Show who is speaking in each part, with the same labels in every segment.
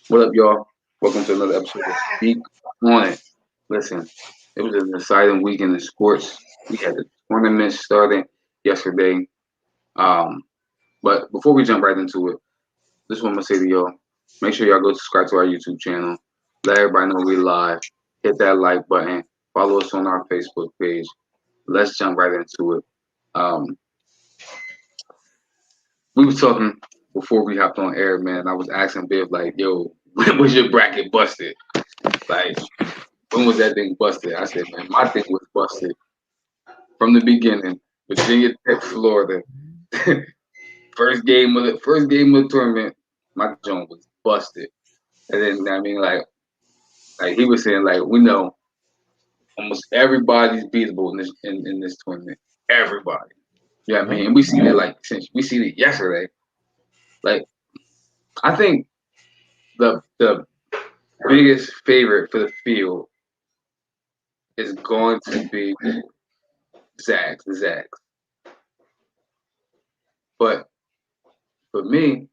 Speaker 1: What up, y'all? Welcome to another episode of Speak On It. Listen, it was an exciting weekend in sports. We had the tournament starting yesterday. Um, but before we jump right into it, this is what I'm gonna say to y'all. Make sure y'all go subscribe to our YouTube channel. Let everybody know we live. Hit that like button. Follow us on our Facebook page. Let's jump right into it. Um, we was talking before we hopped on air, man. I was asking Biv like, "Yo, when was your bracket busted? Like, when was that thing busted?" I said, "Man, my thing was busted from the beginning. Virginia Tech, Florida. First game of the tournament. My joint was busted." And then I mean, like he was saying, like we know almost everybody's beatable in this tournament. Everybody. You know what I mean? And we seen it like since we seen it yesterday. Like I think the biggest favorite for the field is going to be Zags. But for me,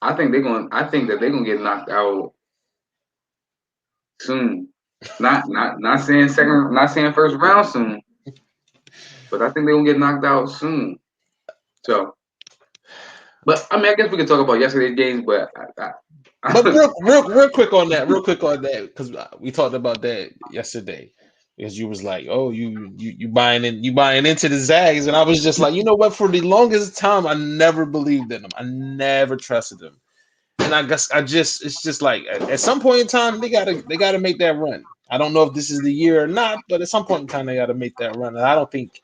Speaker 1: I think that they're gonna get knocked out soon. Not saying second, not saying first round soon, but I think they're gonna get knocked out soon. So, but I mean, I guess we can talk about yesterday's games, but
Speaker 2: But real quick on that, because we talked about that yesterday. Because you was like, oh, you buying into the Zags, and I was just like, you know what? For the longest time, I never believed in them. I never trusted them, and I guess it's just like at some point in time, they gotta make that run. I don't know if this is the year or not, but at some point in time, they got to make that run. And I don't think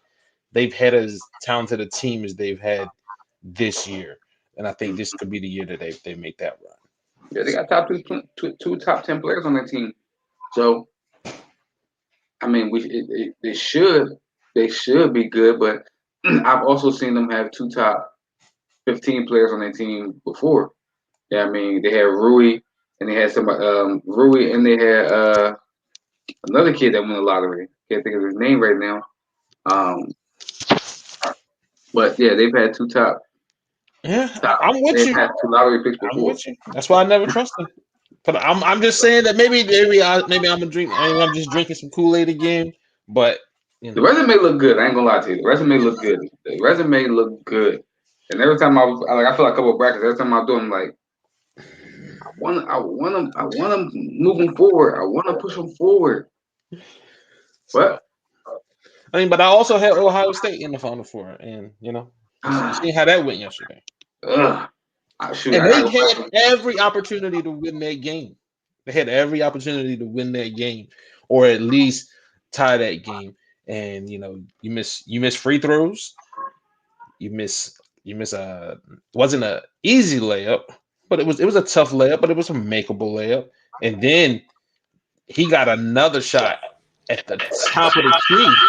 Speaker 2: they've had as talented a team as they've had this year, and I think this could be the year that they make that run.
Speaker 1: yeah, they got two top 10 players on their team. So I mean, they should be good, but I've also seen them have two top 15 players on their team before. Yeah, I mean, they had Rui and they had some Rui and they had another kid that won the lottery. Can't think of his name right now. Um, but yeah, they've had two
Speaker 2: Yeah,
Speaker 1: top.
Speaker 2: I'm with
Speaker 1: They've
Speaker 2: you.
Speaker 1: had two lottery picks
Speaker 2: I'm
Speaker 1: before.
Speaker 2: with you. That's why I never trust them. But I'm just saying that maybe I'm a drink. Maybe I'm just drinking some Kool Aid again. But you
Speaker 1: The
Speaker 2: know,
Speaker 1: resume looked good. I ain't gonna lie to you. The resume looked good. The resume looked good. And every time I feel like a couple of brackets. Every time I do, I'm like, I want them moving forward. I want to push them forward.
Speaker 2: so
Speaker 1: But
Speaker 2: I mean, but I also had Ohio State in the Final Four, and you
Speaker 1: uh,
Speaker 2: see how that went yesterday.
Speaker 1: ugh, shoot,
Speaker 2: And
Speaker 1: I
Speaker 2: they
Speaker 1: gotta go
Speaker 2: had
Speaker 1: back.
Speaker 2: every opportunity to win that game. They had every opportunity to win that game, or at least tie that game. And you miss free throws. You miss wasn't a easy layup, but it was a tough layup, but it was a makeable layup. And then he got another shot at the top of the key.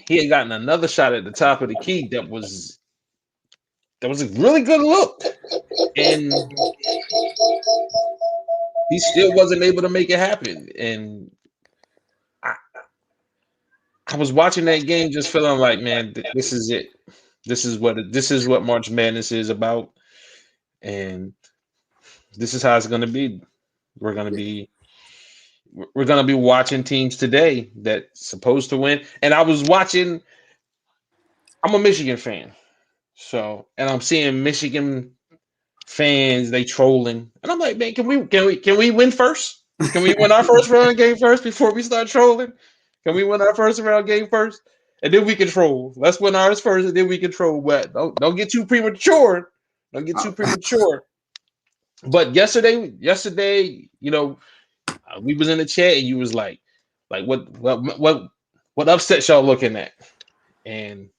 Speaker 2: He had gotten another shot at the top of the key that was a really good look, and he still wasn't able to make it happen. And I, I was watching that game, just feeling like, man, this is it. This is what March Madness is about, and this is how it's going to be. We're going to be we're going to be watching teams today that's supposed to win. And I was watching. I'm a Michigan fan, and I'm seeing Michigan fans they trolling, and I'm like, man, can we win first? Can we win our first round game first before we start trolling? Can we win our first round game first, and then we control? Let's win ours first, and then we control. But don't get too premature. Don't get too
Speaker 1: Uh,
Speaker 2: premature. But yesterday, we was in the chat, and you was like what upset y'all looking at, and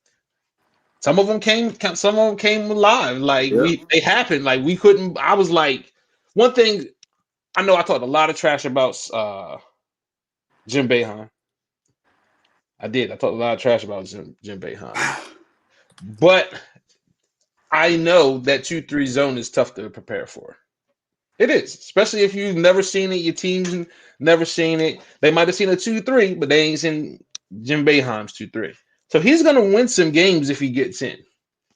Speaker 2: some of them came alive. Like
Speaker 1: yeah,
Speaker 2: they happened. Like we couldn't. I was like, one thing I know. I talked a lot of trash about Jim Behan. I did. I talked a lot of trash about Jim Behan. But I know that 2-3 zone is tough to prepare for. It is, especially if you've never seen it. Your team's never seen it. They might have seen a 2-3, but they ain't seen Jim Boeheim's 2-3. So he's going to win some games if he gets in,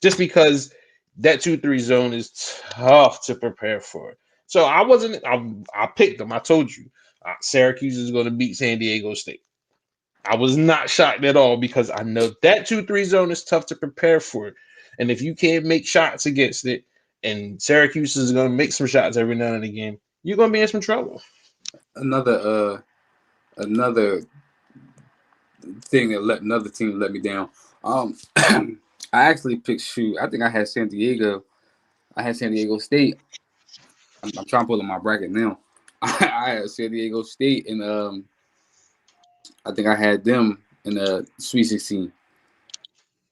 Speaker 2: just because that 2-3 zone is tough to prepare for. So I picked them. I told you Syracuse is going to beat San Diego State. I was not shocked at all because I know that 2-3 zone is tough to prepare for. And if you can't make shots against it, and Syracuse is going to make some shots every now and again, you're going to be in some trouble.
Speaker 3: Another thing that another team let me down. I actually picked I think I had San Diego. I had San Diego State. I'm trying to pull up my bracket now. I had San Diego State, and I think I had them in the Sweet 16.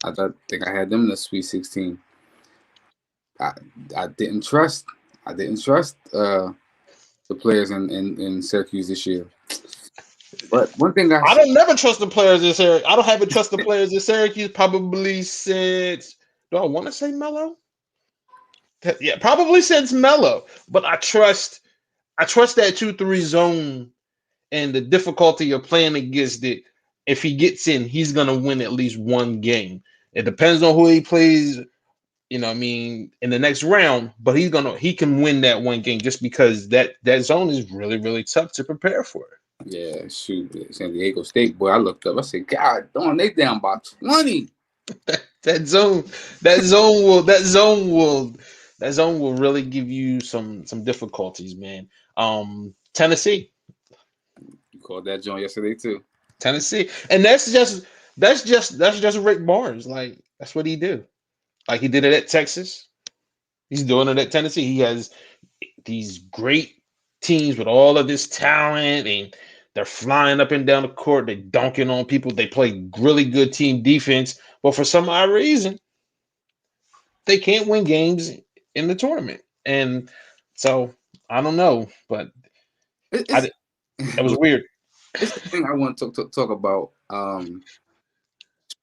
Speaker 3: I think I had them in the Sweet 16. I didn't trust. The players in Syracuse this year. But one thing I
Speaker 2: don't never trust the players in Syracuse. I don't have to trust the players in Syracuse. Probably since, do I want to say Melo? Yeah, probably since Melo. But I trust that 2-3 zone and the difficulty of playing against it. If he gets in, he's gonna win at least one game. It depends on who he plays. You know what I mean, in the next round, but he can win that one game just because that zone is really, really tough to prepare for.
Speaker 3: Yeah, shoot, San Diego State, boy, I looked up, I said, God darn, they down by 20.
Speaker 2: that zone will really give you some difficulties, man. Tennessee.
Speaker 3: You called that joint yesterday too.
Speaker 2: Tennessee. And that's just Rick Barnes. Like, that's what he do. Like, he did it at Texas. He's doing it at Tennessee. He has these great teams with all of this talent, and they're flying up and down the court. They're dunking on people. They play really good team defense. But for some odd reason, they can't win games in the tournament. And so, I don't know. But that was weird.
Speaker 3: It's the thing I want to talk about.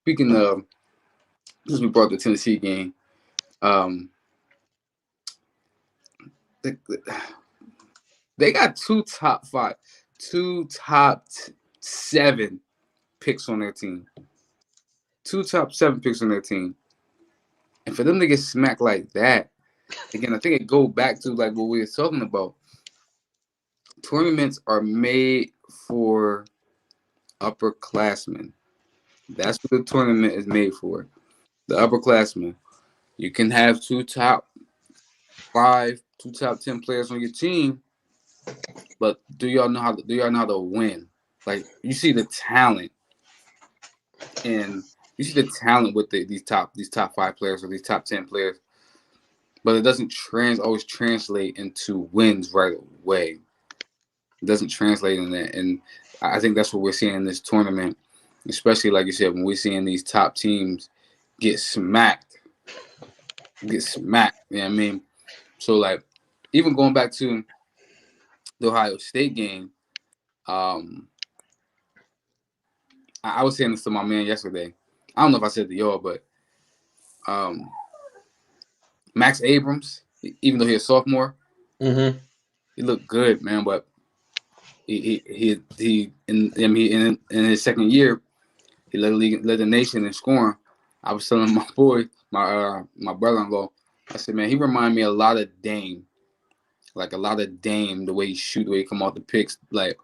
Speaker 3: Speaking of, since we brought the Tennessee game, they got two top 7 picks on their team. 2 top 7 picks on their team. And for them to get smacked like that, again, I think it goes back to like what we were talking about. Tournaments are made for upperclassmen. That's what the tournament is made for. The upperclassmen. You can have 2 top 5, 2 top 10 players on your team, but do y'all know how to win? Like, you see the talent, and you see the talent with these top 5 players or these top 10 players, but it doesn't always translate into wins right away. It doesn't translate in that, and I think that's what we're seeing in this tournament, especially like you said, when we're seeing these top teams get smacked. You know what I mean? So, like, even going back to the Ohio State game, I was saying this to my man yesterday. I don't know if I said to y'all, but Max Abrams, even though he's a sophomore,
Speaker 2: he
Speaker 3: looked good, man. But he in his second year, he led the nation in scoring. I was telling my boy, my brother-in-law, I said, man, he reminded me a lot of Dame. Like, a lot of Dame, the way he shoot, the way he come off the picks. Like,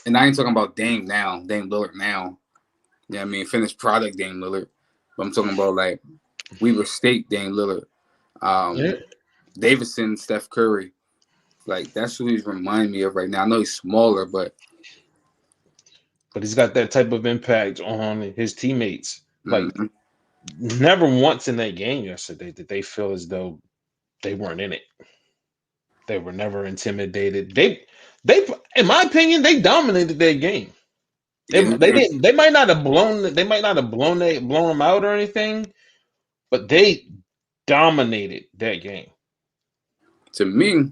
Speaker 3: and I ain't talking about Dame Lillard now. You know what I mean? Finished product Dame Lillard. But I'm talking about, like, Weber State Dame Lillard. Davidson, Steph Curry. Like, that's who he's reminding me of right now. I know he's smaller, but
Speaker 2: he's got that type of impact on his teammates. Like, never once in that game yesterday did they feel as though they weren't in it. They were never intimidated. They, in my opinion, they dominated their game. They didn't. They might not have blown them out or anything, but they dominated that game.
Speaker 3: To me,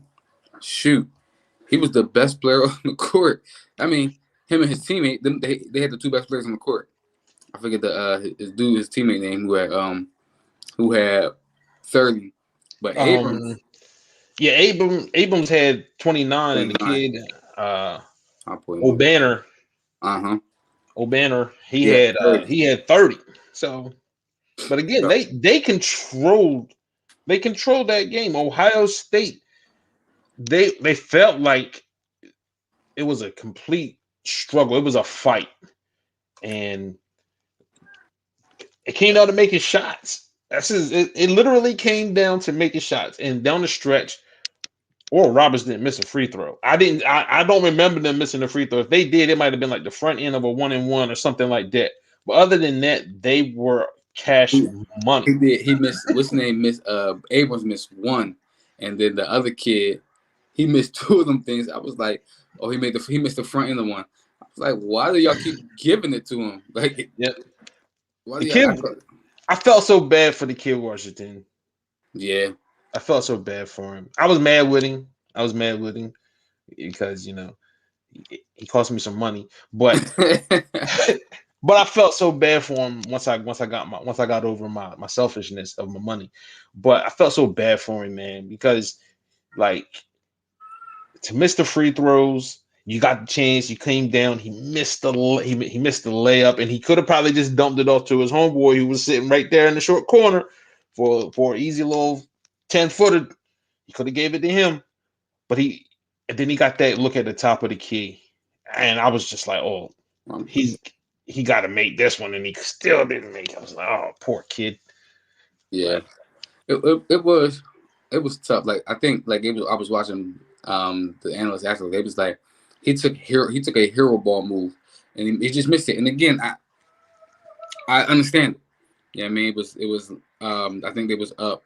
Speaker 3: shoot, he was the best player on the court. I mean, him and his teammate, they had the 2 best players on the court. I forget his teammate name who had 30, but Abrams.
Speaker 2: Yeah, Abrams had 29, and the kid, O'Banner. O'Banner, he
Speaker 3: Yeah,
Speaker 2: had 30. So, but again, they controlled that game. Ohio State, they felt like it was a complete struggle. It was a fight, and it came down to making shots. It literally came down to making shots, and down the stretch, Oral Roberts didn't miss a free throw. I don't remember them missing a free throw. If they did, it might have been like the front end of a 1-and-1 or something like that. But other than that, they were cash money.
Speaker 3: He did. He missed. What's his name? Abrams missed one, and then the other kid, he missed two of them things. I was like, oh, he missed the front end of one. I was like, why do y'all keep giving it to him? Like,
Speaker 2: Yep.
Speaker 3: Why
Speaker 2: The
Speaker 3: do
Speaker 2: kid, I felt so bad for the kid Washington.
Speaker 3: Yeah.
Speaker 2: I felt so bad for him. I was mad with him. Because he cost me some money, but but I felt so bad for him once I got over my selfishness of my money. But I felt so bad for him, man, because like to miss the free throws, you got the chance, you came down, he missed the layup, and he could have probably just dumped it off to his homeboy who was sitting right there in the short corner for an easy little 10-footer. He could have gave it to him, but then he got that look at the top of the key, and I was just like, oh, he got to make this one, and he still didn't make it. I was like, oh, poor kid.
Speaker 3: Yeah, it was tough. Like I think like I was watching the analysts after they was like he took a hero ball move and he just missed it. And again, I understand it. Yeah, I mean it was I think they was up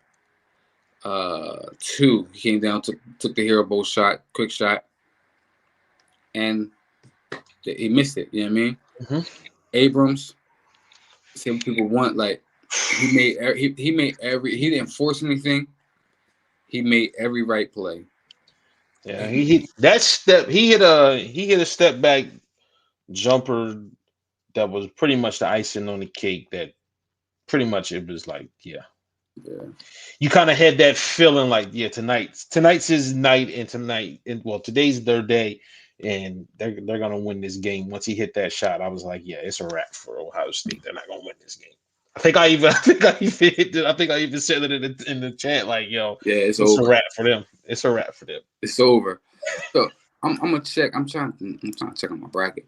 Speaker 3: 2. He came down, took the hero ball shot, quick shot, and he missed it. You know what I mean?
Speaker 2: Mm-hmm.
Speaker 3: Abrams, same people want like he made every he didn't force anything. He made every right play.
Speaker 2: Yeah, he hit that step. He hit a step back jumper that was pretty much the icing on the cake. That pretty much it was like, yeah. You kind of had that feeling like, yeah, tonight's his night, and today's their day, and they're gonna win this game. Once he hit that shot, I was like, yeah, it's a wrap for Ohio State. They're not gonna win this game. I think I even said it in the chat, like, yo,
Speaker 3: yeah, it's
Speaker 2: a wrap for them. It's a wrap for them.
Speaker 3: It's over. So I'm gonna check. I'm trying to check on my bracket.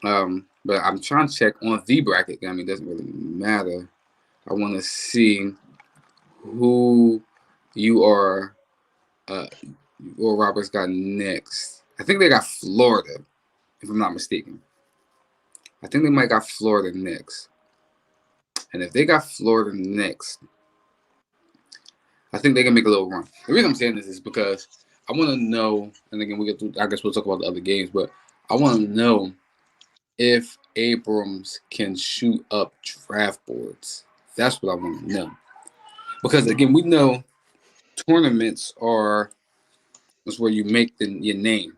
Speaker 3: But I'm trying to check on the bracket. I mean, it doesn't really matter. I want to see who you are. Or Roberts got next. I think they got Florida, if I'm not mistaken. I think they might got Florida next. And if they got Florida next, I think they can make a little run. The reason I'm saying this is because I want to know, and again, I guess we'll talk about the other games, but I want to know if Abrams can shoot up draft boards. That's what I want to know. Because again, we know tournaments that's where you make your name.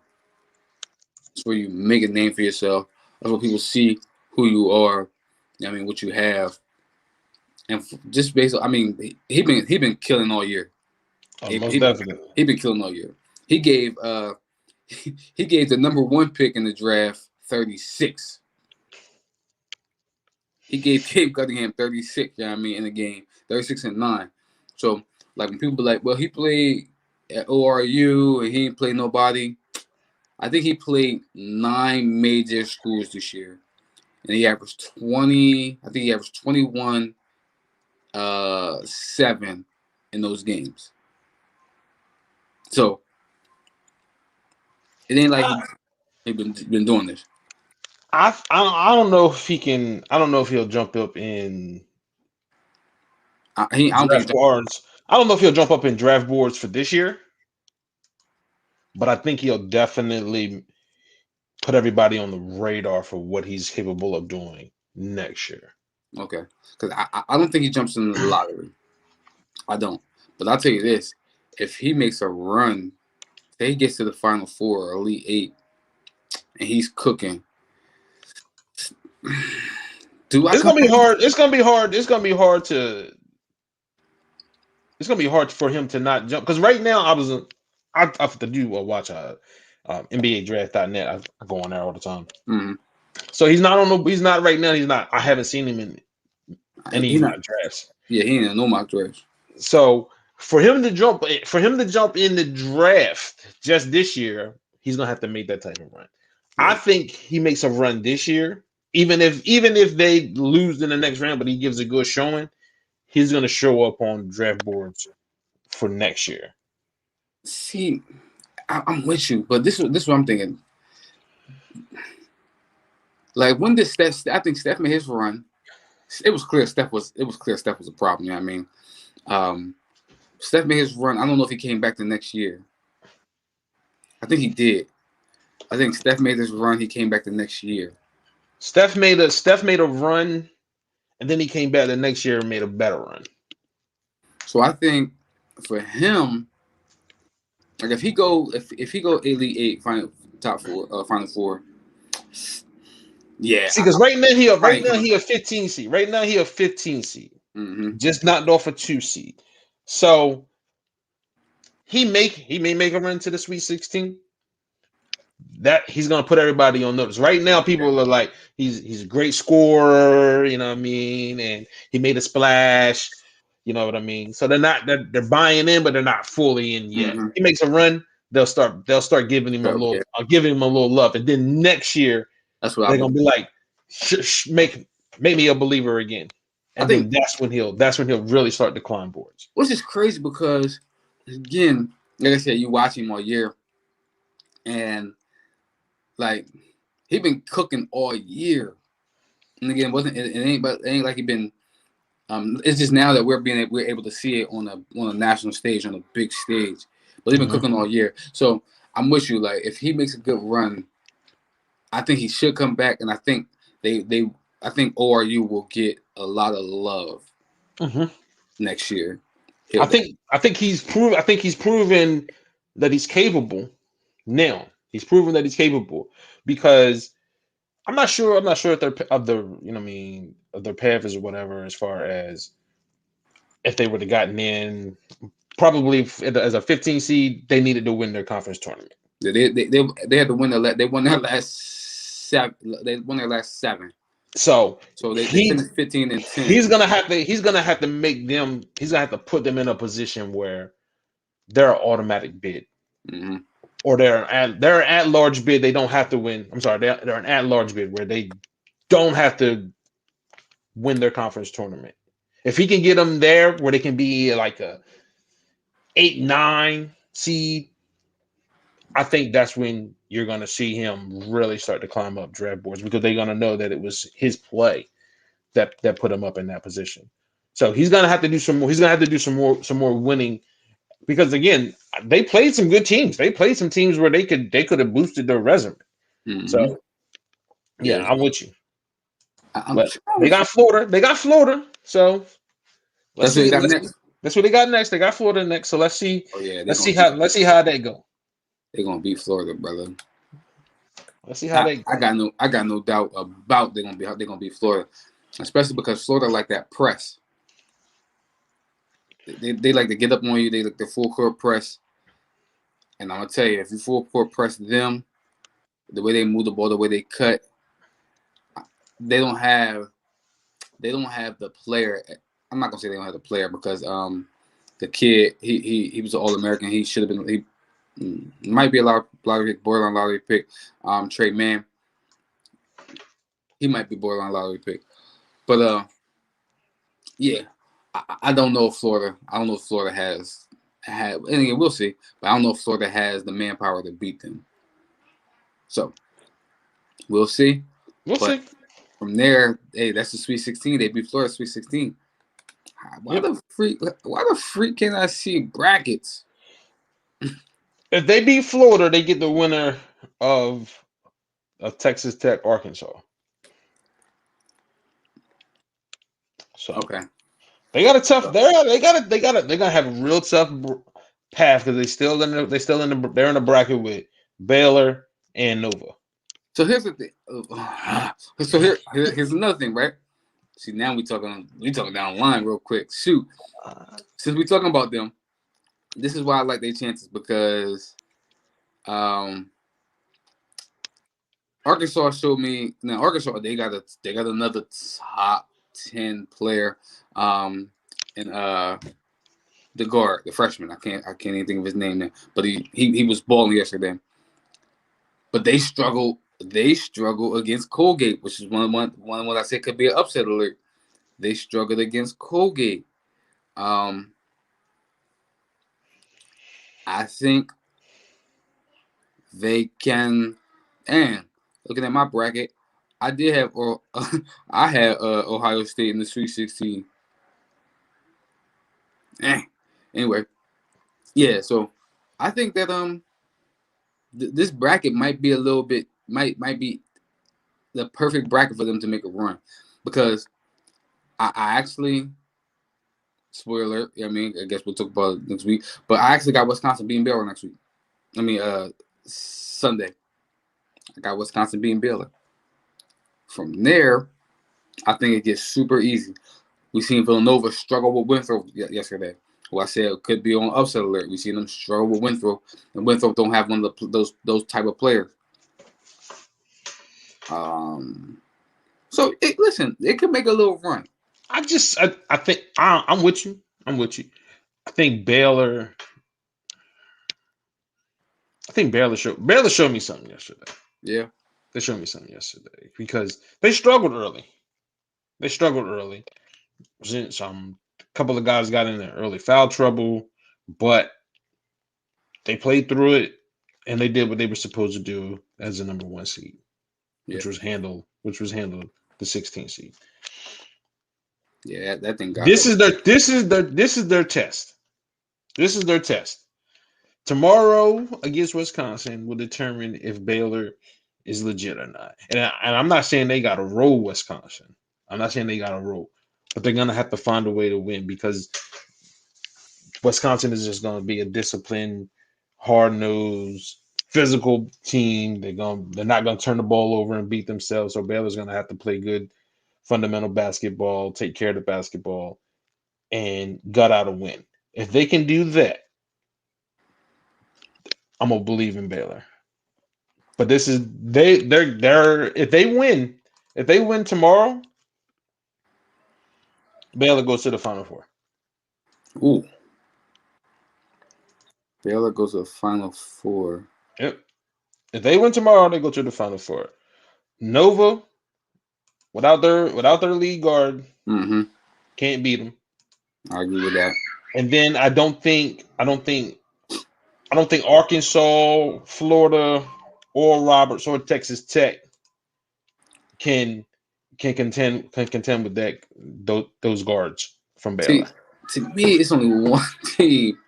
Speaker 3: It's where you make a name for yourself. That's where people see who you are. I mean, what you have. And just basically, I mean, he been killing all year.
Speaker 2: Most definitely,
Speaker 3: he been killing all year. He gave the number 1 pick in the draft 36. He gave Cade Cunningham 36. You know what I mean, in the game 36-9. So like when people be like, well, he played at ORU and he didn't play nobody. I think he played 9 major schools this year, and he averaged 20. I think he averaged 21. 7 in those games. So it ain't like he been doing this.
Speaker 2: I don't know if he can. I don't know if he'll jump up in draft boards. I don't know if he'll jump up in draft boards for this year, but I think he'll definitely put everybody on the radar for what he's capable of doing next year.
Speaker 3: Okay, because I don't think he jumps in the lottery. I don't. But I'll tell you this: if he makes a run, say he gets to the Final Four or Elite 8, and he's cooking,
Speaker 2: it's gonna be hard. It's gonna be hard. It's gonna be hard for him to not jump. Because right now, I have to do watch NBA Draft.net. I go on there all the time.
Speaker 3: Mm-hmm.
Speaker 2: So he's not on the. He's not right now. He's not. I haven't seen him in any
Speaker 3: He
Speaker 2: of
Speaker 3: not.
Speaker 2: my drafts.
Speaker 3: Yeah, he ain't in no mock drafts.
Speaker 2: So for him to jump in the draft just this year, he's gonna have to make that type of run. I
Speaker 3: Yeah.
Speaker 2: think he makes a run this year, even if they lose in the next round, but he gives a good showing. He's gonna show up on draft boards for next year.
Speaker 3: See, I'm with you, but this is what I'm thinking. Like when this Steph, I think Steph made his run. It was clear Steph was a problem. You know what I mean? Steph made his run. I don't know if he came back the next year. I think he did. I think Steph made his run. He came back the next year.
Speaker 2: Steph made a run, and then he came back the next year and made a better run.
Speaker 3: So I think for him, like if he go Elite Eight, final four, yeah.
Speaker 2: See, because right now he a 15 seed. Right now he a 15 seed.
Speaker 3: Mm-hmm.
Speaker 2: Just knocked off a 2 seed. So he may make a run to the Sweet 16. That he's gonna put everybody on notice. Right now, people are like, he's a great scorer, you know what I mean, and he made a splash, you know what I mean. So they're buying in, but they're not fully in yet.
Speaker 3: Mm-hmm.
Speaker 2: He makes a run, they'll start giving him a little love, and then next year
Speaker 3: that's what
Speaker 2: they're gonna be like, make me a believer again, and then that's when he'll really start to climb boards.
Speaker 3: Which is crazy because, again, like I said, you watch him all year, and like he been cooking all year, and again, it ain't like he been. It's just now that we're able to see it on a national stage, on a big stage, but he's been cooking all year. So I'm with you. Like if he makes a good run, I think he should come back, and I think I think ORU will get a lot of love next year.
Speaker 2: I think he's proven that he's capable now. He's proven that he's capable because I'm not sure if they're of the you know what I mean of their path is or whatever as far as if they would have gotten in probably as a 15 seed they needed to win their conference tournament.
Speaker 3: Yeah, they had to win they won their last 7. They won their last 7. So they finished 15 and 10.
Speaker 2: He's gonna have to make them. He's gonna have to put them in a position where they're an automatic bid, or they're an at-large bid. They don't have to win. I'm sorry, they're an at-large bid where they don't have to win their conference tournament. If he can get them there, where they can be like a 8-9 seed, I think that's when you're gonna see him really start to climb up draft boards because they're gonna know that it was his play that put him up in that position. So he's gonna have to do some more. He's gonna have to do some more winning because again, they played some good teams. They played some teams where they could have boosted their resume. So yeah, I'm with you. They got Florida. So
Speaker 3: that's what they got next.
Speaker 2: That's what they got next. They got Florida next. So let's see.
Speaker 3: Oh yeah,
Speaker 2: let's see how they go.
Speaker 3: They're gonna beat Florida, brother.
Speaker 2: Let's see how they go.
Speaker 3: I got no doubt about they're gonna beat Florida, especially because Florida like that press. They like to get up on you. They like the full court press, and I'm gonna tell you, if you full court press them, the way they move the ball, the way they cut, they don't have the player. I'm not gonna say they don't have the player because the kid he was an All-American. He should have been. He might be a borderline lottery pick. Trey Mann. He might be borderline lottery pick, but yeah, I don't know if Florida. I don't know if Florida has. And again, we'll see. But I don't know if Florida has the manpower to beat them. So we'll see.
Speaker 2: We'll see.
Speaker 3: From there, hey, that's the Sweet 16. They beat Florida Sweet 16. Why the freak can I see brackets?
Speaker 2: If they beat Florida, they get the winner of Texas Tech, Arkansas. So
Speaker 3: okay,
Speaker 2: they got a tough. They're gonna have a real tough path because they're in the bracket with Baylor and Nova.
Speaker 3: So here's the thing. So here's another thing, right? See, now we talking down the line real quick. Shoot, since we talking about them, this is why I like their chances because, all Arkansas showed me now. Arkansas they got another top 10 player, and the guard, the freshman. I can't even think of his name now, but he was balling yesterday. But they struggle. They struggle against Colgate, which is one what I said could be an upset alert. They struggled against Colgate. I think they can. And looking at my bracket, I did have I had Ohio State in the Sweet 16. Anyway, yeah. So I think that this bracket might be a little bit might be the perfect bracket for them to make a run, because I actually, spoiler. I mean, I guess we'll talk about it next week. But I actually got Wisconsin beating Baylor next week. I mean, Sunday. I got Wisconsin beating Baylor. From there, I think it gets super easy. We seen Villanova struggle with Winthrop yesterday, who I said could be on upset alert. We seen them struggle with Winthrop, and Winthrop don't have one of those type of players. So listen, it could make a little run.
Speaker 2: I think I'm with you. I think Baylor showed me something yesterday.
Speaker 3: Yeah.
Speaker 2: They showed me something yesterday because they struggled early. Some couple of guys got in there early foul trouble, but they played through it and they did what they were supposed to do as a number 1 seed, which was handle the 16th seed.
Speaker 3: Yeah, that thing got.
Speaker 2: This is their test. This is their test. Tomorrow against Wisconsin will determine if Baylor is legit or not. And I'm not saying they got to roll Wisconsin. I'm not saying they got to roll, but they're gonna have to find a way to win, because Wisconsin is just gonna be a disciplined, hard-nosed, physical team. They're not gonna turn the ball over and beat themselves. So Baylor's gonna have to play good fundamental basketball, take care of the basketball, and gut out a win. If they can do that, I'm gonna believe in Baylor. But this is they're if they win tomorrow, Baylor goes to the Final Four.
Speaker 3: Ooh. Baylor goes to the Final Four.
Speaker 2: Yep. If they win tomorrow, they go to the Final Four. Nova, without their lead guard, can't beat them.
Speaker 3: I agree with that.
Speaker 2: And then I don't think Arkansas, Florida, or Roberts or Texas Tech can contend with those guards from Baylor.
Speaker 3: To me, it's only one team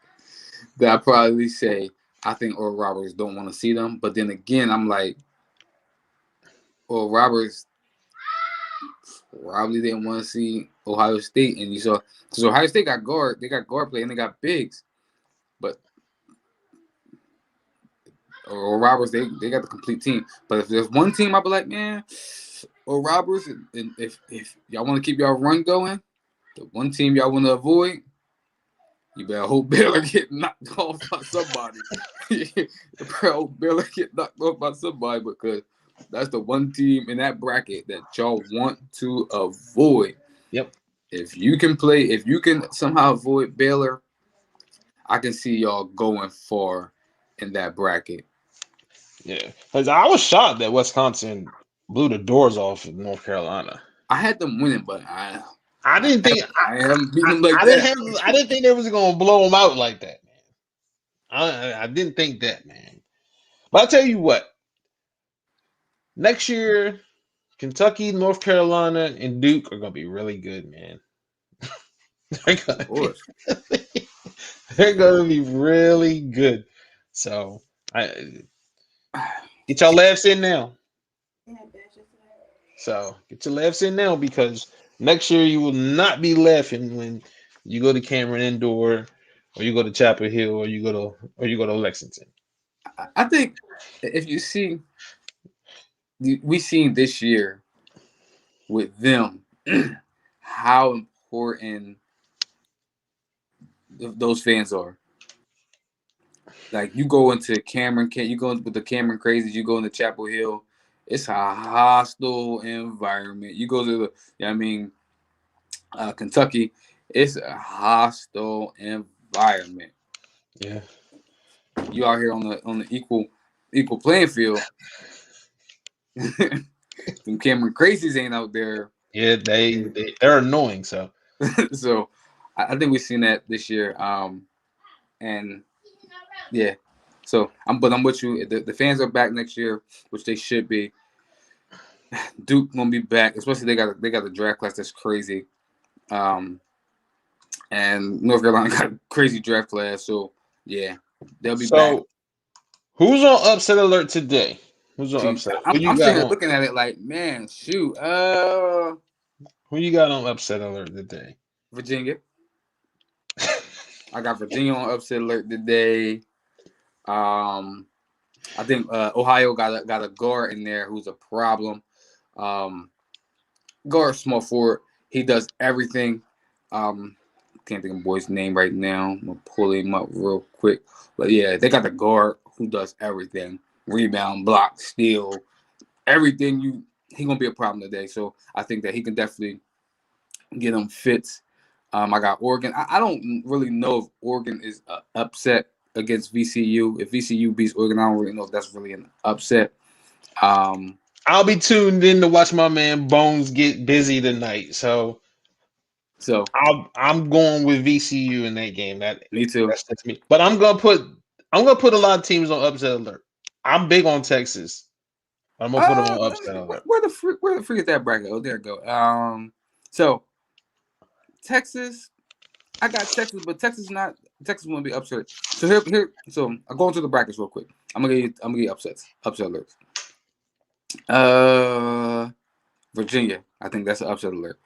Speaker 3: that I probably say I think Oral Roberts don't want to see them. But then again, I'm like, Oral Roberts probably didn't want to see Ohio State, and you saw because Ohio State got guard play, and they got bigs, but Oral Roberts they got the complete team. But if there's one team, I'd be like, man, Oral Roberts, and if y'all want to keep y'all run going, the one team y'all want to avoid, you better hope Baylor get knocked off by somebody. Hope Baylor get knocked off by somebody, because that's the one team in that bracket that y'all want to avoid.
Speaker 2: Yep.
Speaker 3: If you can somehow avoid Baylor, I can see y'all going far in that bracket.
Speaker 2: Yeah, because I was shocked that Wisconsin blew the doors off in North Carolina.
Speaker 3: I had them winning, but I
Speaker 2: didn't think
Speaker 3: I haven't beat them like
Speaker 2: I
Speaker 3: that.
Speaker 2: I didn't think they was gonna blow them out like that, man. I didn't think that, man. But I'll tell you what. Next year, Kentucky, North Carolina, and Duke are gonna be really good, man. They're gonna be really good. So get your laughs in now. So get your laughs in now, because next year you will not be laughing when you go to Cameron Indoor, or you go to Chapel Hill, or you go to Lexington.
Speaker 3: I think if you see, we seen this year with them how important those fans are. Like, you go into Cameron, you go with the Cameron Crazies, you go into Chapel Hill. It's a hostile environment. You go to Kentucky. It's a hostile environment.
Speaker 2: Yeah.
Speaker 3: You out here on the equal playing field. Them Cameron Crazies ain't out there.
Speaker 2: Yeah, they're annoying. So
Speaker 3: So I think we've seen that this year. And yeah. So I'm with you. The fans are back next year, which they should be. Duke gonna be back, especially they got a draft class that's crazy. And North Carolina got a crazy draft class, so yeah, they'll be back.
Speaker 2: Who's on upset alert today? Who's on upset?
Speaker 3: I'm sitting here looking at it like, man, shoot.
Speaker 2: Who you got on upset alert today?
Speaker 3: Virginia. I got Virginia on upset alert today. I think Ohio got a guard in there who's a problem. Guard, small forward. He does everything. Can't think of the boy's name right now. I'm gonna pull him up real quick. But yeah, they got the guard who does everything. Rebound, block, steal, everything. He gonna be a problem today. So I think that he can definitely get him fits. I got Oregon. I don't really know if Oregon is upset against VCU. If VCU beats Oregon, I don't really know if that's really an upset.
Speaker 2: I'll be tuned in to watch my man Bones get busy tonight. So I'm going with VCU in that game.
Speaker 3: Me too.
Speaker 2: That's me. But I'm gonna put a lot of teams on upset alert. I'm big on Texas. I'm gonna put them on upset alert.
Speaker 3: Where the freak is that bracket? Oh, there it go. So Texas, I got Texas, but Texas won't be upset. So here. So I'm going to the brackets real quick. I'm gonna get upset alerts. Virginia, I think that's an upset alert.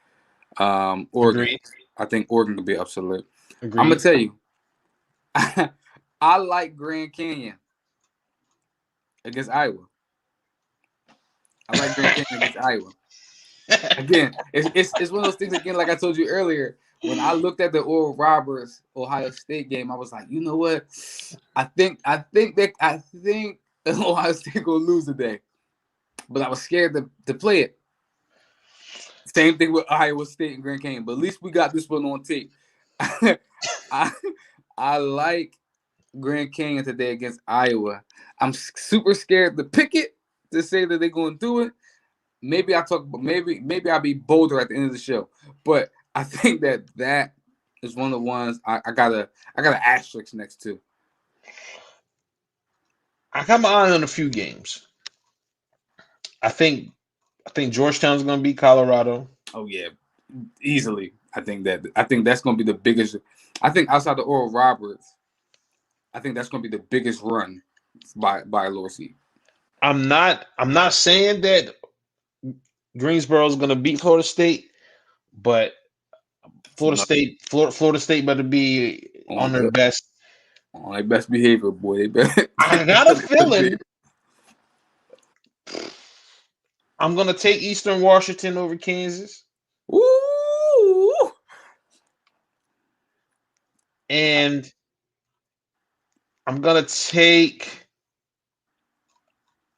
Speaker 3: Oregon,
Speaker 2: Agreed.
Speaker 3: I think Oregon could be an upset alert.
Speaker 2: Agreed.
Speaker 3: I'm gonna tell you, I like Grand Canyon against Iowa. I like Grand Canyon against Iowa. Again, it's one of those things. Again, like I told you earlier, when I looked at the Oral Roberts Ohio State game, I was like, you know what? I think Ohio State gonna lose today, but I was scared to play it. Same thing with Iowa State and Grand Canyon, but at least we got this one on tape. I like Grand Canyon today against Iowa. I'm super scared to pick it to say that they're going to do it. Maybe I'll be bolder at the end of the show, but I think that is one of the ones I got an asterisk next to.
Speaker 2: I got my eye on a few games. I think Georgetown's going to beat Colorado.
Speaker 3: Oh yeah, easily. I think that's going to be the biggest. I think outside the Oral Roberts, I think that's going to be the biggest run by a lower seed.
Speaker 2: I'm not saying that Greensboro is going to beat Florida State, but Florida State better be on their best.
Speaker 3: On their best behavior, boy.
Speaker 2: I got a feeling. I'm going to take Eastern Washington over Kansas.
Speaker 3: Ooh.
Speaker 2: And I'm going to take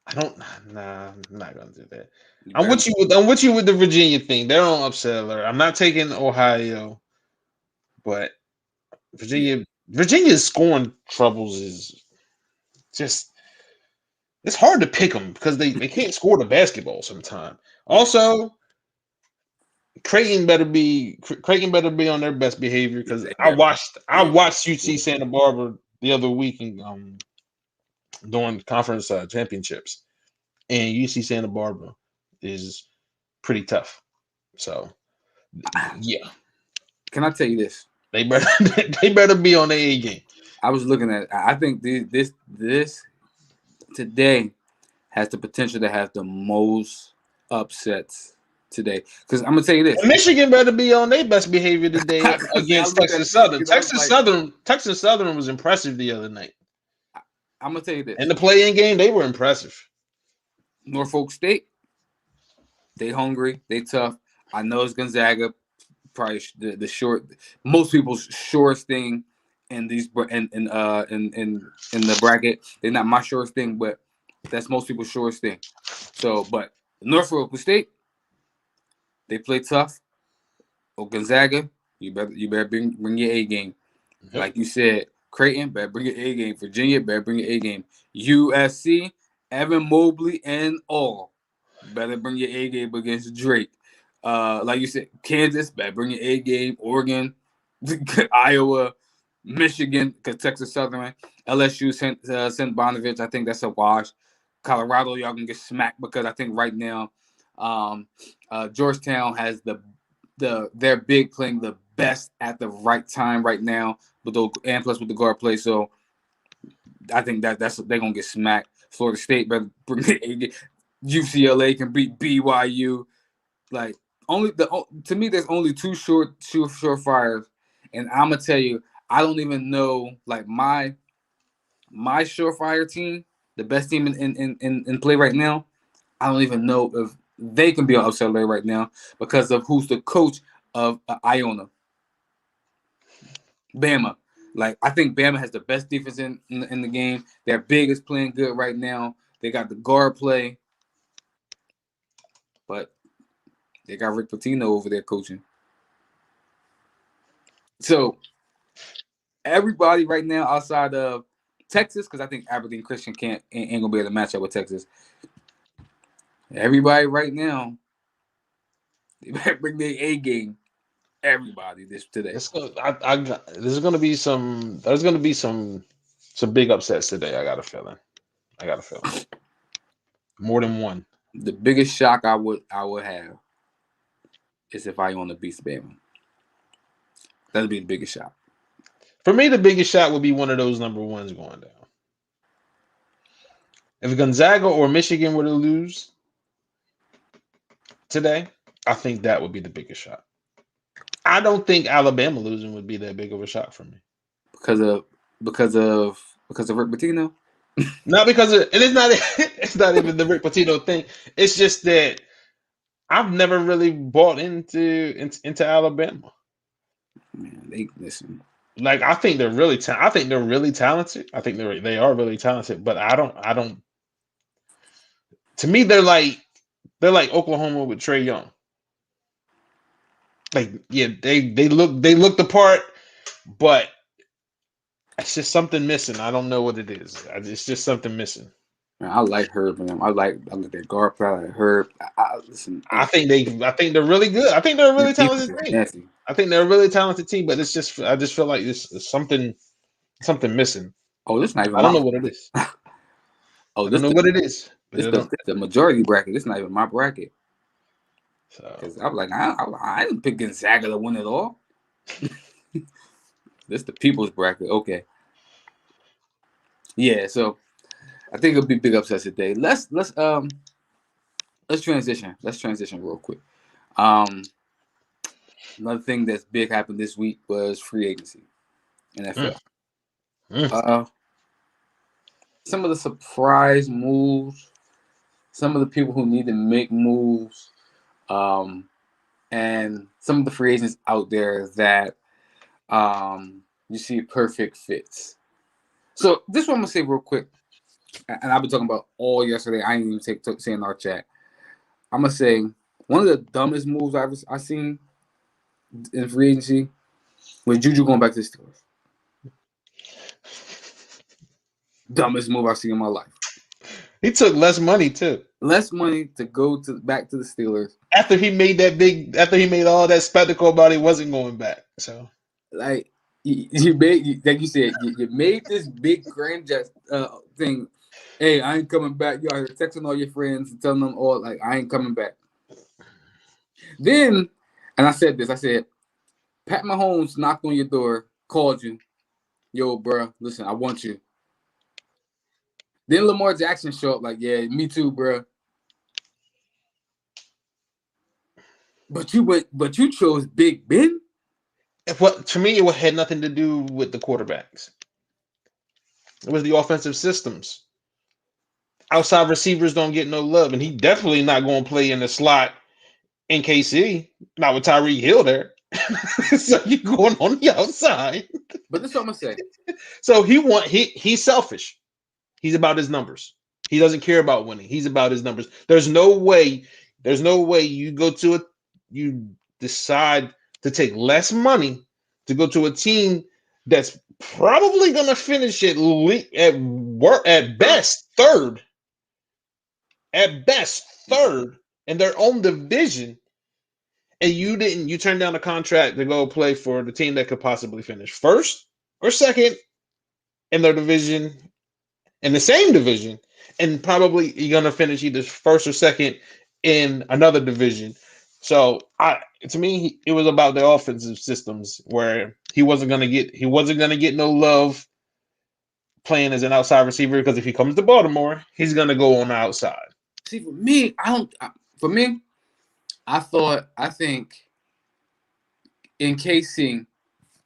Speaker 2: I'm not going to do that. I'm with you with the Virginia thing. They're on upset alert. I'm not taking Ohio, but Virginia's scoring troubles is just it's hard to pick them because they can't score the basketball sometimes. Also, Creighton better be on their best behavior because I watched UC Santa Barbara the other week and during conference championships, and UC Santa Barbara is pretty tough. So, yeah.
Speaker 3: Can I tell you this?
Speaker 2: They better be on the A game.
Speaker 3: I was looking at it. I think this today has the potential to have the most upsets today. Because I'm gonna tell you this:
Speaker 2: Michigan better be on their best behavior today against Texas Southern. Texas Southern was impressive the other night.
Speaker 3: I'm gonna tell you this:
Speaker 2: in the play-in game, they were impressive.
Speaker 3: Norfolk State, they hungry, they tough. I know it's Gonzaga, probably the short, most people's shortest thing in these in the bracket. They're not my shortest thing, but that's most people's shortest thing. So, but Norfolk State, they play tough. Or Gonzaga, you better bring your A game.
Speaker 2: Yep.
Speaker 3: Like you said, Creighton better bring your A game. Virginia better bring your A game. USC, Evan Mobley and all better bring your A game against Drake. Like you said, Kansas better bring your A game. Oregon, Iowa, Michigan, because Texas Southern, LSU sent Bonovich. I think that's a wash. Colorado, y'all can get smacked because I think right now, Georgetown has their big playing the best at the right time right now, and plus with the guard play. So I think that's they're gonna get smacked. Florida State better bring the UCLA can beat BYU. Like to me, there's only two surefires, and I'm gonna tell you, I don't even know like my surefire team, the best team in play right now. I don't even know if they can be on upset alert right now because of who's the coach of Iona. Bama. Like, I think Bama has the best defense in the game. Their big is playing good right now. They got the guard play. But they got Rick Pitino over there coaching. So, everybody right now outside of Texas, because I think Aberdeen Christian ain't going to be able to match up with Texas. Everybody right now, they better bring their A game. Everybody today.
Speaker 2: There's going to be some big upsets today. I got a feeling. More than one.
Speaker 3: The biggest shock I would have is if Iona beats Bama. That'd be the biggest shock.
Speaker 2: For me, the biggest shot would be one of those number ones going down. If Gonzaga or Michigan were to lose today, I think that would be the biggest shot. I don't think Alabama losing would be that big of a shock for me.
Speaker 3: Because of Rick Pitino?
Speaker 2: Not because of, and it's not even the Rick Pitino thing. It's just that I've never really bought into Alabama.
Speaker 3: Man, they listen.
Speaker 2: Like, I think they're really talented. I think they are really talented, but I don't. To me, they're like Oklahoma with Trae Young. Like, yeah, they look the part, but it's just something missing. I don't know what it is. It's just something missing.
Speaker 3: Man, I like Herb, man. I like their guard play. I like Herb. Listen.
Speaker 2: I think they're really good. I think they're a really talented team. I think they're a really talented team, but I just feel like there's something something missing.
Speaker 3: Oh, this not even.
Speaker 2: I don't know what it is.
Speaker 3: I
Speaker 2: don't know what it is.
Speaker 3: It's the majority bracket. This not even my bracket.
Speaker 2: So
Speaker 3: I'm like, I didn't pick Gonzaga to win it all. This the people's bracket. Okay. Yeah, so I think it'll be big upsets today. Let's transition. Let's transition real quick. Another thing that's big happened this week was free agency. NFL. Some of the surprise moves, some of the people who need to make moves, and some of the free agents out there that you see perfect fits. So this is what I'm gonna say real quick, and I've been talking about all yesterday. I didn't even say in our chat. I'm gonna say one of the dumbest moves I've seen in free agency was Juju going back to the Steelers. Dumbest move I've seen in my life.
Speaker 2: He took less money too.
Speaker 3: Less money to go back to the Steelers
Speaker 2: after he made all that spectacle about he wasn't going back. So,
Speaker 3: like you made, like you said, you made this big grand thing. Hey, I ain't coming back. You are texting all your friends and telling them all like I ain't coming back. Then, and I said, Pat Mahomes knocked on your door, called you, yo, bro, listen, I want you. Then Lamar Jackson showed up like, yeah, me too, bro. But you chose Big Ben?
Speaker 2: To me, it had nothing to do with the quarterbacks. It was the offensive systems. Outside receivers don't get no love, and he definitely not going to play in the slot in KC, not with Tyreek Hill there. So you going on the outside.
Speaker 3: But this is what I'm gonna say.
Speaker 2: So he's selfish. He's about his numbers. He doesn't care about winning. He's about his numbers. There's no way you decide to take less money to go to a team that's probably going to finish at best third. At best third in their own division. And you turned down a contract to go play for the team that could possibly finish first or second in their division, in the same division, and probably you're gonna finish either first or second in another division. So to me, it was about the offensive systems where he wasn't gonna get no love playing as an outside receiver, because if he comes to Baltimore, he's gonna go on the outside.
Speaker 3: See, for me, I think in KC,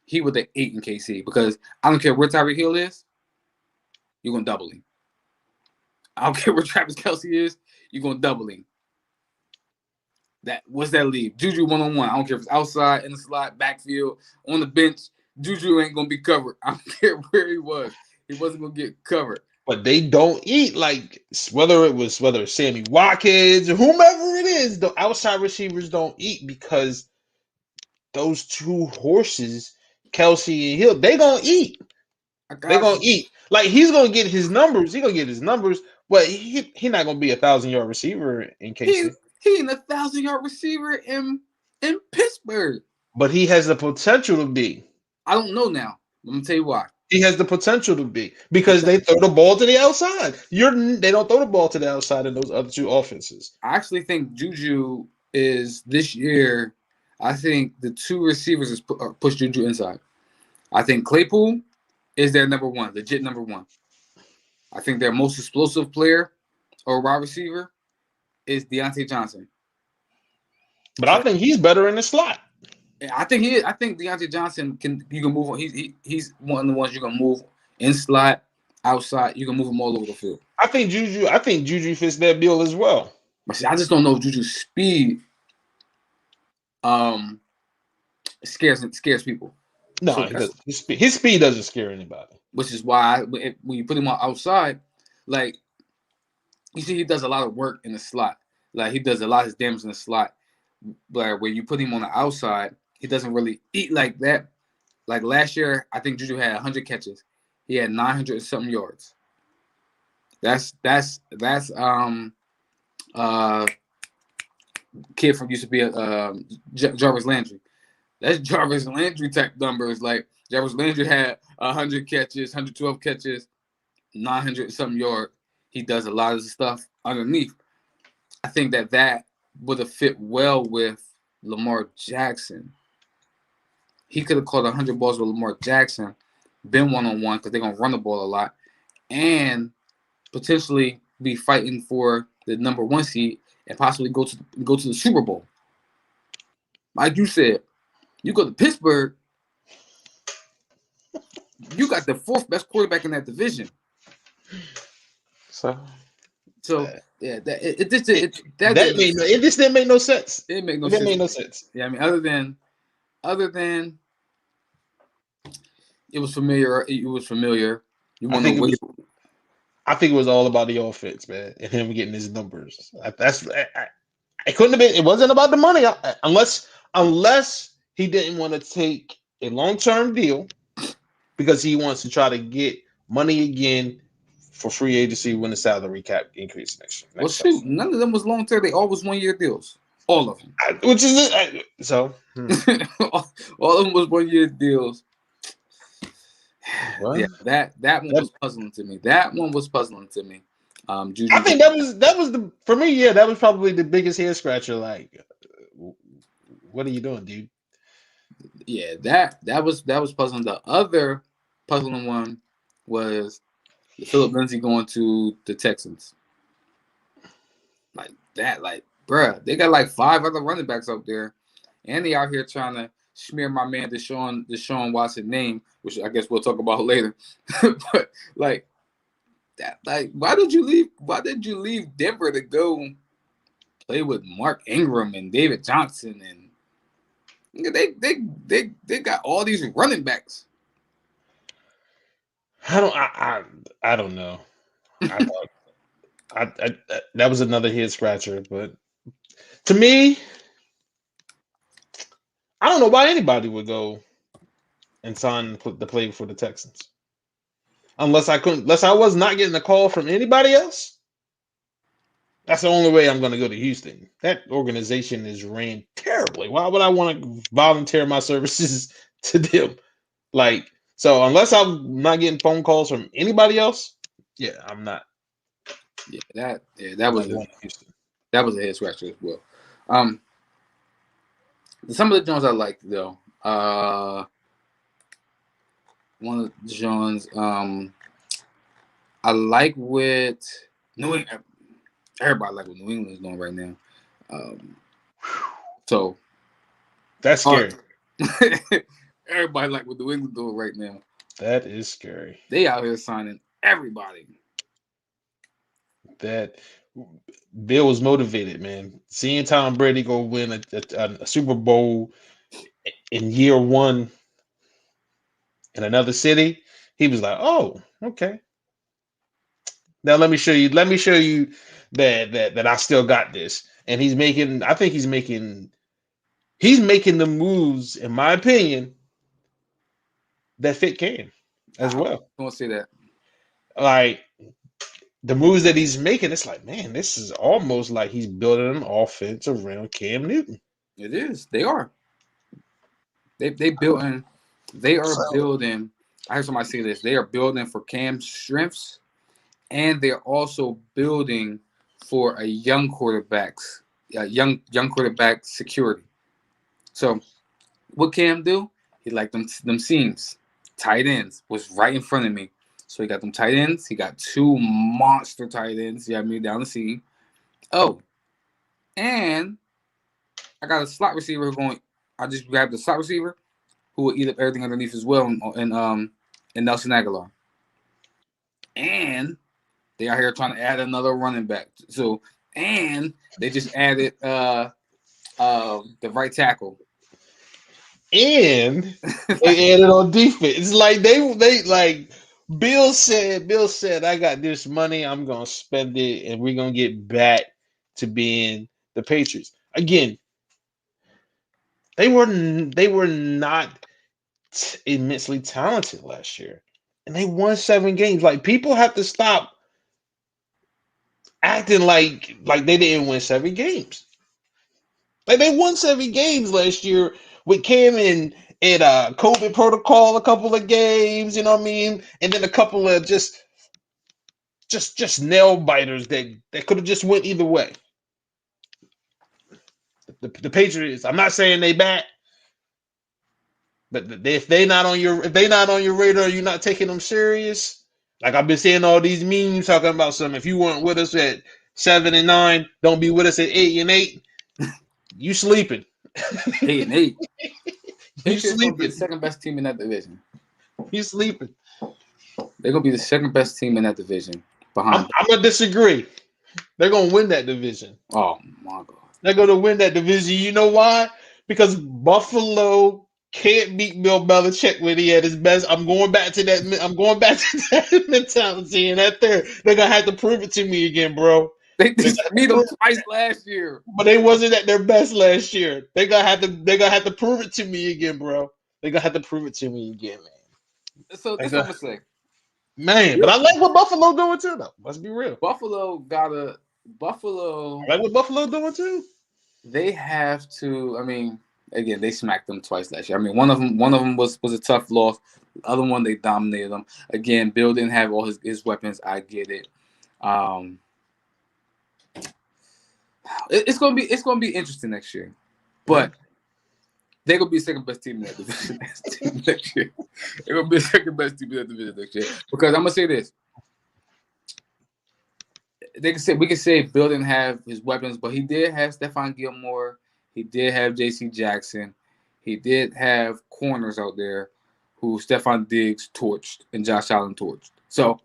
Speaker 3: he would have 8 in KC, because I don't care where Tyreek Hill is, you're gonna double him. I don't care where Travis Kelce is, you're gonna double him. What's that leave? Juju 1-on-1. I don't care if it's outside, in the slot, backfield, on the bench. Juju ain't gonna be covered. I don't care where he was. He wasn't gonna get covered.
Speaker 2: But they don't eat, like whether it's Sammy Watkins or whomever it is, the outside receivers don't eat, because those two horses, Kelce and Hill, they gonna eat. They're gonna eat. Like, he's gonna get his numbers. He's gonna get his numbers, but he not gonna be a 1,000-yard receiver in KC.
Speaker 3: He ain't a 1,000-yard receiver in Pittsburgh.
Speaker 2: But he has the potential to be.
Speaker 3: I don't know now. Let me tell you why.
Speaker 2: He has the potential to be, because they throw the ball to the outside. They don't throw the ball to the outside in those other two offenses.
Speaker 3: I actually think Juju is this year. I think the two receivers is push Juju inside. I think Claypool is their number one, legit number one. I think their most explosive player or wide receiver is Deontay Johnson.
Speaker 2: But I think he's better in the slot.
Speaker 3: I think he is. I think Deontay Johnson you can move on. He's one of the ones you can move in slot, outside. You can move him all over the field.
Speaker 2: I think Juju fits that bill as well.
Speaker 3: But see, I just don't know if Juju's speed scares people.
Speaker 2: No, so his speed doesn't scare anybody.
Speaker 3: Which is why when you put him on outside, like, you see, he does a lot of work in the slot. Like, he does a lot of his damage in the slot. But when you put him on the outside, he doesn't really eat like that. Like last year, I think Juju had 100 catches. He had 900 and something yards. That's kid from used to be Jarvis Landry. That's Jarvis Landry type numbers. Like, Jarvis Landry had 100 catches, 112 catches, 900 and something yards. He does a lot of stuff underneath. I think that would have fit well with Lamar Jackson. He could have caught 100 balls with Lamar Jackson, been one-on-one, because they're going to run the ball a lot, and potentially be fighting for the number one seed and possibly go to the Super Bowl. Like you said, you go to Pittsburgh, you got the 4th best quarterback in that division. So yeah, it just didn't make no sense. It made no sense. Yeah, I mean, other than it was familiar. It was familiar.
Speaker 2: I think it was all about the offense, man, and him getting his numbers. It couldn't have been. It wasn't about the money, unless he didn't want to take a long-term deal because he wants to try to get money again for free agency when the salary cap increase next year.
Speaker 3: Well, shoot, none of them was long-term. They all was 1-year deals. All of them.
Speaker 2: Which is so.
Speaker 3: All of them was 1-year deals. What? Yeah, that one was puzzling to me. Juju,
Speaker 2: I think that was for me. Yeah, that was probably the biggest head scratcher. Like, what are you doing, dude?
Speaker 3: Yeah, that was puzzling. The other puzzling one was Philip Lindsay going to the Texans. Like that, bruh, they got like 5 other running backs up there, and they out here trying to smear my man Deshaun Watson name, which I guess we'll talk about later. But like that, why did you leave Denver to go play with Mark Ingram and David Johnson, and they got all these running backs?
Speaker 2: I don't know. That was another head scratcher. But to me, I don't know why anybody would go and sign to play for the Texans unless I was not getting a call from anybody else. That's the only way I'm going to go to Houston. That organization is ran terribly. Why would I want to volunteer my services to them? Like, so unless I'm not getting phone calls from anybody else, yeah, I'm not.
Speaker 3: That was
Speaker 2: going to Houston.
Speaker 3: That was a head scratcher as well. Some of the Jones I liked though. One of the Jones I like with New England. Everybody like what New England is doing right now. So
Speaker 2: that's scary.
Speaker 3: Everybody like what New England doing right now.
Speaker 2: That is scary.
Speaker 3: They out here signing everybody.
Speaker 2: That Bill was motivated, man. Seeing Tom Brady go win a Super Bowl in year one in another city, he was like, "Oh, okay. Now let me show you that I still got this." And he's making the moves, in my opinion, that fit Cam as well.
Speaker 3: I won't say that.
Speaker 2: Like the moves that he's making, it's like, man, this is almost like he's building an offense around Cam Newton.
Speaker 3: It is. They are. They are building. I heard somebody say this. They are building for Cam's strengths, and they're also building for a young quarterback security. So, what Cam do? He like them seams, tight ends was right in front of me. So he got them tight ends. He got two monster tight ends. You know what I mean, down the seam. Oh, and I got a slot receiver I just grabbed the slot receiver who will eat up everything underneath as well, and Nelson Aguilar. And they are here trying to add another running back. So, and they just added the right tackle.
Speaker 2: And they added on defense. It's like they like Bill said, I got this money, I'm gonna spend it, and we're gonna get back to being the Patriots. Again, they were not immensely talented last year. And they won 7 games. Like, people have to stop acting like they didn't win 7 games. Like, they won 7 games last year with Cam and COVID protocol, a couple of games, you know what I mean? And then a couple of just nail biters that could have just went either way. The Patriots, I'm not saying they bad, but if they not on your radar, you're not taking them serious. Like, I've been seeing all these memes talking about some. If you weren't with us at 7-9, don't be with us at 8-8. You sleeping?
Speaker 3: 8-8. You sleeping? Be the second best team in that division.
Speaker 2: You sleeping?
Speaker 3: They're gonna be the second best team in that division.
Speaker 2: I'm gonna disagree. They're gonna win that division.
Speaker 3: Oh my God!
Speaker 2: They're gonna win that division. You know why? Because Buffalo can't beat Bill Belichick when he at his best. I'm going back to that mentality, and they're gonna have to prove it to me again, bro.
Speaker 3: They just beat them twice last year,
Speaker 2: but they wasn't at their best last year. They're gonna have to prove it to me again, bro. They're gonna have to prove it to me again, man.
Speaker 3: So this is what I'm gonna say,
Speaker 2: man. But I like what Buffalo doing too, though. Let's be real.
Speaker 3: Buffalo.
Speaker 2: I like what Buffalo doing too.
Speaker 3: They have to. I mean, again, they smacked them twice last year. I mean, one of them was a tough loss. The other one, they dominated them. Again, Bill didn't have all his weapons. I get it. It's gonna be interesting next year, but they're gonna be the second best team in that division next year. They're gonna be the second best team in that division next year. Because I'm gonna say this: we can say Bill didn't have his weapons, but he did have Stephon Gilmore. He did have J.C. Jackson. He did have corners out there who Stephon Diggs torched and Josh Allen torched. So,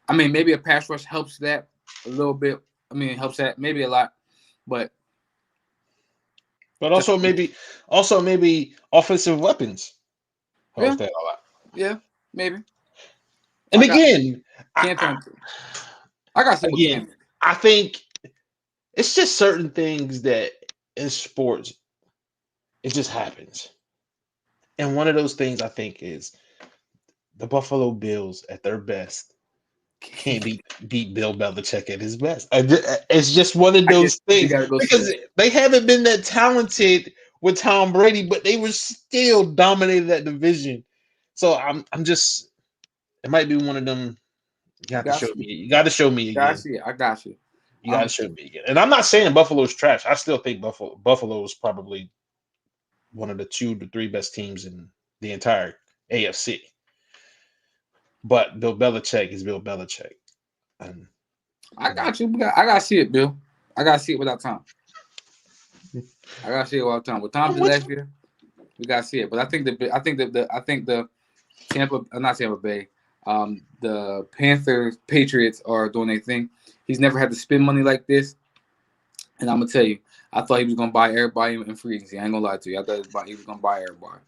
Speaker 3: I mean, maybe a pass rush helps that a little bit. I mean, it helps that maybe a lot, but
Speaker 2: also maybe offensive weapons helps that a lot.
Speaker 3: Yeah, maybe.
Speaker 2: And again,
Speaker 3: I got some again.
Speaker 2: I think it's just certain things that in sports it just happens. And one of those things I think is the Buffalo Bills at their best can't beat Bill Belichick at his best. It's just one of
Speaker 3: I guess
Speaker 2: those
Speaker 3: you
Speaker 2: things
Speaker 3: gotta go
Speaker 2: because they haven't been that talented with Tom Brady, but they were still dominated that division. So I'm just it might be one of them. You have to show me. You got to show me again.
Speaker 3: I got you.
Speaker 2: You got to show me again. And I'm not saying Buffalo's trash. I still think Buffalo is probably one of the 2 to 3 best teams in the entire AFC. But Bill Belichick is Bill Belichick. And
Speaker 3: I got you. I got to see it, Bill. I got to see it without Tom. I got to see it without Tom. With Tom did last year, we got to see it. But I think the not Tampa Bay, the Panthers, Patriots are doing their thing. He's never had to spend money like this. And I'm gonna tell you, I thought he was gonna buy everybody in free agency. I ain't gonna lie to you. I thought he was gonna buy everybody.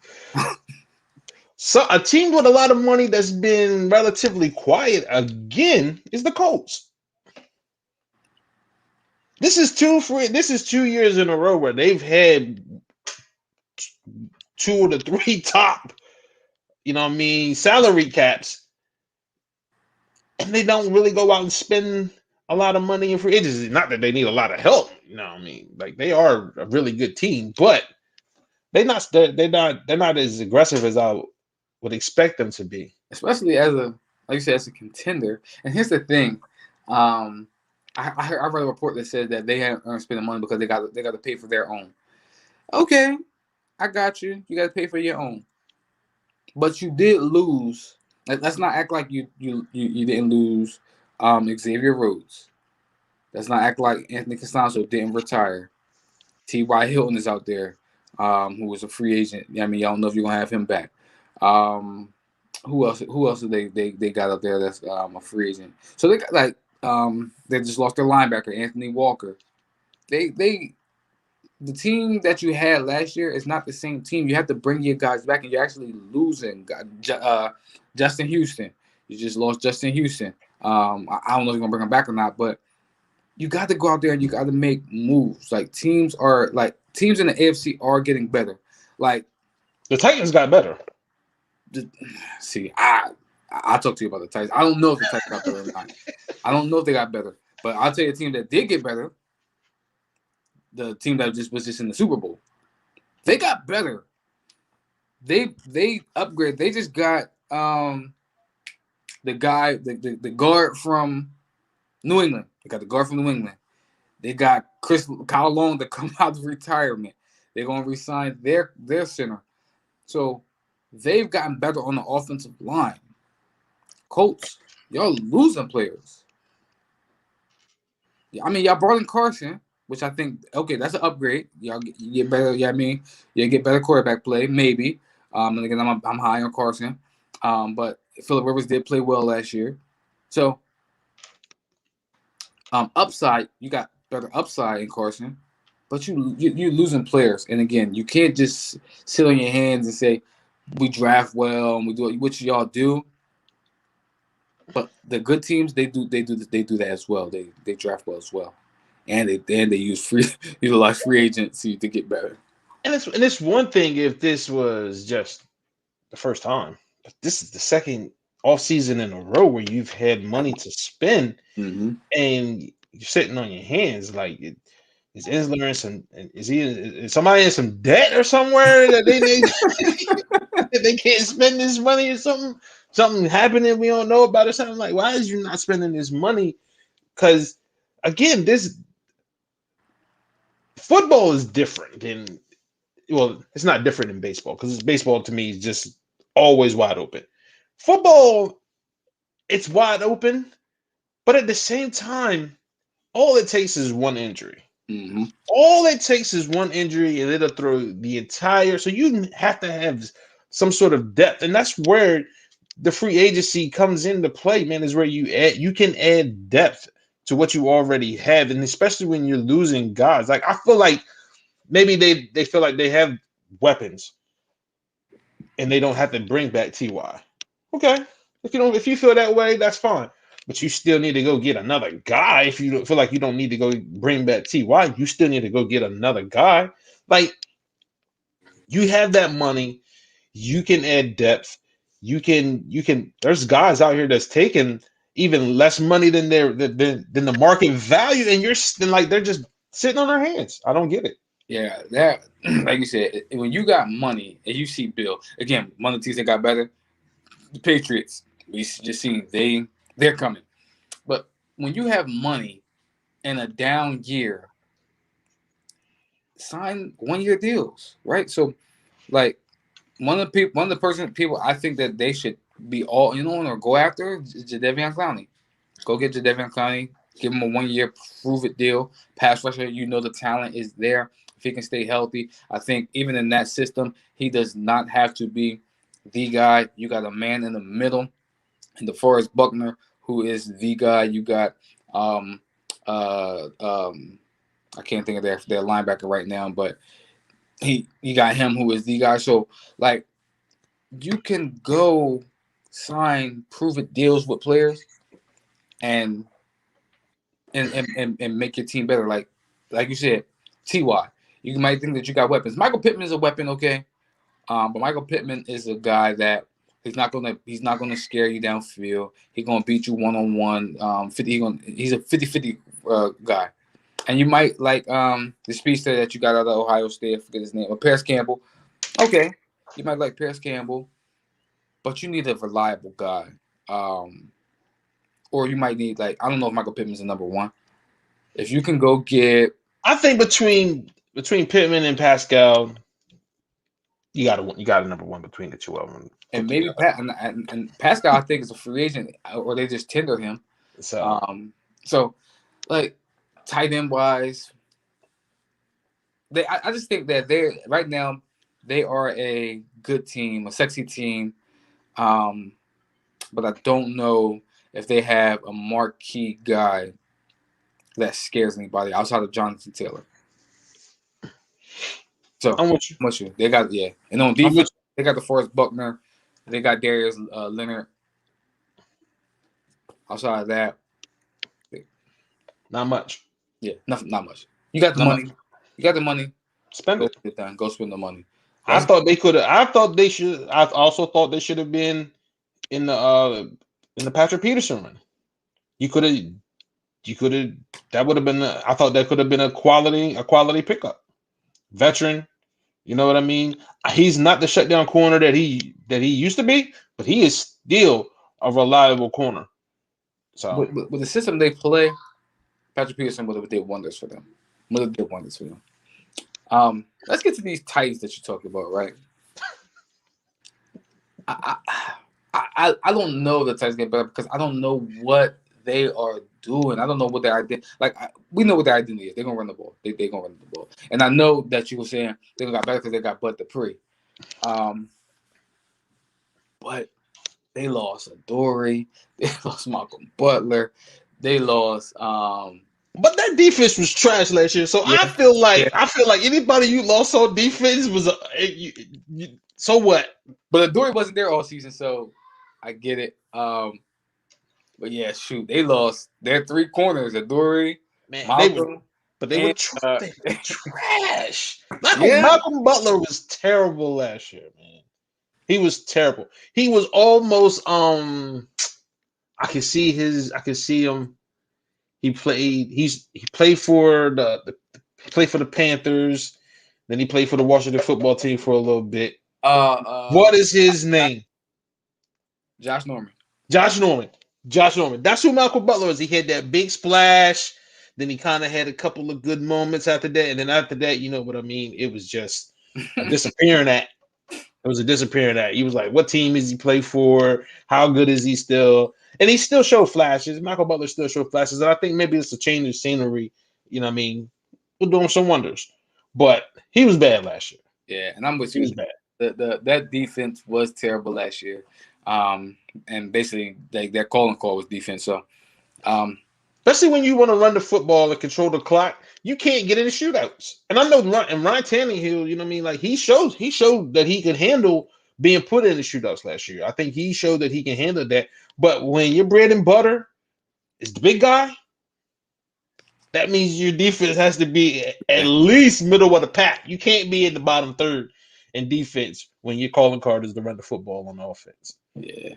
Speaker 2: So a team with a lot of money that's been relatively quiet again is the Colts. This is 2 years in a row where they've had 2 of the 3 top, salary caps, and they don't really go out and spend a lot of money in free agency. Not that they need a lot of help, like they are a really good team, but they're not as aggressive as I would expect them to be.
Speaker 3: Especially like you said, as a contender. And here's the thing. I read a report that said that they aren't spending money because they got to pay for their own. Okay, I got you. You got to pay for your own. But you did lose. Let's not act like you didn't lose Xavier Rhodes. Let's not act like Anthony Costanzo didn't retire. T.Y. Hilton is out there, who was a free agent. I mean, y'all know if you're gonna have him back. Who else? Who else did they got out there that's a free agent? So they got they just lost their linebacker Anthony Walker. The team that you had last year is not the same team. You have to bring your guys back, and you're actually losing. Justin Houston. You just lost Justin Houston. I don't know if you're gonna bring him back or not, but you got to go out there and you got to make moves. Like teams in the AFC are getting better. Like
Speaker 2: the Titans got better.
Speaker 3: See, I'll talk to you about the Titans. I don't know if the Titans got better or not. I don't know if they got better, but I'll tell you a team that did get better. The team that was just in the Super Bowl, they got better. They upgraded. They just got the guard from New England. They got the guard from New England. They got Kyle Long to come out of retirement. They're gonna resign their center. So they've gotten better on the offensive line. Colts, y'all losing players. I mean, y'all brought in Carson, which I think, okay, that's an upgrade. Y'all get better. Yeah, you get better quarterback play, maybe. And again, I'm high on Carson. But Phillip Rivers did play well last year. So, upside, you got better upside in Carson, but you're losing players. And again, you can't just sit on your hands and say we draft well and we do what y'all do. But the good teams, they do that as well. They draft well as well. And they utilize free agency to get better.
Speaker 2: And it's one thing if this was just the first time, but this is the second off season in a row where you've had money to spend, and you're sitting on your hands. Like, is Isler is somebody in some debt or somewhere that they can't spend this money or something? Something happening we don't know about or something. Like, why is you not spending this money? Because again, this football is different than, well, it's not different than baseball, because baseball to me is just always wide open. Football, it's wide open, but at the same time, all it takes is one injury.
Speaker 3: Mm-hmm.
Speaker 2: All it takes is one injury, and it'll throw the entire. So you have to have some sort of depth, and that's where the free agency comes into play, man. Is where you can add depth to what you already have, and especially when you're losing guys. Like, I feel like maybe they feel like they have weapons, and they don't have to bring back Ty. Okay, if you feel that way, that's fine. but you still need to go get another guy. If you feel like you don't need to go bring back Ty, you still need to go get another guy. Like, you have that money, you can add depth. You can. There's guys out here that's taking even less money than than the market value, and like they're just sitting on their hands. I don't get it.
Speaker 3: Yeah, that like you said, when you got money and you see Bill again, one of the teams that got better, the Patriots. We just seen they're coming, but when you have money in a down year, sign 1-year deals, right? So, like one of the people I think that they should be all or go after is Jadeveon Clowney. Go get Jadeveon Clowney, give him a 1-year prove it deal. Pass rusher, the talent is there. If he can stay healthy, I think even in that system, he does not have to be the guy. You got a man in the middle, and DeForest Buckner, who is the guy. You got I can't think of their linebacker right now, but you got him who is the guy. So like you can go sign prove it deals with players and make your team better. Like you said, Ty. You might think that you got weapons. Michael Pittman is a weapon, okay. But Michael Pittman is a guy that he's not gonna scare you downfield. He's gonna beat you 1-on-1. He's a 50-50 guy. And you might like the speedster that you got out of Ohio State, I forget his name, or Paris Campbell. Okay. You might like Paris Campbell, but you need a reliable guy. Or you might need I don't know if Michael Pittman's the number one. If you can go get,
Speaker 2: I think between Pittman and Pascal, you got a number one between the two of them.
Speaker 3: And maybe and Pascal, I think, is a free agent, or they just tender him. So like tight end wise, I just think that they right now they are a good team, a sexy team. But I don't know if they have a marquee guy that scares anybody outside of Jonathan Taylor. So
Speaker 2: I'm with
Speaker 3: you. They got and on defense they got DeForest Buckner, they got Darius Leonard. Outside of that,
Speaker 2: not much.
Speaker 3: Yeah, not much. You got the money. You got the money.
Speaker 2: Spend it.
Speaker 3: Get done. Go spend the money.
Speaker 2: I thought they could have. I thought they should. I also thought they should have been in the Patrick Peterson run. You could have. That would have been. I thought that could have been a quality pickup. Veteran. You know what I mean? He's not the shutdown corner that he used to be, but he is still a reliable corner. So
Speaker 3: with the system they play, Patrick Peterson would have did wonders for them. Let's get to these Titans that you talked about, right? I don't know the Titans get better because I don't know what they are doing. I don't know what their identity. We know what their identity is. They're gonna run the ball. They're gonna run the ball. And I know that you were saying they got better because they got Bud Dupree. But they lost Adoree. They lost Malcolm Butler. They lost.
Speaker 2: But that defense was trash last year. So yeah. I feel like anybody you lost on defense was so what?
Speaker 3: But Adoree wasn't there all season, so I get it. But yeah, shoot, they lost their three corners. Adoree, Malcolm,
Speaker 2: they were trash. Malcolm Butler was terrible last year, man. He was terrible. He was almost I can see him. He played for the Panthers, then he played for the Washington football team for a little bit. What is his name?
Speaker 3: Josh Norman.
Speaker 2: That's who Malcolm Butler is. He had that big splash. Then he kind of had a couple of good moments after that. And then after that, you know what I mean? It was just a disappearing act. It was a disappearing act. He was like, what team is he play for? How good is he still? And he still showed flashes. Malcolm Butler still showed flashes. And I think maybe it's a change of scenery. You know what I mean? We're doing some wonders. But he was bad last year.
Speaker 3: Yeah, and I'm with you.
Speaker 2: He was bad.
Speaker 3: That defense was terrible last year. And basically their calling call was defense. So
Speaker 2: especially when you want to run the football and control the clock, you can't get into shootouts. And I know Ryan Tannehill, you know what I mean? Like he showed that he could handle being put in the shootouts last year. I think he showed that he can handle that. But when your bread and butter is the big guy, that means your defense has to be at least middle of the pack. You can't be in the bottom third in defense when your calling card is to run the football on offense.
Speaker 3: Yeah.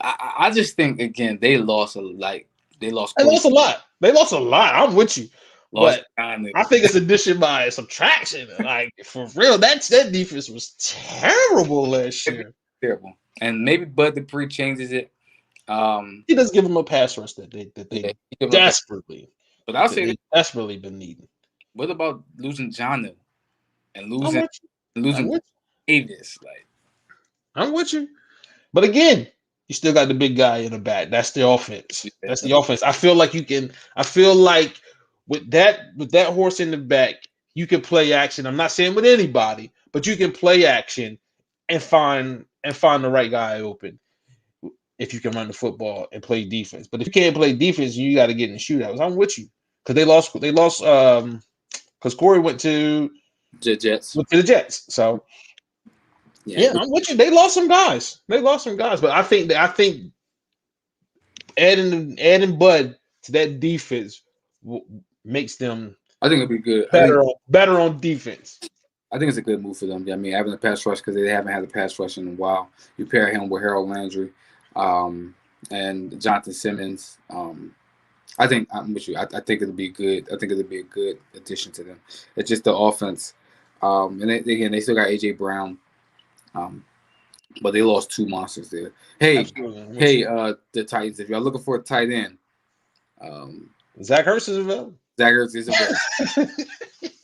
Speaker 3: I just think again they lost they lost
Speaker 2: They lost a lot. They lost a lot. I'm with you,
Speaker 3: lost
Speaker 2: but I think it's addition by subtraction. Like for real, that defense was terrible last year.
Speaker 3: terrible. And maybe Bud Dupree changes it.
Speaker 2: He does give them a pass rush that they
Speaker 3: yeah,
Speaker 2: desperately,
Speaker 3: but I'll say
Speaker 2: they desperately been needing.
Speaker 3: What about losing John and
Speaker 2: I'm
Speaker 3: losing Davis? Like
Speaker 2: I'm with you, but again, you still got the big guy in the back. That's the offense. That's the offense. I feel like with that horse in the back, you can play action. I'm not saying with anybody, but you can play action and find the right guy open if you can run the football and play defense. But if you can't play defense, you got to get in the shootouts. I'm with you because they lost because Corey went to
Speaker 3: the Jets.
Speaker 2: So yeah, I'm with you. They lost some guys, but I think adding Bud to that defense makes them.
Speaker 3: I think it'll be good.
Speaker 2: Better on defense.
Speaker 3: I think it's a good move for them. I mean, having a pass rush because they haven't had a pass rush in a while. You pair him with Harold Landry and Jonathan Simmons. I think I'm with you. I think it'll be good. I think it'll be a good addition to them. It's just the offense. And they still got AJ Brown. But they lost two monsters there. Hey, the Titans. If y'all looking for a tight end,
Speaker 2: Zach Ertz is available.
Speaker 3: Zach Ertz is available.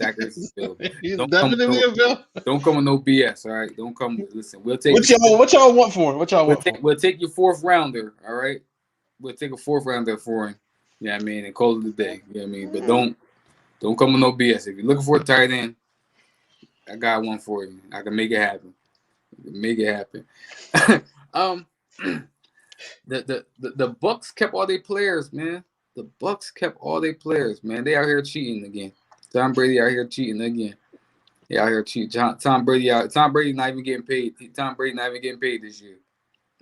Speaker 3: Zach Ertz is available.
Speaker 2: He's definitely available.
Speaker 3: Don't come with no BS. All right, don't come. Listen, we'll take.
Speaker 2: What y'all want for him?
Speaker 3: We'll take your fourth rounder. All right, we'll take a fourth rounder for him. You know what I mean, and call it a day. You know what I mean, but don't come with no BS. If you're looking for a tight end, I got one for you. I can make it happen. The Bucks kept all their players, man. The Bucks kept all their players, man. They out here cheating again. Tom Brady out here cheating again. They out here cheating. Tom Brady not even getting paid. Tom Brady not even getting paid this year.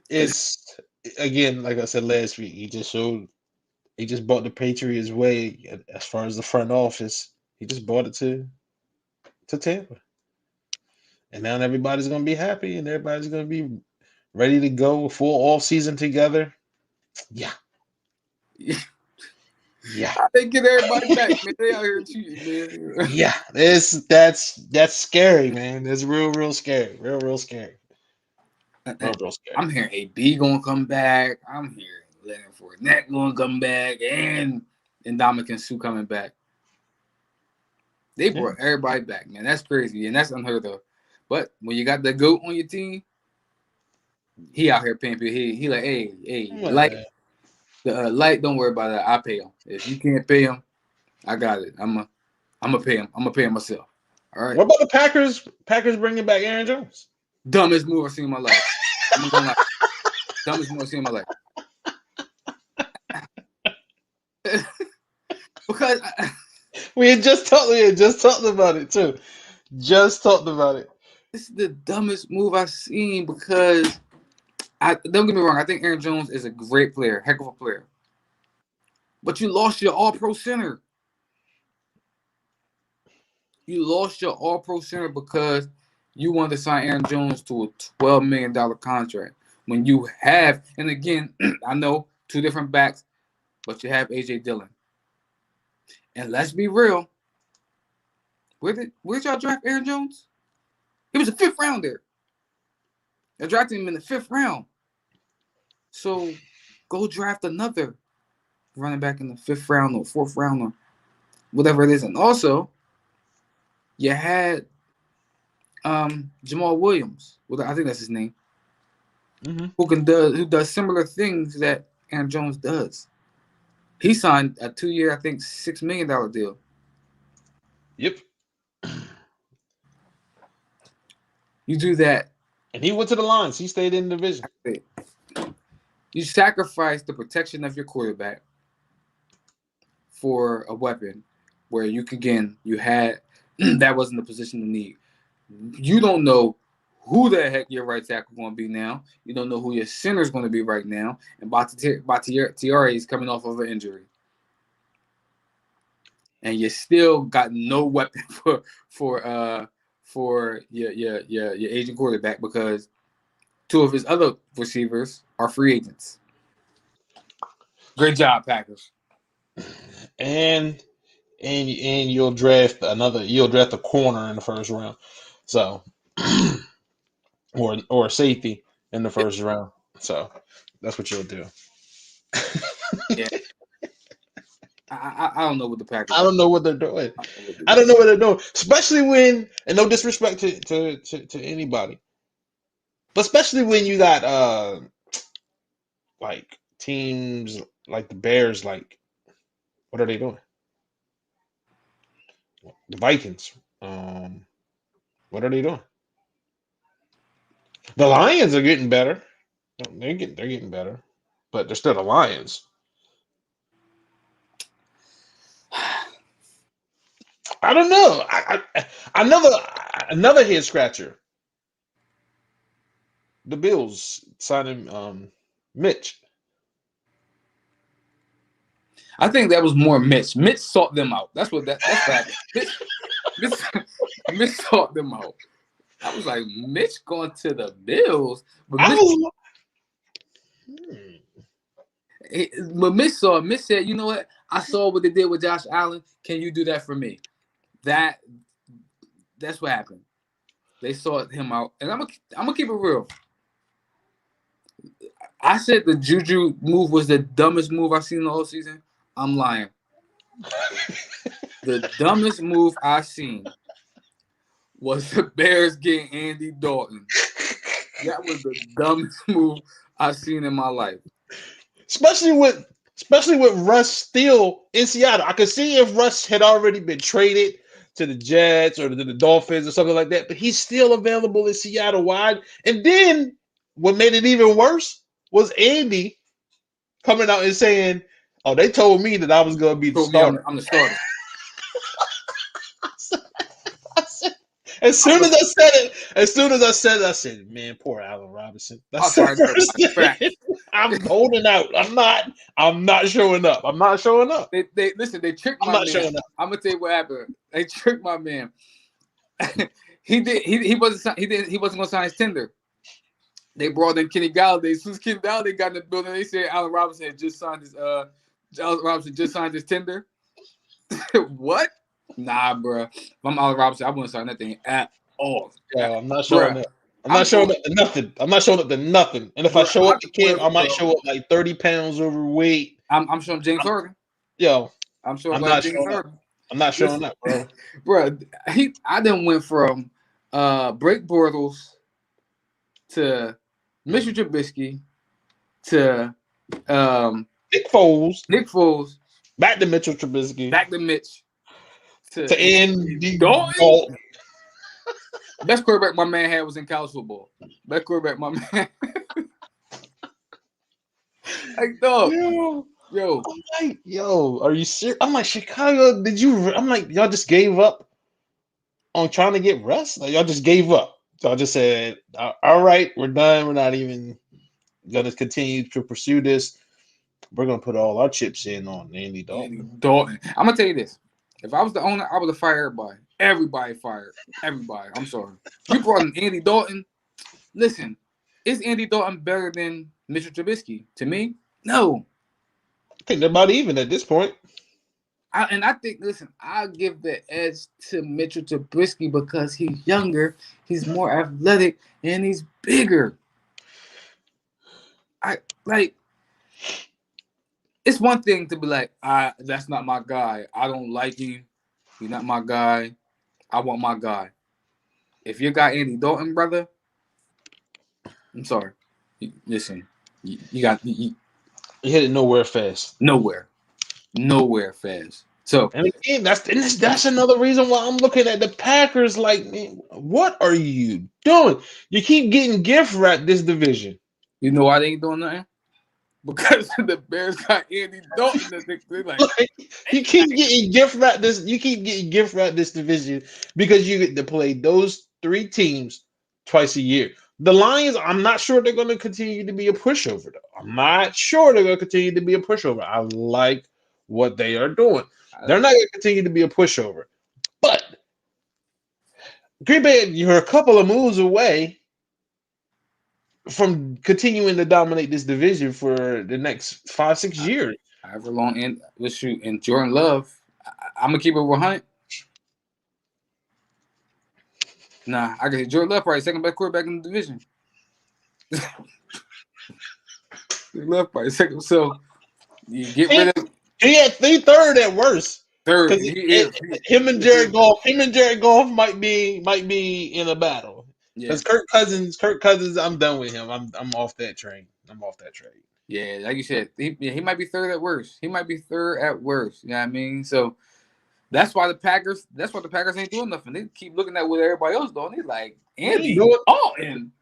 Speaker 2: It's again, like I said last week. He just bought the Patriots way as far as the front office. He just bought it to Tampa. And now everybody's going to be happy and everybody's going to be ready to go full off season together. Yeah.
Speaker 3: They get everybody back, man. They out here cheating, man.
Speaker 2: Yeah. That's scary, man. That's real scary. Real scary. Real scary.
Speaker 3: I'm hearing AB going to come back. I'm hearing Leonard Fournette going to come back and Ndamukong Suh coming back. They brought everybody back, man. That's crazy, and that's unheard of. But when you got the GOAT on your team, he out here paying people. He like, hey, Light, don't worry about that. I pay him. If you can't pay him, I got it. I'm gonna pay him. I'm gonna pay him myself. All right.
Speaker 2: What about the Packers? Packers bringing back Aaron Jones.
Speaker 3: Dumbest move I've seen in my life. I'm not gonna lie. Dumbest move I've seen in my life. Because
Speaker 2: we had just talked about it too. Just talked about it.
Speaker 3: This is the dumbest move I've seen because don't get me wrong. I think Aaron Jones is a great player, heck of a player. But you lost your All-Pro center. You lost your All-Pro center because you wanted to sign Aaron Jones to a $12 million contract. When you have, and again, I know two different backs, but you have A.J. Dillon. And let's be real. Where'd y'all draft Aaron Jones? He was a fifth rounder. They drafted him in the fifth round. So go draft another running back in the fifth round or fourth round or whatever it is. And also, you had Jamal Williams. Well, I think that's his name.
Speaker 2: Mm-hmm.
Speaker 3: Who does similar things that Aaron Jones does. He signed a 2-year, I think, $6 million deal.
Speaker 2: Yep.
Speaker 3: You do that.
Speaker 2: And he went to the Lions. He stayed in the division.
Speaker 3: You sacrifice the protection of your quarterback for a weapon where you had that wasn't the position to need. You don't know who the heck your right tackle going to be now. You don't know who your center is going to be right now. And Bakhtiari is coming off of an injury. And you still got no weapon for your aging quarterback because two of his other receivers are free agents. Great job, Packers.
Speaker 2: And you'll draft a corner in the first round. So or a safety in the first round. So that's what you'll do.
Speaker 3: Yeah. I don't know what the Packers.
Speaker 2: I don't know what they're doing. I don't know what they're doing. Especially when, and no disrespect to anybody, but especially when you got like teams like the Bears, like what are they doing? The Vikings. What are they doing? The Lions are getting better. They're getting better, but they're still the Lions. I don't know. Another head scratcher. The Bills signing Mitch.
Speaker 3: I think that was more Mitch. Mitch sought them out. That's what happened. Mitch sought them out. I was like, Mitch going to the Bills, but Mitch saw. Mitch said, "You know what? I saw what they did with Josh Allen. Can you do that for me?" That's what happened. They sought him out, and I'm gonna keep it real. I said the Juju move was the dumbest move I've seen the whole season. I'm lying. The dumbest move I've seen was the Bears getting Andy Dalton. That was the dumbest move I've seen in my life.
Speaker 2: Especially with Russ still in Seattle. I could see if Russ had already been traded to the Jets or to the Dolphins or something like that, but he's still available in Seattle wide. And then what made it even worse was Andy coming out and saying, "Oh, they told me that I was going to be the starter."
Speaker 3: I'm the starter.
Speaker 2: As soon as I said it, I said, "Man, poor Allen Robinson." That's the first thing. I'm holding out. I'm not showing up. I'm not showing up.
Speaker 3: They listen. They tricked my man. I'm gonna tell you what happened. They tricked my man. He wasn't gonna sign his tender. They brought in Kenny Galladay. As soon as Kenny Galladay got in the building, they said Allen Robinson had just signed his tender. What? Nah, bro. If I'm Allen Robinson, I wouldn't sign that thing at all.
Speaker 2: Yeah, I'm not showing up. I'm not showing up to nothing. I'm not showing up to nothing. And if I show up to camp, I might show up like 30 pounds overweight.
Speaker 3: I'm showing James Harden.
Speaker 2: Yo,
Speaker 3: I'm showing
Speaker 2: I'm
Speaker 3: James Harden.
Speaker 2: I'm not showing up, bro.
Speaker 3: Bro, I done went from Blake Bortles to Mitchell Trubisky to
Speaker 2: Nick Foles. Back to Mitchell Trubisky.
Speaker 3: Back to Mitch.
Speaker 2: To Andy Dalton.
Speaker 3: Best quarterback my man had was in college football. Best quarterback my man. Like, dog. Yo.
Speaker 2: I'm like, yo, are you serious? I'm like, Chicago, I'm like, y'all just gave up on trying to get Russ? Like, y'all just gave up. So I just said, all right, we're done. We're not even going to continue to pursue this. We're going to put all our chips in on Andy Dalton.
Speaker 3: I'm going to tell you this. If I was the owner, I would have fired everybody. Everybody fired. Everybody. I'm sorry. You brought in Andy Dalton. Listen, is Andy Dalton better than Mitchell Trubisky? To me, no.
Speaker 2: I think they're about even at this point.
Speaker 3: I think, listen, I'll give the edge to Mitchell Trubisky because he's younger, he's more athletic, and he's bigger. It's one thing to be like, that's not my guy. I don't like him. He's not my guy. I want my guy. If you got Andy Dalton, brother, I'm sorry. Listen, you
Speaker 2: hit it nowhere fast.
Speaker 3: Nowhere fast. So,
Speaker 2: and again, that's another reason why I'm looking at the Packers like, man, what are you doing? You keep getting gift wrapped this division.
Speaker 3: You know why they ain't doing nothing? Because the Bears got Andy Dalton. Like,
Speaker 2: you keep getting gift wrapped this. You keep getting gift wrapped this division because you get to play those three teams twice a year. The Lions, I'm not sure they're going to continue to be a pushover, though. I'm not sure they're going to continue to be a pushover. I like what they are doing. They're not going to continue to be a pushover. But Green Bay, you're a couple of moves away from continuing to dominate this division for the next 5-6 years.
Speaker 3: However long, and let's shoot. And Jordan Love, I'm gonna keep it 100. Nah, I got Jordan Love probably second best quarterback in the division. Love probably second. So you get rid of
Speaker 2: He third at worst.
Speaker 3: third.
Speaker 2: Him and Jared Goff might be in a battle. Because Kirk Cousins, I'm done with him. I'm off that train.
Speaker 3: Yeah, like you said, he might be third at worst. You know what I mean? So that's why the Packers ain't doing nothing. They keep looking at what everybody else doing. They like Andy Dalton.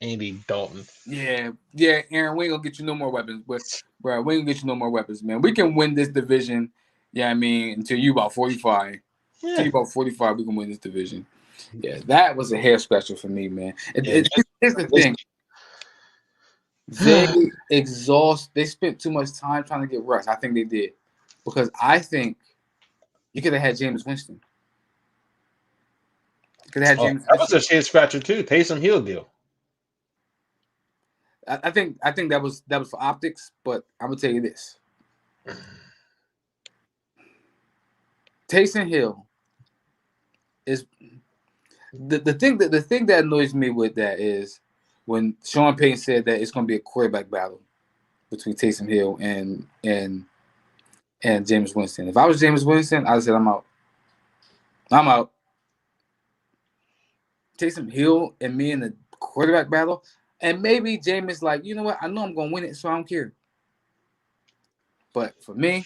Speaker 2: Andy Dalton.
Speaker 3: Yeah, Aaron, we ain't gonna get you no more weapons, but bro, we ain't gonna get you no more weapons, man. We can win this division. Yeah, I mean, until you about 45.
Speaker 2: Yeah.
Speaker 3: Until you about 45, we can win this division. Yeah, that was a hair scratcher for me, man. Here's the thing. They spent too much time trying to get rest. I think they did. Because I think you could have had Jameis Winston.
Speaker 2: That was a hair scratcher too. Taysom Hill deal.
Speaker 3: I think that was for optics, but I'm gonna tell you this. Taysom Hill is the thing that annoys me with that is when Sean Payton said that it's gonna be a quarterback battle between Taysom Hill and Jameis Winston. If I was Jameis Winston, I'd said I'm out. Taysom Hill and me in the quarterback battle. And maybe Jameis like, you know what? I know I'm going to win it, so I don't care. But for me,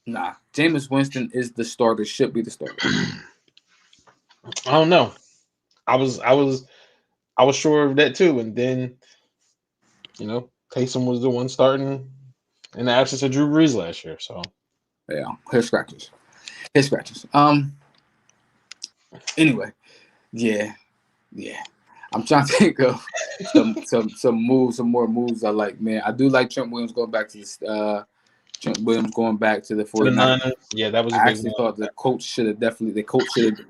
Speaker 3: nah. Jameis Winston is the starter. Should be the starter.
Speaker 2: I don't know. I was sure of that too. And then, Taysom was the one starting in the absence of Drew Brees last year. So,
Speaker 3: yeah, hair scratchers. Anyway, yeah. I'm trying to think of some more moves I like, man. I do like Trent Williams going back to the 49ers.
Speaker 2: Yeah, that was a
Speaker 3: I
Speaker 2: big
Speaker 3: actually
Speaker 2: one.
Speaker 3: thought the coach should have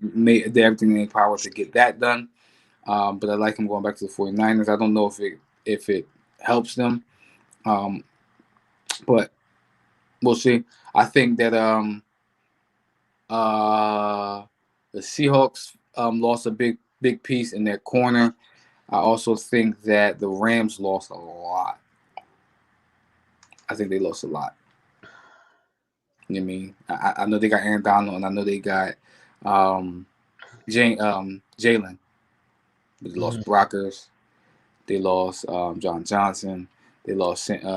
Speaker 3: made everything in their power to get that done. But I like him going back to the 49ers. I don't know if it helps them. But we'll see. I think that the Seahawks lost a big piece in their corner. I also think that the Rams lost a lot. I think they lost a lot. You know what I mean? I know they got Aaron Donald, and I know they got Jalen. But they lost Brockers. They lost John Johnson. They lost Samson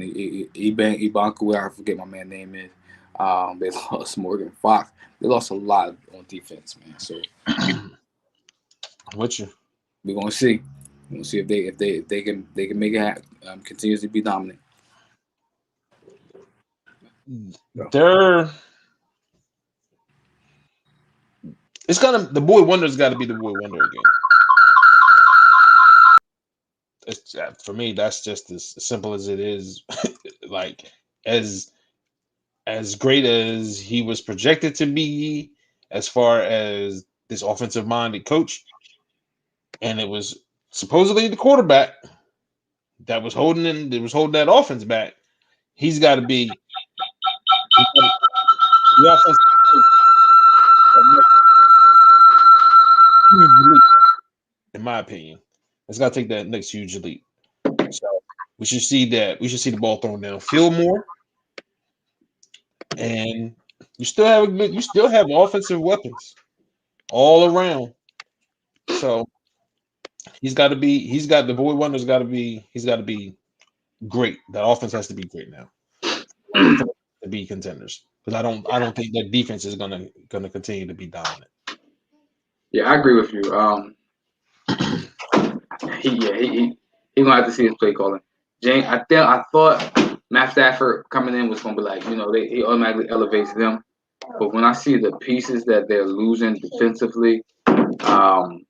Speaker 3: Ibanku, I forget my man's name is. They lost Morgan Fox. They lost a lot on defense, man. So
Speaker 2: I'm with you.
Speaker 3: We're gonna see. We're gonna see if they can make it happen. Continues to be dominant.
Speaker 2: The boy wonder's got to be the boy wonder again. It's, for me, that's just as simple as it is. Like as great as he was projected to be, as far as this offensive-minded coach, and it was supposedly the quarterback that was holding that offense back. He's got to be the offense. Huge leap, in my opinion. It's got to take that next huge leap. So we should see the ball thrown downfield more, and you still have offensive weapons all around. So he's got the boy wonder's got to be great. That offense has to be great now to be contenders. Because I don't think that defense is gonna continue to be dominant.
Speaker 1: Yeah, I agree with you. He gonna have to see his play calling. I thought Matt Stafford coming in was gonna be like, he automatically elevates them. But when I see the pieces that they're losing defensively, It's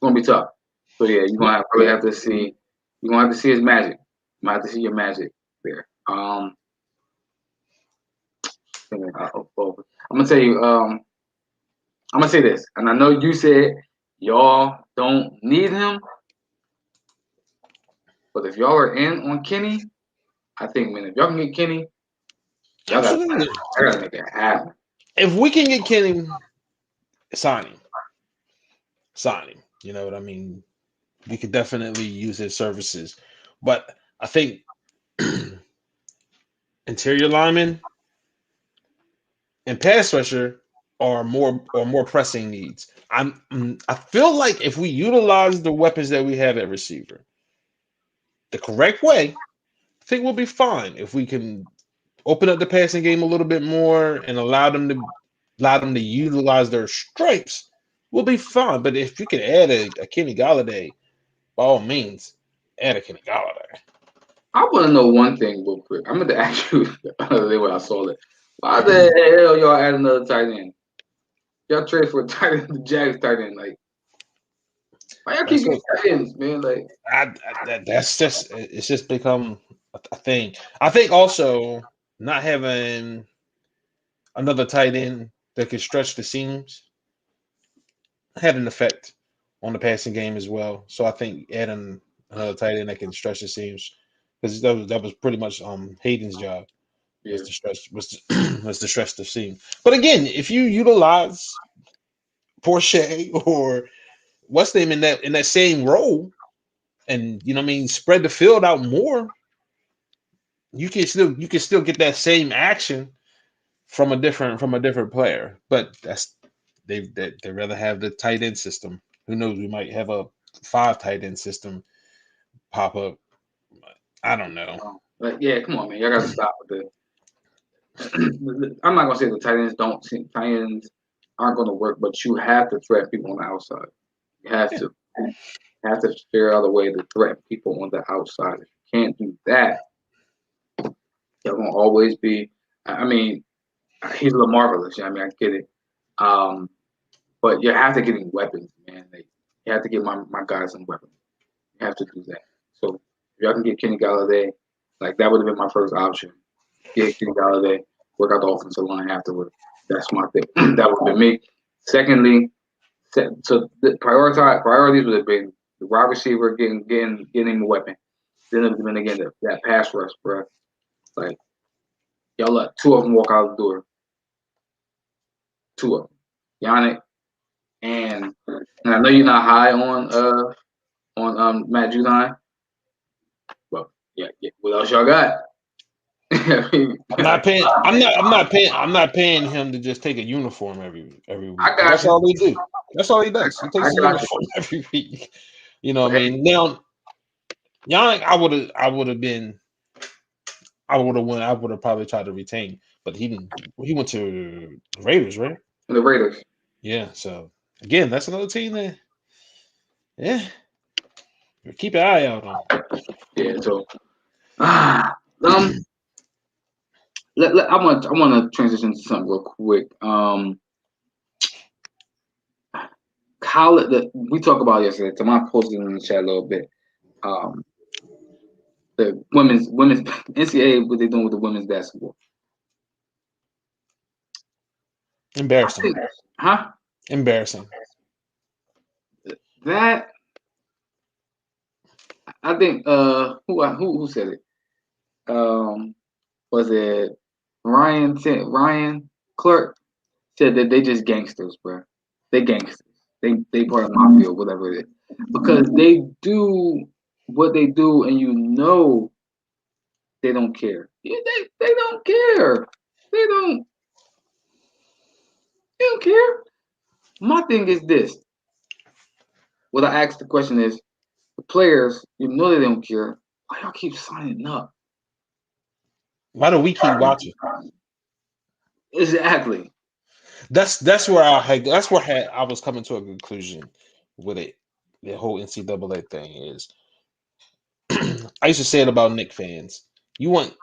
Speaker 1: gonna be tough. So yeah, you're gonna really have to see. You're gonna have to see his magic. You might have to see your magic there. I'm gonna tell you. I'm gonna say this, and I know you said y'all don't need him, but if y'all are in on Kenny, I think, man, if y'all can get Kenny, y'all
Speaker 2: Absolutely.
Speaker 1: gotta make it happen.
Speaker 2: If we can get Kenny, signing. You know what I mean? We could definitely use his services, but I think interior lineman and pass rusher are more pressing needs. I feel like if we utilize the weapons that we have at receiver the correct way, I think we'll be fine. If we can open up the passing game a little bit more and allow them to utilize their strengths, we'll be fine. But if you can add a Kenny Galladay, by all means, add a Kenny Galladay.
Speaker 1: I want to know one thing real quick. I'm gonna ask you the other day when I saw it. Why the hell y'all add another tight end? Y'all trade for a tight end, the Jags tight end. Like, why y'all keep getting tight ends, man? Like,
Speaker 2: that's just it's just become a thing. I think also not having another tight end that can stretch the seams had an effect on the passing game as well. So I think adding another tight end that can stretch the seams because that was pretty much Hayden's job was to stretch was to stretch the seam. But again, if you utilize Porsche or what's name in that same role, and you know what I mean, spread the field out more, you can still get that same action from a different player. But they rather have the tight end system. Who knows? We might have a 5 tight end system pop up. I don't know.
Speaker 1: But yeah, come on, man. Y'all gotta stop with the. I'm not gonna say the tight ends aren't gonna work, but you have to threat people on the outside. You have to. You have to figure out a way to threat people on the outside. If you can't do that, you're gonna always be. I mean, he's a little marvelous. You know what I mean, I get it. But you have to get him weapons, man. Like, you have to get my guys some weapons. You have to do that. So if y'all can get Kenny Galladay, like that would have been my first option. Get Kenny Galladay, work out the offensive line afterward. That's my thing. That would have been me. Secondly, so the priorities would have been the wide receiver getting him a weapon. Then it would have been again that pass rush, bro. Like y'all let 2 of them walk out the door. 2 of them, Yannick and I know you're not high on Matt Judon. Well, yeah. What else y'all got?
Speaker 2: I'm not paying him to just take a uniform every week. That's all he do. That's all he does. He takes a uniform every week. You know what I mean? Now, Yannick, I would have probably tried to retain, but he went to the Raiders, right?
Speaker 1: The Raiders.
Speaker 2: Yeah. So again, that's another team that, yeah, keep your eye out on.
Speaker 1: Yeah. So, I want to transition to something real quick. College that we talked about yesterday. Tamar posted in the chat a little bit. The women's NCAA, what they doing with the women's basketball?
Speaker 2: Embarrassing.
Speaker 1: Huh?
Speaker 2: Embarrassing.
Speaker 1: That I think who said it? Was it Ryan Clark said that they just gangsters, bro. They gangsters. They part of mafia, whatever it is, because they do what they do, and you know they don't care. Yeah, they don't care. They don't care. My thing is this. What I asked the question is, the players, you know they don't care. Why y'all keep signing up?
Speaker 2: Why do we keep watching?
Speaker 1: Exactly.
Speaker 2: That's where I was coming to a conclusion with it. The whole NCAA thing is. I used to say it about Knicks fans. You want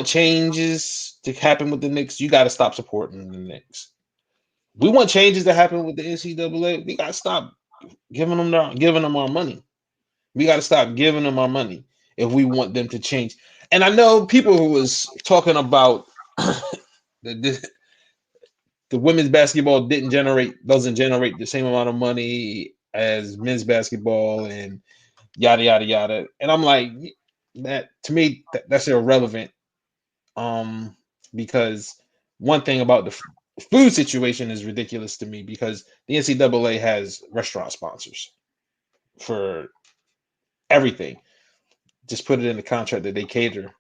Speaker 2: changes to happen with the Knicks, you got to stop supporting the Knicks. we want changes to happen with the NCAA. We gotta stop giving them our money. We gotta stop giving them our money if we want them to change. And I know people who was talking about the, the women's basketball doesn't generate the same amount of money as men's basketball and yada yada yada. And I'm like, that to me that's irrelevant. Because one thing about the food situation is ridiculous to me because the NCAA has restaurant sponsors for everything. Just put it in the contract that they cater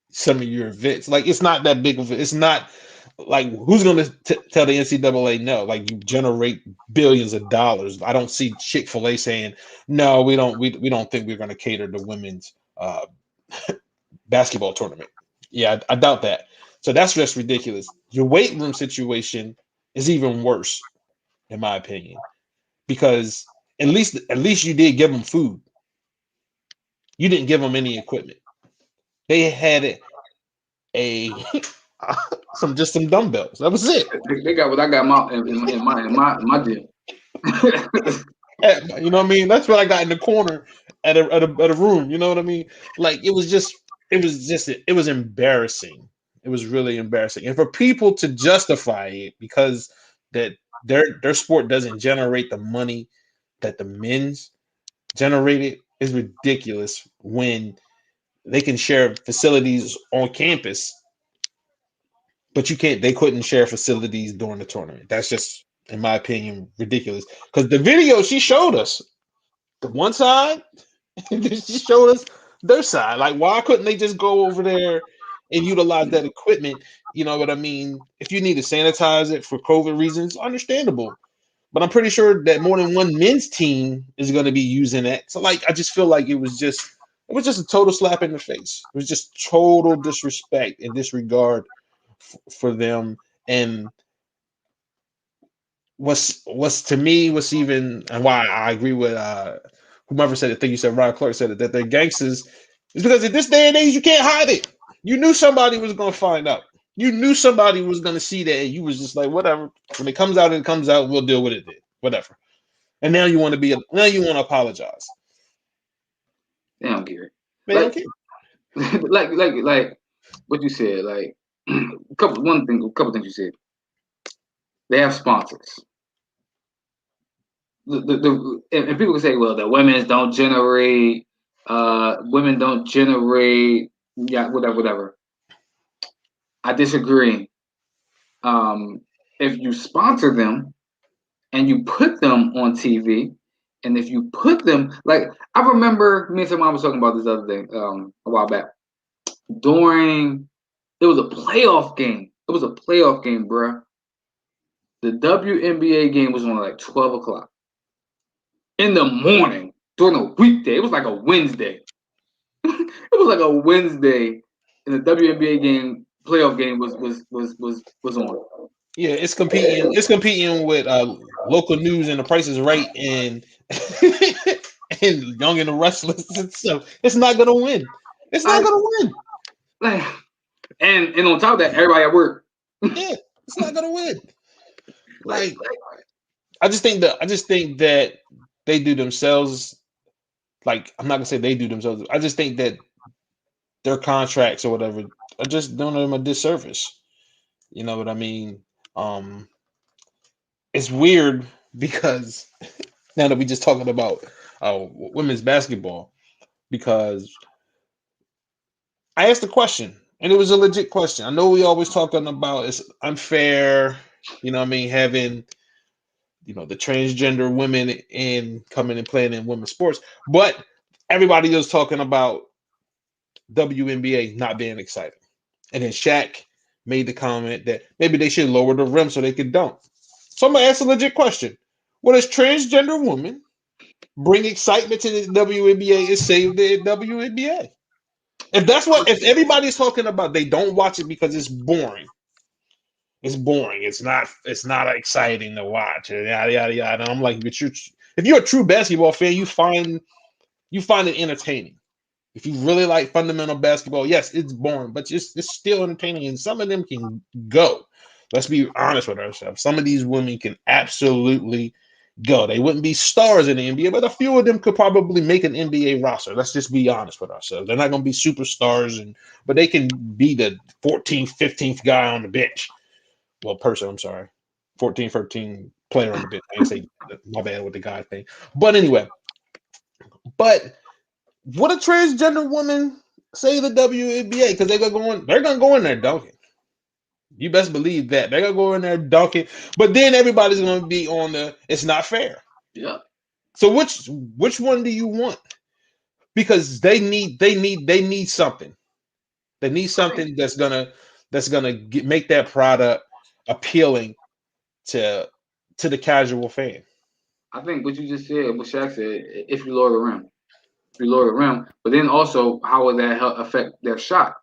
Speaker 2: some of your events. Like it's not that big of it's not like who's going to tell the NCAA no? Like you generate billions of dollars. I don't see Chick-fil-A saying no. We don't think we're going to cater the women's basketball tournament. Yeah, I doubt that. So that's just ridiculous. Your weight room situation is even worse, in my opinion, because at least you did give them food. You didn't give them any equipment. They had some dumbbells. That was it.
Speaker 1: They got what I got in my deal.
Speaker 2: You know what I mean? That's what I got in the corner at a room. You know what I mean? Like it was embarrassing. It was really embarrassing. And for people to justify it because that their sport doesn't generate the money that the men's generated is ridiculous when they can share facilities on campus, but they couldn't share facilities during the tournament. That's just, in my opinion, ridiculous. Because the video she showed us, the one side, she showed us their side. Like, why couldn't they just go over there and utilize that equipment? You know what I mean? If you need to sanitize it for COVID reasons, understandable. But I'm pretty sure that more than one men's team is going to be using that. So, like, I just feel like it was just a total slap in the face. It was just total disrespect and disregard for them. And what's to me what's even, and why I agree with whomever said it. I think you said Ryan Clark said it, that they're gangsters, is because in this day and age you can't hide it. You knew somebody was going to find out. You knew somebody was going to see that, and you was just like, whatever. When it comes out, we'll deal with it then. Whatever. And now you want to apologize.
Speaker 1: They don't care.
Speaker 2: They don't care.
Speaker 1: like what you said. Like a couple things you said. They have sponsors. And people can say, well, the women don't generate. Women don't generate. Yeah, whatever. I disagree. If you sponsor them and you put them on TV, and if you put them, like, I remember me and someone was talking about this other day, a while back. It was a playoff game. It was a playoff game, bruh. The WNBA game was on like 12 o'clock in the morning during a weekday. It was like a Wednesday. It was like a Wednesday, and the WNBA playoff game was on.
Speaker 2: Yeah, it's competing. It's competing with local news and The Price is Right and and Young and the Restless and stuff. It's not gonna win. It's not gonna win.
Speaker 1: Like, and on top of that, everybody at work.
Speaker 2: Yeah, it's not gonna win. Like, I just think that they do themselves. Like, I'm not gonna say they do themselves. I just think that their contracts or whatever are just doing them a disservice. You know what I mean? It's weird because now that we just talking about women's basketball, because I asked a question and it was a legit question. I know we always talking about it's unfair, you know what I mean, having, you know, the transgender women in coming and playing in women's sports, but everybody was talking about WNBA not being exciting. And then Shaq made the comment that maybe they should lower the rim so they could dunk. So I'm gonna ask a legit question: what does transgender women bring excitement to the WNBA and save the WNBA? If everybody's talking about, they don't watch it because it's boring. It's boring. It's not exciting to watch. Yada yada yada. And I'm like, but if you're a true basketball fan, you find it entertaining. If you really like fundamental basketball, yes, it's boring, but it's still entertaining, and some of them can go. Let's be honest with ourselves. Some of these women can absolutely go. They wouldn't be stars in the NBA, but a few of them could probably make an NBA roster. Let's just be honest with ourselves. They're not going to be superstars, but they can be the 14th, 15th guy on the bench. Well, person, I'm sorry. 14, 13 player on the bench. I didn't say my bad with the guy thing. But anyway, but what a transgender woman say the WNBA, because they're gonna go in there dunking. You best believe that. They're gonna go in there dunking, but then everybody's gonna be on the it's not fair.
Speaker 1: Yeah.
Speaker 2: So which one do you want? Because they need something. They need something that's gonna make that product appealing to the casual fan.
Speaker 1: I think what you just said, what Shaq said, if you lower the rim, but then also how would that help affect their shot?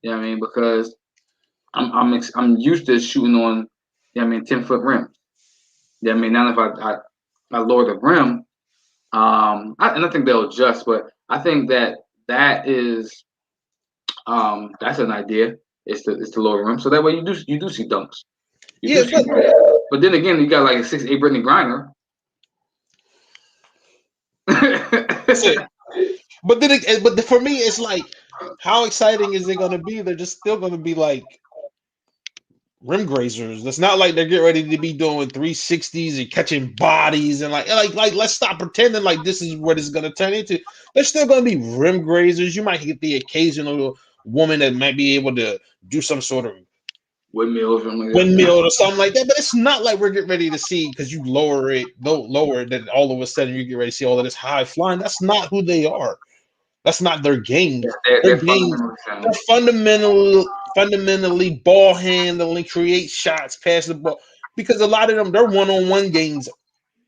Speaker 1: You know what I mean? Because I'm used to shooting on, you know what I mean, 10-foot rim. You know what I mean? Now if I lower the rim, and I think they'll adjust, but I think that is that's an idea. Is to lower the rim, so that way you do see dunks. But then again, you got like a 6'8" Brittany Griner.
Speaker 2: But for me, it's like, how exciting is it going to be? They're just still going to be like rim grazers. It's not like they're getting ready to be doing 360s and catching bodies and like let's stop pretending like this is what it's going to turn into. They're still going to be rim grazers. You might get the occasional woman that might be able to do some sort of windmill or something like that, but it's not like we're getting ready to see, because you lower it, that all of a sudden you get ready to see all of this high flying. That's not who they are. That's not their game. Their games are fundamentally ball handling, create shots, pass the ball. Because a lot of them, their one-on-one games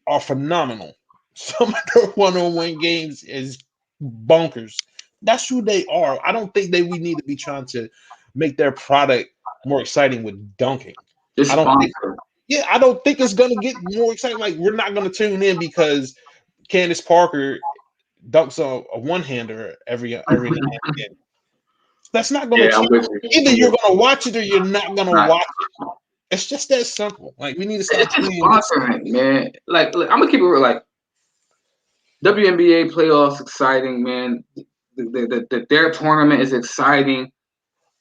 Speaker 2: are phenomenal. Some of their one-on-one games is bonkers. That's who they are. I don't think we need to be trying to make their product more exciting with dunking. I don't think it's gonna get more exciting. Like, we're not gonna tune in because Candace Parker dunks a one-hander every now and again. That's not gonna change. Either you're gonna watch it or you're not gonna watch it. It's just that simple. Like, we need to stop playing
Speaker 1: sponsoring, man. Like, look, I'm gonna keep it real. Like, WNBA playoffs exciting, man. Their tournament is exciting.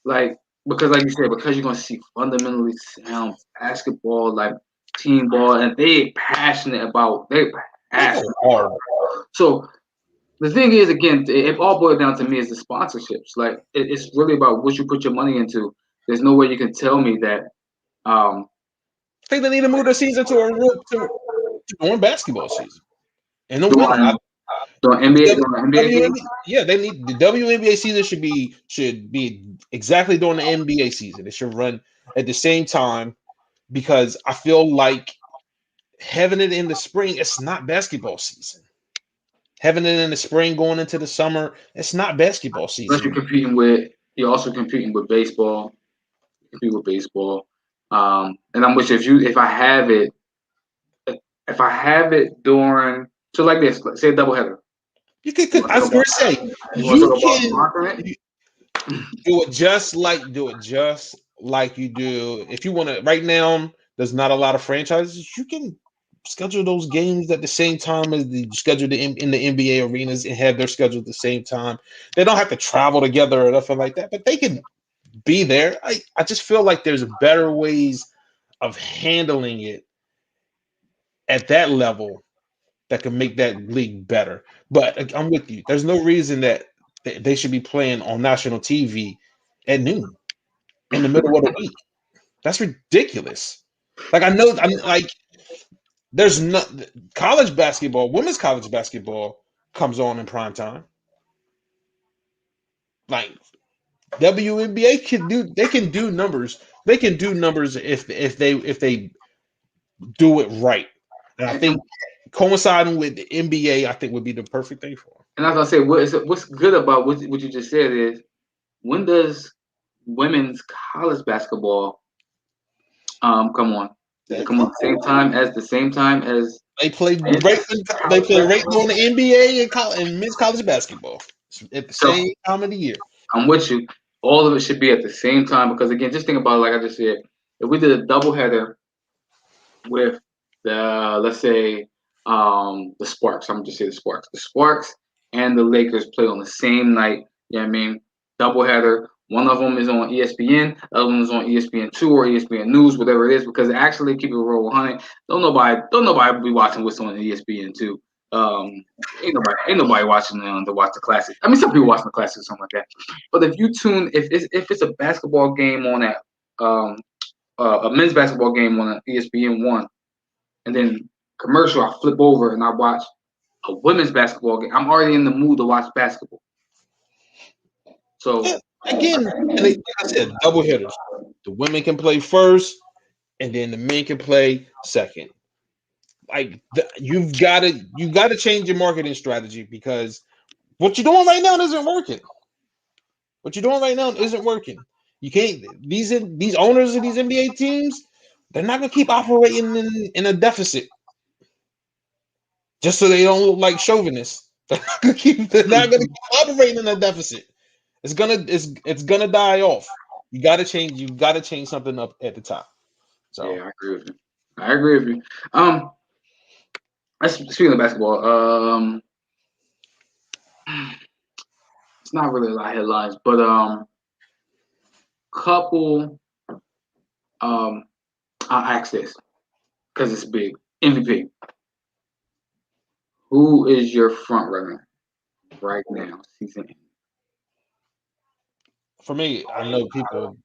Speaker 1: Like, because like you said, because you're gonna see fundamentally sound basketball, like team ball, and they passionate. So the thing is, again, it all boils down to me is the sponsorships. Like, it's really about what you put your money into. There's no way you can tell me that.
Speaker 2: I think they need to move the season to one basketball season. And the
Speaker 1: NBA.
Speaker 2: Yeah, they need the WNBA season should be exactly during the NBA season. It should run at the same time, because I feel like having it in the spring, it's not basketball season. Having it in the spring going into the summer, it's not basketball season.
Speaker 1: You're also competing with baseball. And I'm with you. If I have it during, so like this, say a doubleheader.
Speaker 2: You can. I was going to say you can do it just like you do. If you want to, right now, there's not a lot of franchises. You can schedule those games at the same time as the schedule in the NBA arenas and have their schedule at the same time. They don't have to travel together or nothing like that, but they can be there. I just feel like there's better ways of handling it at that level that can make that league better. But I'm with you. There's no reason that they should be playing on national TV at noon in the middle of the week. That's ridiculous. Like, I know, I'm like, there's no college basketball, women's college basketball comes on in prime time. Like, WNBA can do numbers. They can do numbers if they do it right. And I think coinciding with the NBA, I think, would be the perfect thing for them.
Speaker 1: And as I say, what's good about what you just said is, when does women's college basketball come on? Does it come on the same time as
Speaker 2: they play right during the NBA and men's college basketball at the same time of the year.
Speaker 1: I'm with you. All of it should be at the same time, because again, just think about it, like I just said, if we did a doubleheader with let's say the Sparks. I'm just say the Sparks. The Sparks and the Lakers play on the same night. You know what I mean? Doubleheader. One of them is on ESPN, the other one is on ESPN2 or ESPN News, whatever it is, because actually keep it roll 100. Don't nobody be watching what's on ESPN2. Ain't nobody watching to watch the classics. I mean, some people watching the classics or something like that. But if it's a basketball game on that a men's basketball game on ESPN1, and then commercial, I flip over and I watch a women's basketball game. I'm already in the mood to watch basketball. So
Speaker 2: Yeah, again, and like I said, double hitters. The women can play first, and then the men can play second. Like you've got to change your marketing strategy because what you're doing right now isn't working. What you're doing right now isn't working. You can't. These owners of these NBA teams, they're not gonna keep operating in a deficit just so they don't look like chauvinists. They're not gonna keep operating in a deficit. It's gonna die off. You gotta change. You gotta change something up at the top. So
Speaker 1: yeah, I agree with you. Speaking of basketball, it's not really a lot of headlines, but couple I'll ask this because it's big. MVP. Who is your front runner right now, season end?
Speaker 2: for me, I know people.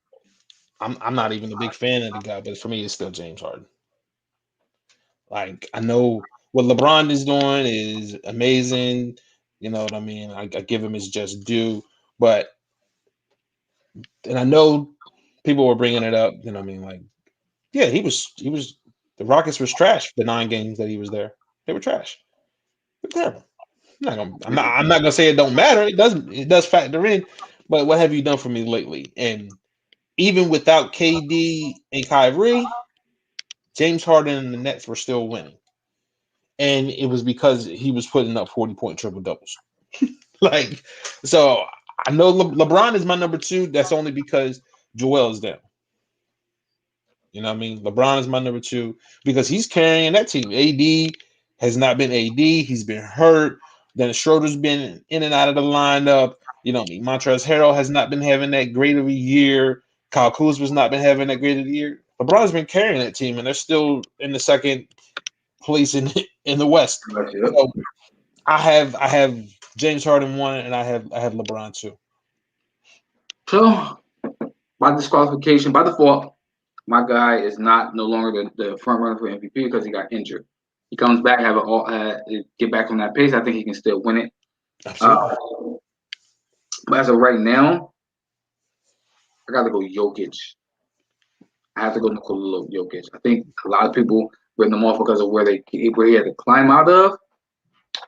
Speaker 2: I'm not even a big fan of the guy, but for me, it's still James Harden. Like I know what LeBron is doing is amazing. You know what I mean? I give him his just due, but and I know people were bringing it up. You know what I mean? Like yeah, he was the Rockets was trash. The 9 games that he was there, they were trash. They're terrible. I'm not gonna say it don't matter. It does factor in. But what have you done for me lately? And even without KD and Kyrie, James Harden and the Nets were still winning. And it was because he was putting up 40-point triple doubles. Like, so I know LeBron is my number 2. That's only because Joel is down. You know what I mean? LeBron is my number 2 because he's carrying that team. AD has not been AD. He's been hurt. Then Schroeder's been in and out of the lineup. You know what I mean? Montrezl Harrell has not been having that great of a year. Kyle Kuzma's not been having that great of a year. LeBron's been carrying that team, and they're still in the second place in the West. So I have James Harden 1, and I have LeBron 2.
Speaker 1: So by disqualification, by default, my guy is no longer the front runner for MVP because he got injured. He comes back, get back on that pace. I think he can still win it.
Speaker 2: Absolutely.
Speaker 1: But as of right now, I got to go Jokic. I have to go Nikola Jokic. I think a lot of people written him off because of where he had to climb out of.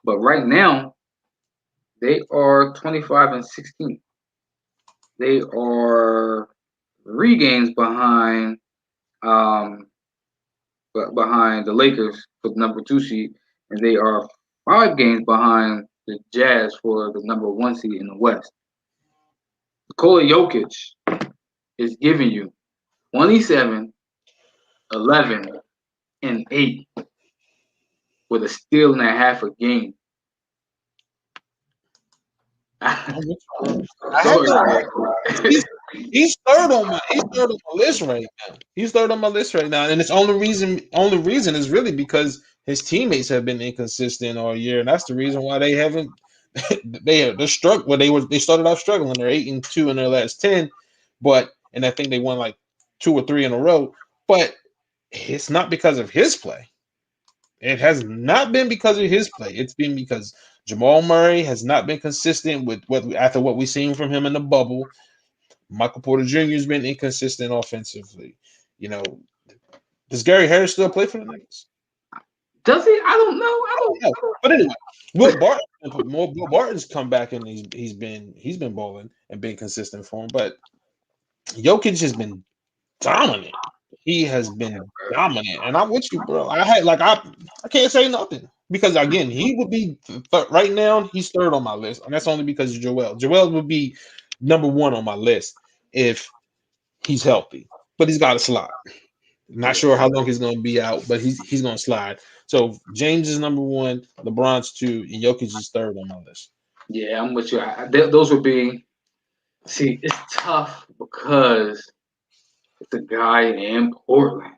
Speaker 1: But right now, they are 25-16. They are 3 games behind the Lakers for the number 2 seed, and they are 5 games behind the Jazz for the number 1 seed in the West. Nikola Jokic is giving you 27, 11, and 8 with a steal and a half a game.
Speaker 2: He's third on my list right now. He's third on my list right now, and its only reason is really because his teammates have been inconsistent all year, and that's the reason why they haven't. They're struck. Well, they started off struggling. They're 8-2 in their last 10, and I think they won like 2 or 3 in a row. But it's not because of his play. It has not been because of his play. It's been because Jamal Murray has not been consistent with after what we've seen from him in the bubble. Michael Porter Jr. has been inconsistent offensively. You know, does Gary Harris still play for the Nuggets?
Speaker 1: Does he? I don't know. I don't know.
Speaker 2: But anyway, Will Barton's come back and he's been balling and been consistent for him. But Jokic has been dominant. He has been dominant, and I'm with you, bro. I can't say nothing because again, he would be right now. He's third on my list, and that's only because of Joel. Joel would be number 1 on my list if he's healthy. but he's got to slide. Not sure how long he's going to be out, but he's going to slide. So James is number 1, LeBron's 2, and Jokic is 3rd on my list.
Speaker 1: Yeah, I'm with you. Those would be. See, it's tough because it's a guy in Portland.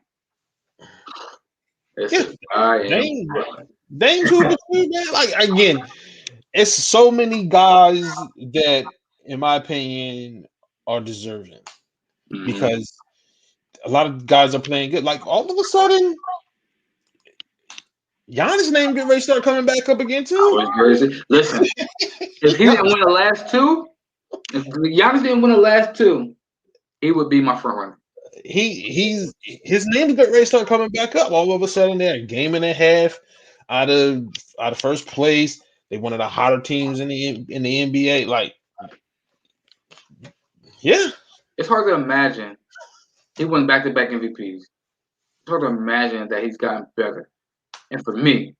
Speaker 1: It's a guy in Portland.
Speaker 2: Dame's who between that. Like again, it's so many guys that, in my opinion, are deserving because a lot of guys are playing good. Like all of a sudden, Giannis' name get ready to start coming back up again too.
Speaker 1: Listen, if he didn't win the last 2, if Giannis didn't win the last 2, he would be my front runner.
Speaker 2: His name get ready to start coming back up. All of a sudden, they're a game and a half out of first place. They one of the hotter teams in the NBA. Like, yeah,
Speaker 1: it's hard to imagine he won back-to-back MVPs. It's hard to imagine that he's gotten better. And for me,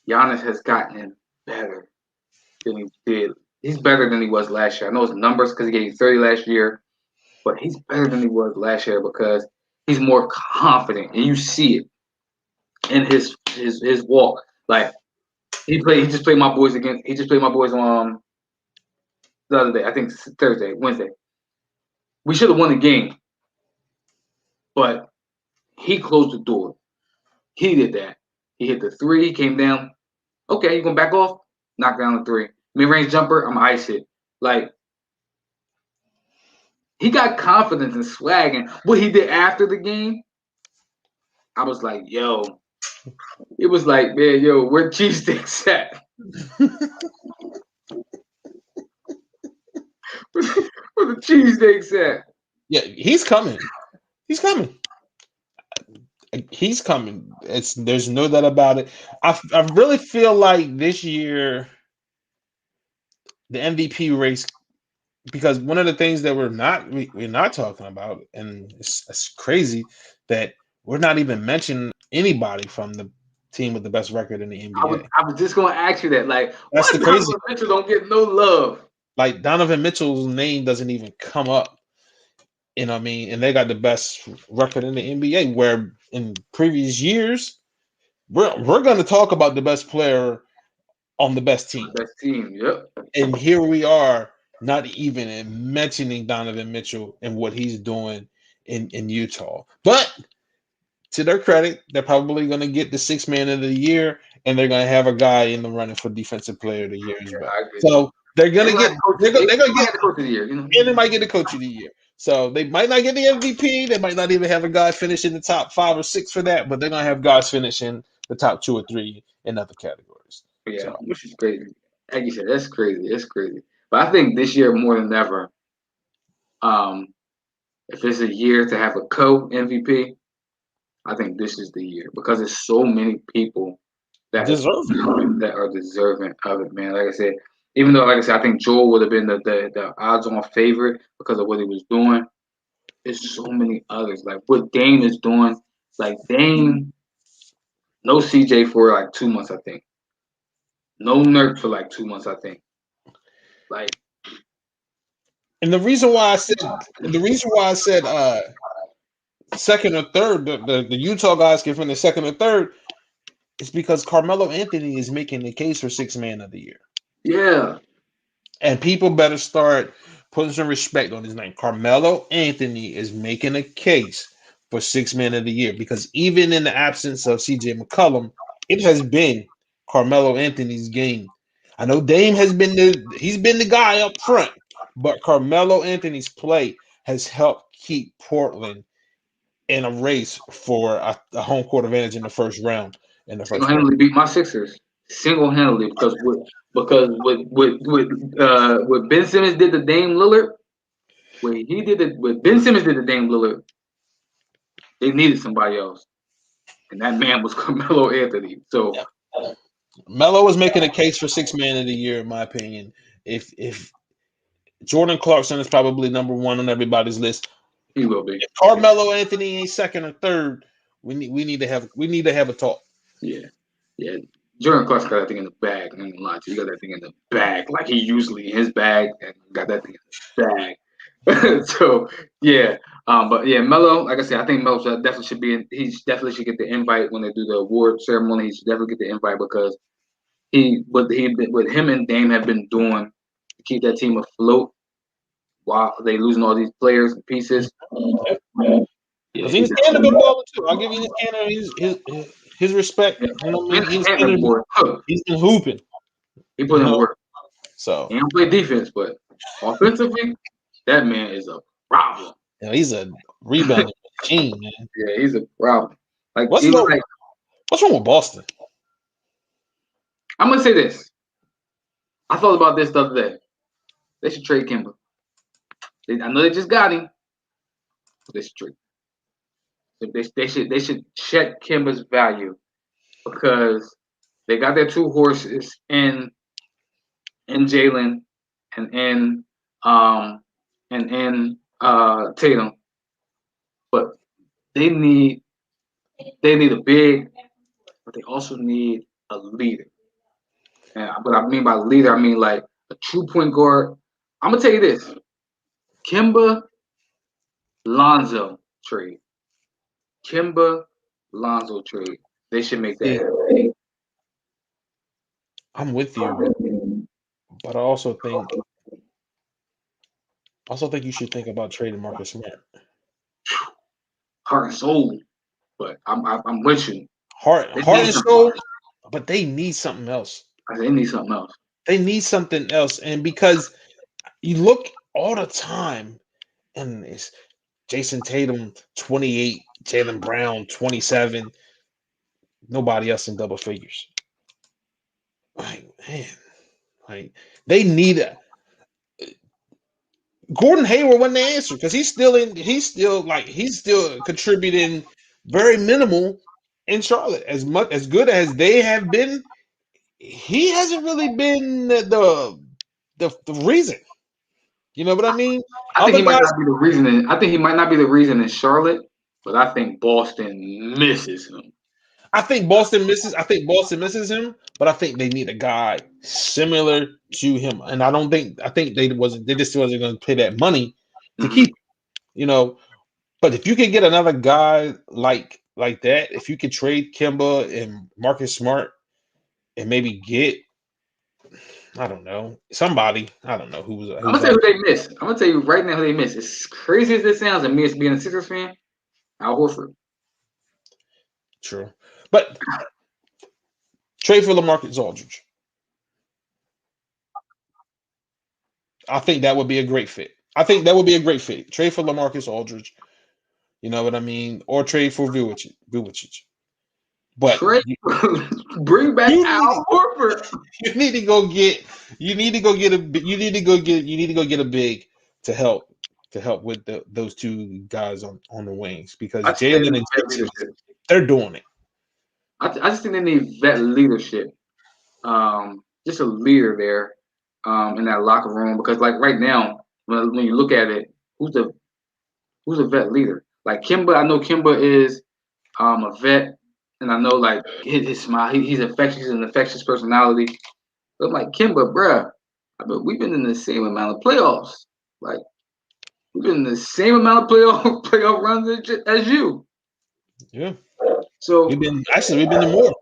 Speaker 1: Giannis has gotten better than he did. He's better than he was last year. I know his numbers because he gave 30 last year, but he's better than he was last year because he's more confident, and you see it in his walk. Like he just played my boys again. He just played my boys on the other day. I think Wednesday. We should have won the game, but he closed the door. He did that. He hit the 3. He came down. Okay, you gonna back off? Knock down the 3. Mid-range jumper. I'm ice it. Like he got confidence and swag, and what he did after the game, I was like, yo. It was like, man, yo, where cheesesteaks at? Where the cheesesteaks at?
Speaker 2: Yeah, he's coming. He's coming. He's coming. There's no doubt about it. I really feel like this year the MVP race, because one of the things that we're not talking about, and it's crazy that we're not even mentioning anybody from the team with the best record in the NBA.
Speaker 1: I was just going to ask you that. Like,
Speaker 2: that's
Speaker 1: why
Speaker 2: the crazy.
Speaker 1: Donovan Mitchell don't get no love?
Speaker 2: Like Donovan Mitchell's name doesn't even come up. You know what I mean? And they got the best record in the NBA, where in previous years, we're going to talk about the best player on the best team.
Speaker 1: Best team, yep.
Speaker 2: And here we are, not even mentioning Donovan Mitchell and what he's doing in Utah. But to their credit, they're probably going to get the 6th man of the year, and they're going to have a guy in the running for defensive player of the year as well. So they're going to get
Speaker 1: the coach of the year,
Speaker 2: and they might get the coach of the year. So they might not get the MVP. They might not even have a guy finish in the top 5 or 6 for that, but they're going to have guys finish in the top 2 or 3 in other categories.
Speaker 1: Yeah, so, which is crazy. Like you said, that's crazy. It's crazy. But I think this year more than ever, if it's a year to have a co-MVP, I think this is the year because there's so many people that are deserving of it, man. Like I said, even though, like I said, I think Joel would have been the odds-on favorite because of what he was doing. There's so many others. Like what Dame is doing. Like Dame, no CJ for like 2 months, I think. No Nurk for like 2 months, I think. Like,
Speaker 2: and the reason why I said second or third, the Utah guys can finish second or third, is because Carmelo Anthony is making the case for 6th man of the year.
Speaker 1: Yeah.
Speaker 2: And people better start putting some respect on his name. Carmelo Anthony is making a case for 6th man of the year because even in the absence of CJ McCollum, it has been Carmelo Anthony's game. I know Dame has been the guy up front, but Carmelo Anthony's play has helped keep Portland in a race for a home court advantage in the first round.
Speaker 1: Single-handedly beat my Sixers. Single-handedly because what Ben Simmons did to Dame Lillard, what Ben Simmons did to Dame Lillard, they needed somebody else, and that man was Carmelo Anthony. So.
Speaker 2: Yeah. Melo was making a case for 6th man of the year, in my opinion. If Jordan Clarkson is probably number 1 on everybody's list,
Speaker 1: he will be.
Speaker 2: If Carmelo Anthony ain't second or third, we need to have a talk.
Speaker 1: Yeah. Jordan Clarkson got that thing in the bag. I'm not gonna lie to you. He got that thing in the bag, like he usually in his bag, and got that thing in the bag. So yeah, But yeah, Melo, like I said, I think Melo definitely should be in. He definitely should get the invite when they do the award ceremony. He should definitely get the invite because what him and Dame have been doing to keep that team afloat while they losing all these players and pieces. Yeah,
Speaker 2: Because he's Canada been balling too. I'll give you this Canada his respect.
Speaker 1: yeah.
Speaker 2: You know what I mean? He's
Speaker 1: Canada boy,
Speaker 2: he's been hooping.
Speaker 1: he put
Speaker 2: You
Speaker 1: in
Speaker 2: know?
Speaker 1: work.
Speaker 2: So
Speaker 1: He don't play defense, but offensively, that man is a problem.
Speaker 2: you know, he's a rebounding machine, man.
Speaker 1: Yeah, he's a problem. Like
Speaker 2: What's
Speaker 1: even
Speaker 2: wrong?
Speaker 1: like
Speaker 2: What's wrong with Boston?
Speaker 1: I'm gonna say this. I thought about this the other day. They should trade Kimba. I know they just got him. But they should trade. They should check Kimba's value because they got their two horses in Jalen and in Tatum, but they need a big, but they also need a leader. And what I mean by leader, I mean like a true point guard. I'm gonna tell you this: Kimba Lonzo trade. Kimba Lonzo trade. They should make that
Speaker 2: See,
Speaker 1: happen.
Speaker 2: I'm with you, but I also think you should think about trading Marcus Smart.
Speaker 1: Heart and soul, but I'm with you.
Speaker 2: Heart
Speaker 1: They
Speaker 2: and
Speaker 1: need
Speaker 2: soul, but they need something else.
Speaker 1: They need something else.
Speaker 2: They need something else, and because you look all the time, and it's Jason Tatum 28, Jaylen Brown 27, nobody else in double figures. Like man, like they need a Gordon Hayward wasn't the answer because he's still contributing very minimal in Charlotte. As much as good as they have been, he hasn't really been the reason. You know what I mean?
Speaker 1: I think
Speaker 2: Other
Speaker 1: he might
Speaker 2: guys,
Speaker 1: not be the reason. I think he might not be the reason in Charlotte, but I think Boston misses him.
Speaker 2: I think Boston misses him, but I think they need a guy similar to him. And I think they just wasn't going to pay that money to keep him, you know. But if you can get another guy like that, if you could trade Kimba and Marcus Smart and maybe get I don't know somebody, I don't know who's
Speaker 1: I'm gonna tell you who they miss. I'm gonna tell you right now who they miss. As crazy as this sounds, and me as being a Sixers fan, Al Horford.
Speaker 2: true. But trade for LaMarcus Aldridge. I think that would be a great fit. Trade for LaMarcus Aldridge. You know what I mean? Or trade for Vucevic. But
Speaker 1: Trade, bring back
Speaker 2: you
Speaker 1: Al Horford.
Speaker 2: you need to go get a big to help with those two guys on the wings because
Speaker 1: I just think they
Speaker 2: Jalen
Speaker 1: need
Speaker 2: and
Speaker 1: vet
Speaker 2: Jason,
Speaker 1: leadership.
Speaker 2: they're doing it.
Speaker 1: I just think they need vet leadership. Just a leader there, in that locker room because like right now, when you look at it, who's a vet leader? Like Kimba, I know Kimba is a vet, and I know like his smile, he's infectious, he's an infectious personality. But I'm like Kimba, bruh, we've been in the same amount of playoffs. Like we've been in the same amount of playoff runs as you.
Speaker 2: Yeah.
Speaker 1: So
Speaker 2: We've been in more.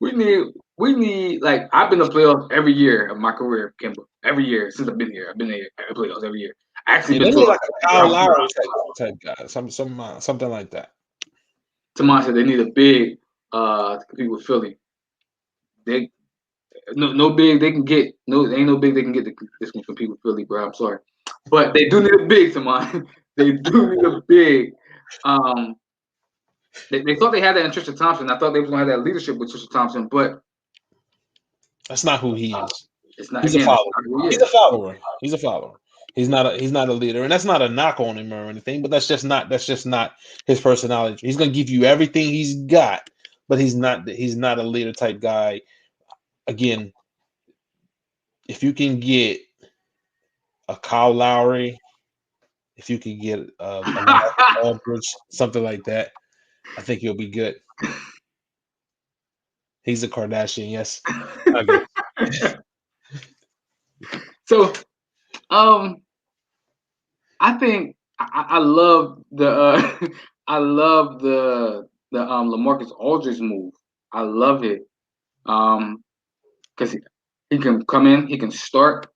Speaker 1: we need like I've been to playoffs every year of my career, Kimba. Every year since I've been here, I've been there at playoffs every year. I actually
Speaker 2: Yeah,
Speaker 1: been
Speaker 2: they need
Speaker 1: to
Speaker 2: like a Kyle Lowry type guy, something like that.
Speaker 1: Tomas said they need a big to compete with Philly. They no big they can get ain't no big they can get this can compete with Philly, bro. I'm sorry, but they do need a big, Tomas. They do need a big. They thought they had that in Tristan Thompson. I thought they was gonna have that leadership with Tristan Thompson, but
Speaker 2: That's not who he is.
Speaker 1: it's not.
Speaker 2: He's
Speaker 1: Again,
Speaker 2: a follower.
Speaker 1: it's not who he
Speaker 2: He's a
Speaker 1: is.
Speaker 2: follower. He's a follower. He's not a leader, and that's not a knock on him or anything. But that's just not his personality. He's gonna give you everything he's got, but he's not a leader type guy. Again, if you can get a Kyle Lowry, if you can get a Aldridge, something like that, I think you'll be good. He's a Kardashian, yes. Okay.
Speaker 1: So, I think I love the I love the LaMarcus Aldridge move. I love it. Because he can come in, he can start,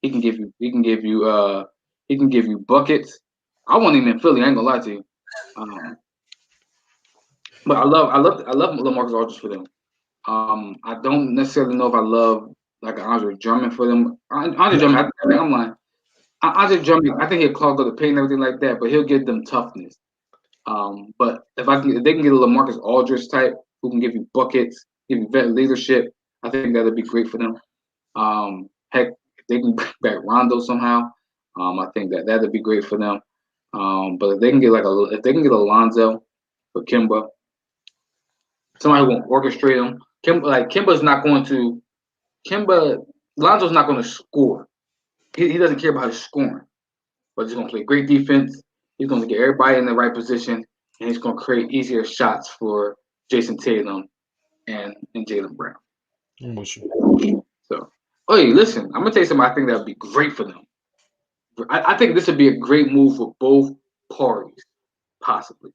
Speaker 1: he can give you buckets. I want him in Philly. I ain't gonna lie to you. But I love LaMarcus Aldridge for them. I don't necessarily know if I love like an Andre Drummond for them. Andre Drummond, I'm lying. Andre Drummond, I think he'll clog up the paint and everything like that, but he'll give them toughness. But if they can get a LaMarcus Aldridge type who can give you buckets, give you vet leadership, I think that'd be great for them. Heck, if they can bring back Rondo somehow, I think that'd be great for them. But if they can get Alonzo for Kimba, somebody who won't orchestrate them. Kimba's not going to. Lonzo's not going to score. He doesn't care about his scoring, but he's going to play great defense. He's going to get everybody in the right position, and he's going to create easier shots for Jason Tatum and Jaylen Brown.
Speaker 2: I'm with you.
Speaker 1: So, hey, listen, I'm gonna tell you something. I think that would be great for them. I think this would be a great move for both parties, possibly.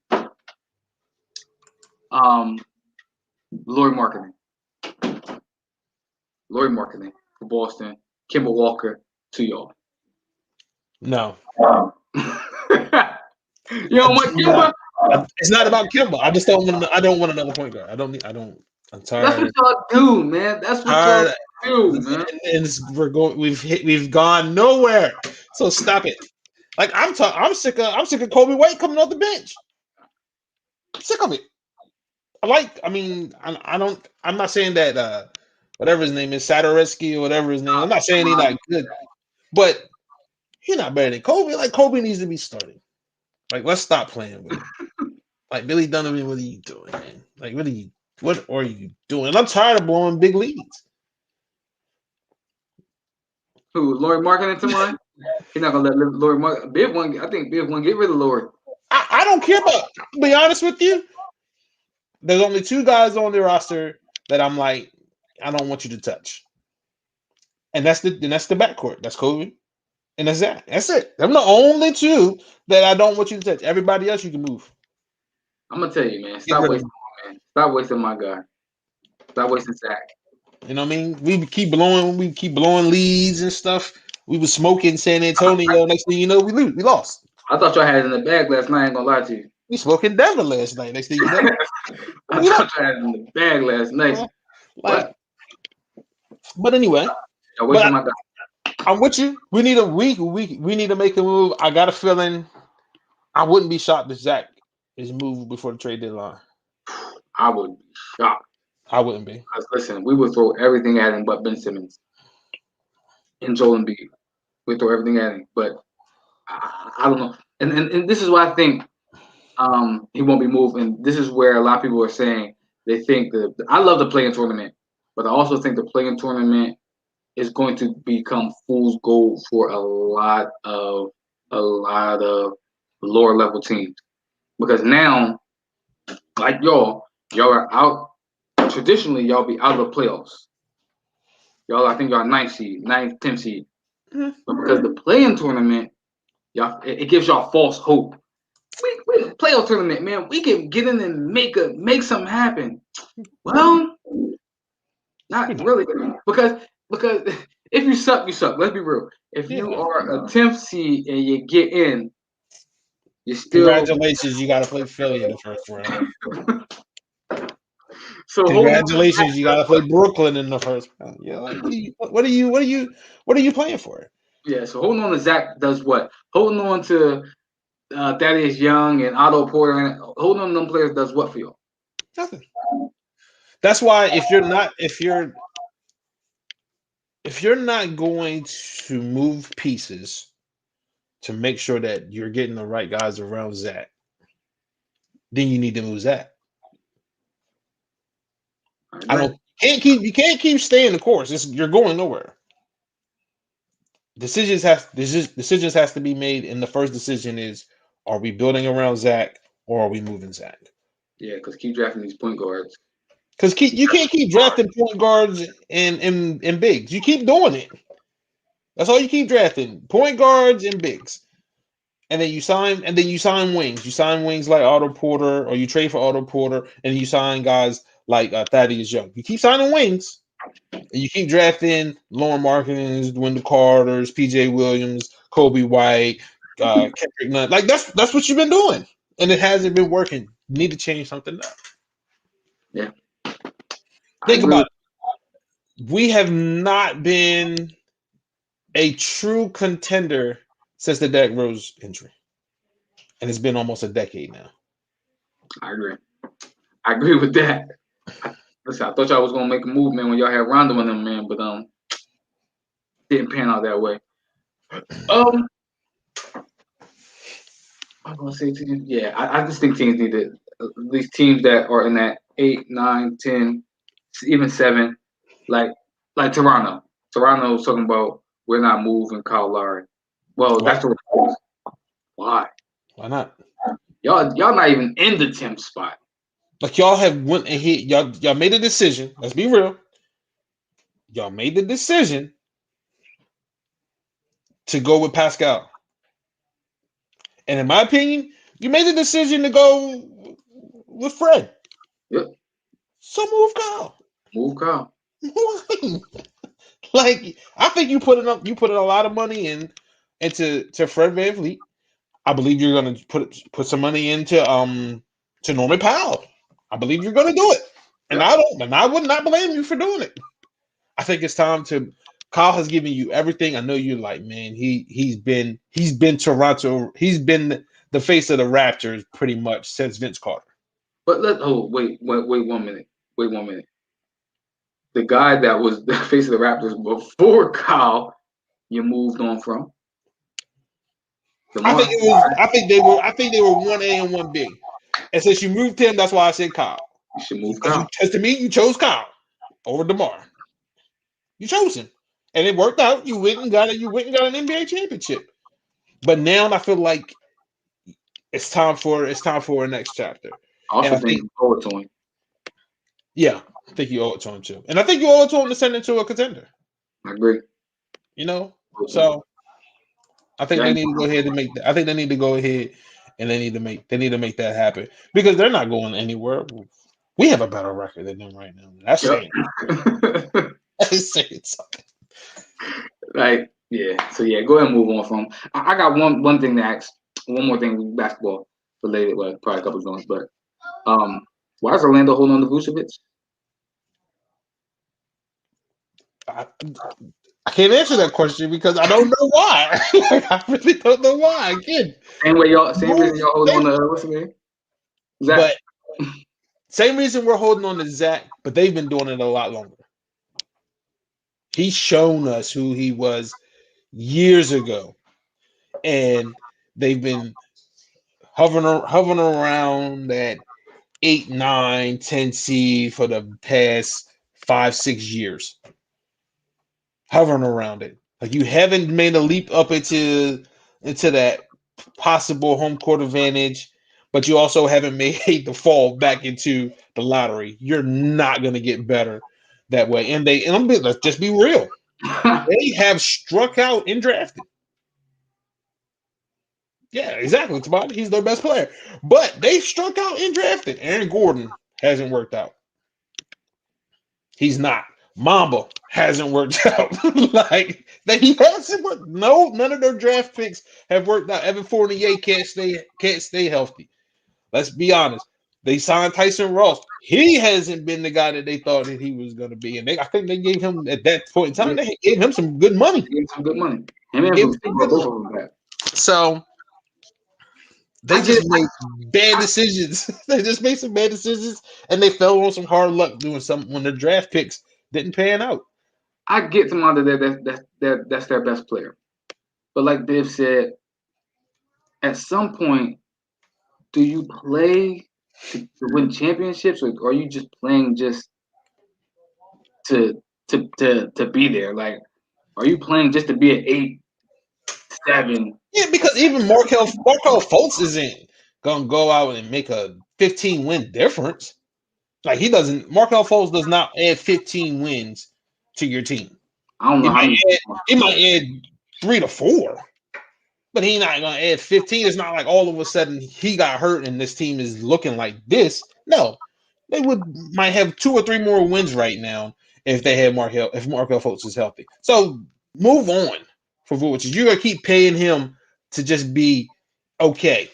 Speaker 1: Lauri Markkanen for Boston. Kemba Walker to y'all.
Speaker 2: No.
Speaker 1: You don't want Kemba?
Speaker 2: It's not about Kemba. I just don't want. I don't want another point guard. I don't. I'm tired.
Speaker 1: That's what y'all do, man. That's what y'all do, man.
Speaker 2: And we've gone nowhere. So stop it. Like I'm sick of Kobe White coming off the bench. I'm sick of it. I'm not saying that whatever his name is, Satoransky or whatever his name. I'm not saying he's not good, but he's not better than Kobe. Like Kobe needs to be starting. Like let's stop playing with him. Like Billy Donovan, what are you doing, man? Like what are you doing? And I'm tired of blowing big leads.
Speaker 1: Who, Lauri Markkanen to mine? He's not gonna let Lauri Markkanen. I think Biv won't get rid of Lauri.
Speaker 2: I don't care about. To be honest with you, there's only two guys on the roster that I'm like, I don't want you to touch, and that's the backcourt. That's Kobe, and that's that. That's it. I'm the only two that I don't want you to touch. Everybody else you can move.
Speaker 1: I'm gonna tell you, man. Stop wasting my guy. Stop wasting Zach.
Speaker 2: You know what I mean? We keep blowing leads and stuff. We were smoking San Antonio. Next thing you know, we lost.
Speaker 1: I thought y'all had it in the bag last night. I ain't gonna lie to you.
Speaker 2: We smoking Denver last night. Next thing you know,
Speaker 1: I thought y'all had it in the bag last night.
Speaker 2: But anyway,
Speaker 1: y'all wasting my guy.
Speaker 2: I'm with you. We need to make a move. I got a feeling. I wouldn't be shocked if Zach is moved before the trade deadline.
Speaker 1: I would be shocked.
Speaker 2: I wouldn't be.
Speaker 1: Listen, we would throw everything at him but Ben Simmons and Joel Embiid. We'd throw everything at him, but I don't know. And this is why I think he won't be moved. And this is where a lot of people are saying they think I love the play-in tournament, but I also think the play-in tournament is going to become fool's gold for a lot of lower level teams. Because now, like y'all are out. Traditionally, y'all be out of the playoffs. I think y'all 9th seed, 10th seed. Mm-hmm. But because the play-in tournament, it gives y'all false hope. We playoff tournament, man. We can get in and make something happen. Well, not really, because if you suck, you suck. Let's be real. If you are a 10th seed and you get in, you still.
Speaker 2: Congratulations, you got to play Philly in the first round.
Speaker 1: So
Speaker 2: congratulations, you got to play Brooklyn in the first round. Yeah, like, what are you playing for?
Speaker 1: Yeah, so holding on to Zach does what? Holding on to Thaddeus Young and Otto Porter and holding on to them players does what for you?
Speaker 2: Nothing. That's why if you're not going to move pieces to make sure that you're getting the right guys around Zach, then you need to move Zach. You can't keep staying the course. You're going nowhere. Decisions has to be made, and the first decision is: are we building around Zach or are we moving Zach?
Speaker 1: Yeah, because keep drafting these point guards.
Speaker 2: Because you can't keep drafting point guards and bigs. You keep doing it. That's all you keep drafting: point guards and bigs. and then you sign wings. You sign wings like Otto Porter, or you trade for Otto Porter, and you sign guys like Thaddeus Young. You keep signing wings, and you keep drafting Lauren Markins, Wendell Carters, PJ Williams, Kobe White, Kendrick Nunn. Like that's what you've been doing, and it hasn't been working. You need to change something up.
Speaker 1: Yeah.
Speaker 2: Think about it. We have not been a true contender since the Derrick Rose injury, and it's been almost a decade now.
Speaker 1: I agree with that. Listen, I thought y'all was gonna make a move, man, when y'all had Rondo in them, man, but didn't pan out that way. I was gonna say teams. Yeah, I just think teams need to, these teams that are in that 8, 9, 10, even 7, like Toronto. Toronto's talking about we're not moving Kyle Lowry. Well, that's the report. Why?
Speaker 2: Why not?
Speaker 1: Y'all not even in the 10th spot.
Speaker 2: Like y'all have went and hit y'all made a decision. Let's be real. Y'all made the decision to go with Pascal. And in my opinion, you made the decision to go with Fred.
Speaker 1: Yep.
Speaker 2: So move Kyle.
Speaker 1: Move Kyle.
Speaker 2: Like I think you put a lot of money into Fred VanVleet. I believe you're gonna put some money into to Norman Powell. I believe you're gonna do it. And I would not blame you for doing it. I think it's time to. Kyle has given you everything. I know you're like, man, he's been Toronto. He's been the face of the Raptors pretty much since Vince Carter.
Speaker 1: But wait 1 minute. Wait 1 minute. The guy that was the face of the Raptors before Kyle, you moved on from.
Speaker 2: I think they were 1A and 1B. And since you moved him, that's why I said Kyle.
Speaker 1: You should move Kyle.
Speaker 2: To me, you chose Kyle over DeMar. You chose him. And it worked out. You went and got an NBA championship. But now I feel like it's time for a next chapter.
Speaker 1: I also think you owe it to him.
Speaker 2: Yeah, I think you owe it to him too. And I think you owe it to him to send it to a contender.
Speaker 1: I agree.
Speaker 2: You know? So I think they need to go ahead and make that. I think they need to go ahead and they need to make that happen. Because they're not going anywhere. We have a better record than them right now. That's saying. That's saying something.
Speaker 1: Like, yeah. So yeah, go ahead and move on from. I got one thing to ask. One more thing, basketball related. Well, probably a couple of things, but why is Orlando holding on to Vucevic?
Speaker 2: I can't answer that question because I don't know why. I really don't know why. Again,
Speaker 1: same reason y'all hold on to what's his name? Zach.
Speaker 2: But same reason we're holding on to Zach, but they've been doing it a lot longer. He's shown us who he was years ago, and they've been hovering around that 8, 9, 10 seed for the past 5, 6 years. Hovering around it. Like you haven't made a leap up into that possible home court advantage, but you also haven't made the fall back into the lottery. You're not going to get better that way. And let's just be real. They have struck out in drafting. Yeah, exactly. He's their best player. But they struck out in drafting. Aaron Gordon hasn't worked out. He's not. Mamba hasn't worked out. He hasn't worked. No, none of their draft picks have worked out. Evan Fournier can't stay healthy. Let's be honest. They signed Tyson Ross. He hasn't been the guy that they thought that he was going to be. And I think they gave him, at that point in time, they gave him some good money. So they just made bad decisions. They just made some bad decisions, and they fell on some hard luck doing something when their draft picks didn't pan out.
Speaker 1: I get somebody that's their best player. But like Dave said, at some point, do you play to win championships, or are you just playing just to be there? Like, are you playing just to be an 8, 7?
Speaker 2: Yeah, because even Markelle Fultz isn't gonna go out and make a 15-win difference. Like Markelle Fultz does not add 15 wins to your team.
Speaker 1: I don't know.
Speaker 2: He might add 3 to 4. but he's not going to add 15. It's not like all of a sudden he got hurt and this team is looking like this. No, they might have 2 or 3 more wins right now if they had if Markel Fultz is healthy. So move on for Vucevic. You're going to keep paying him to just be okay.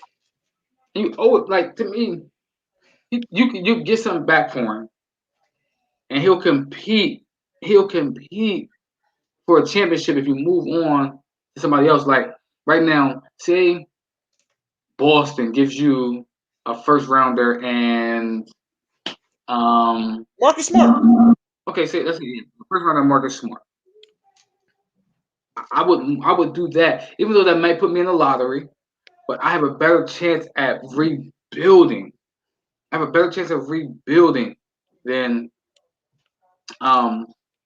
Speaker 1: You owe it, like, to me, you get something back for him, and he'll compete. He'll compete for a championship if you move on to somebody else. Like right now, say Boston gives you a first rounder and
Speaker 2: Marcus Smart.
Speaker 1: Okay, say let's see, first rounder Marcus Smart. I would do that, even though that might put me in the lottery, but I have a better chance at rebuilding. I have a better chance of rebuilding than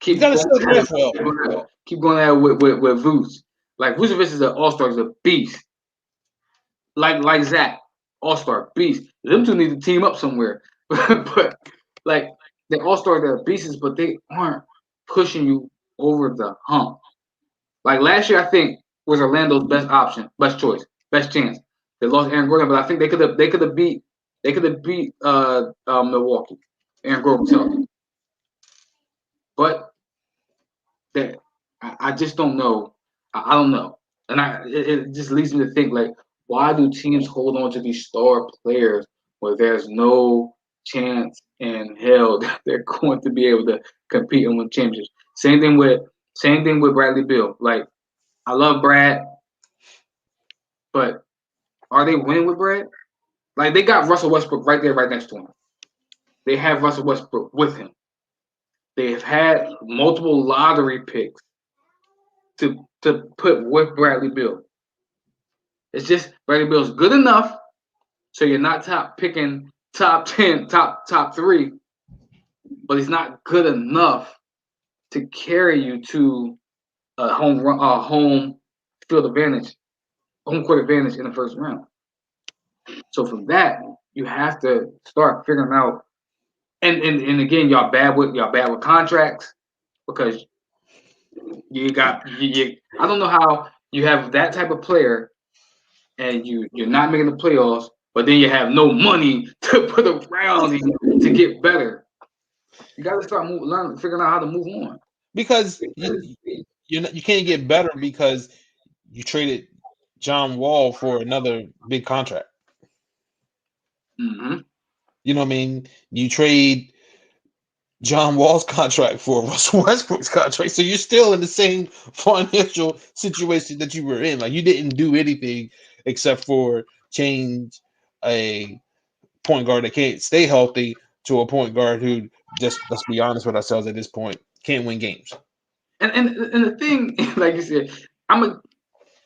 Speaker 1: keep
Speaker 2: You gotta
Speaker 1: going
Speaker 2: still
Speaker 1: at it,
Speaker 2: draft well.
Speaker 1: keep going at it with Vuce. Like Vucevic is an all-star, he's a beast. Like Zach, all-star, beast. Them two need to team up somewhere. But like they're all-star, they're beasts, but they aren't pushing you over the hump. Like last year, I think was Orlando's best option, best choice, best chance. They lost Aaron Gordon, but I think they could have beat Milwaukee. Aaron Gordon was healthy. But that I just don't know. I don't know, and it just leads me to think like, why do teams hold on to these star players where there's no chance in hell that they're going to be able to compete and win championships? Same thing with Bradley Beal. Like I love Brad, but are they winning with Brad? Like they got Russell Westbrook right there, right next to him. They have Russell Westbrook with him. They have had multiple lottery picks to put with Bradley Beal. It's just Bradley Beal's good enough, so you're not picking top 10, top 3, but he's not good enough to carry you to a home field advantage, home court advantage in the first round. So from that, you have to start figuring out. And again, y'all bad with contracts because you got I don't know how you have that type of player and you're not making the playoffs, but then you have no money to put around you to get better. You got to start figuring out how to move on.
Speaker 2: Because you can't get better because you traded John Wall for another big contract.
Speaker 1: Mm-hmm.
Speaker 2: You know what I mean? You trade John Wall's contract for Russell Westbrook's contract, so you're still in the same financial situation that you were in. Like you didn't do anything except for change a point guard that can't stay healthy to a point guard who just, let's be honest with ourselves at this point, can't win games.
Speaker 1: And the thing, like you said,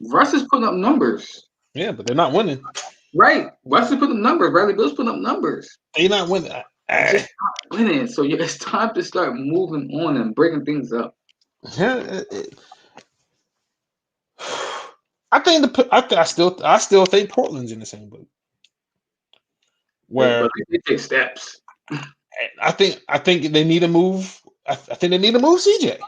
Speaker 1: Russ is putting up numbers.
Speaker 2: Yeah, but they're not winning.
Speaker 1: Right. Russ is putting up numbers. Bradley Beal's putting up numbers.
Speaker 2: They're not winning.
Speaker 1: Just not winning. So it's time to start moving on and breaking things up.
Speaker 2: I still think Portland's in the same boat. Where
Speaker 1: they take steps.
Speaker 2: I think they need to move. I think they need to move CJ.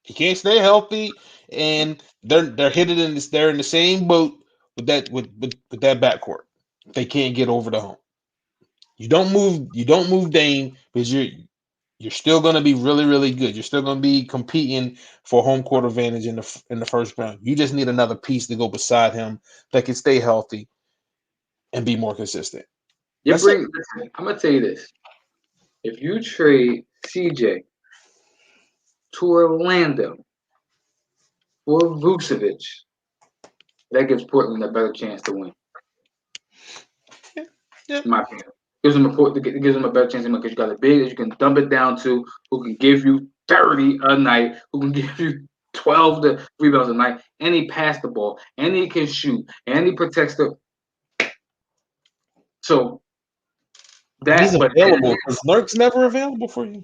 Speaker 2: He can't stay healthy, and they're hitting in this. They're in the same boat with that backcourt. They can't get over the hump. You don't move Dame because you're still going to be really, really good. You're still going to be competing for home court advantage in the first round. You just need another piece to go beside him that can stay healthy and be more consistent.
Speaker 1: I'm gonna tell you this: if you trade CJ to Orlando for Vucevic, that gives Portland a better chance to win.
Speaker 2: Yeah.
Speaker 1: In my opinion, gives them a better chance to win because you got a big that you can dump it down to, who can give you 30 a night, who can give you 12 rebounds a night, and he passed the ball, and he can shoot, and he protects the. So that
Speaker 2: he's available because Nurk's never available for you,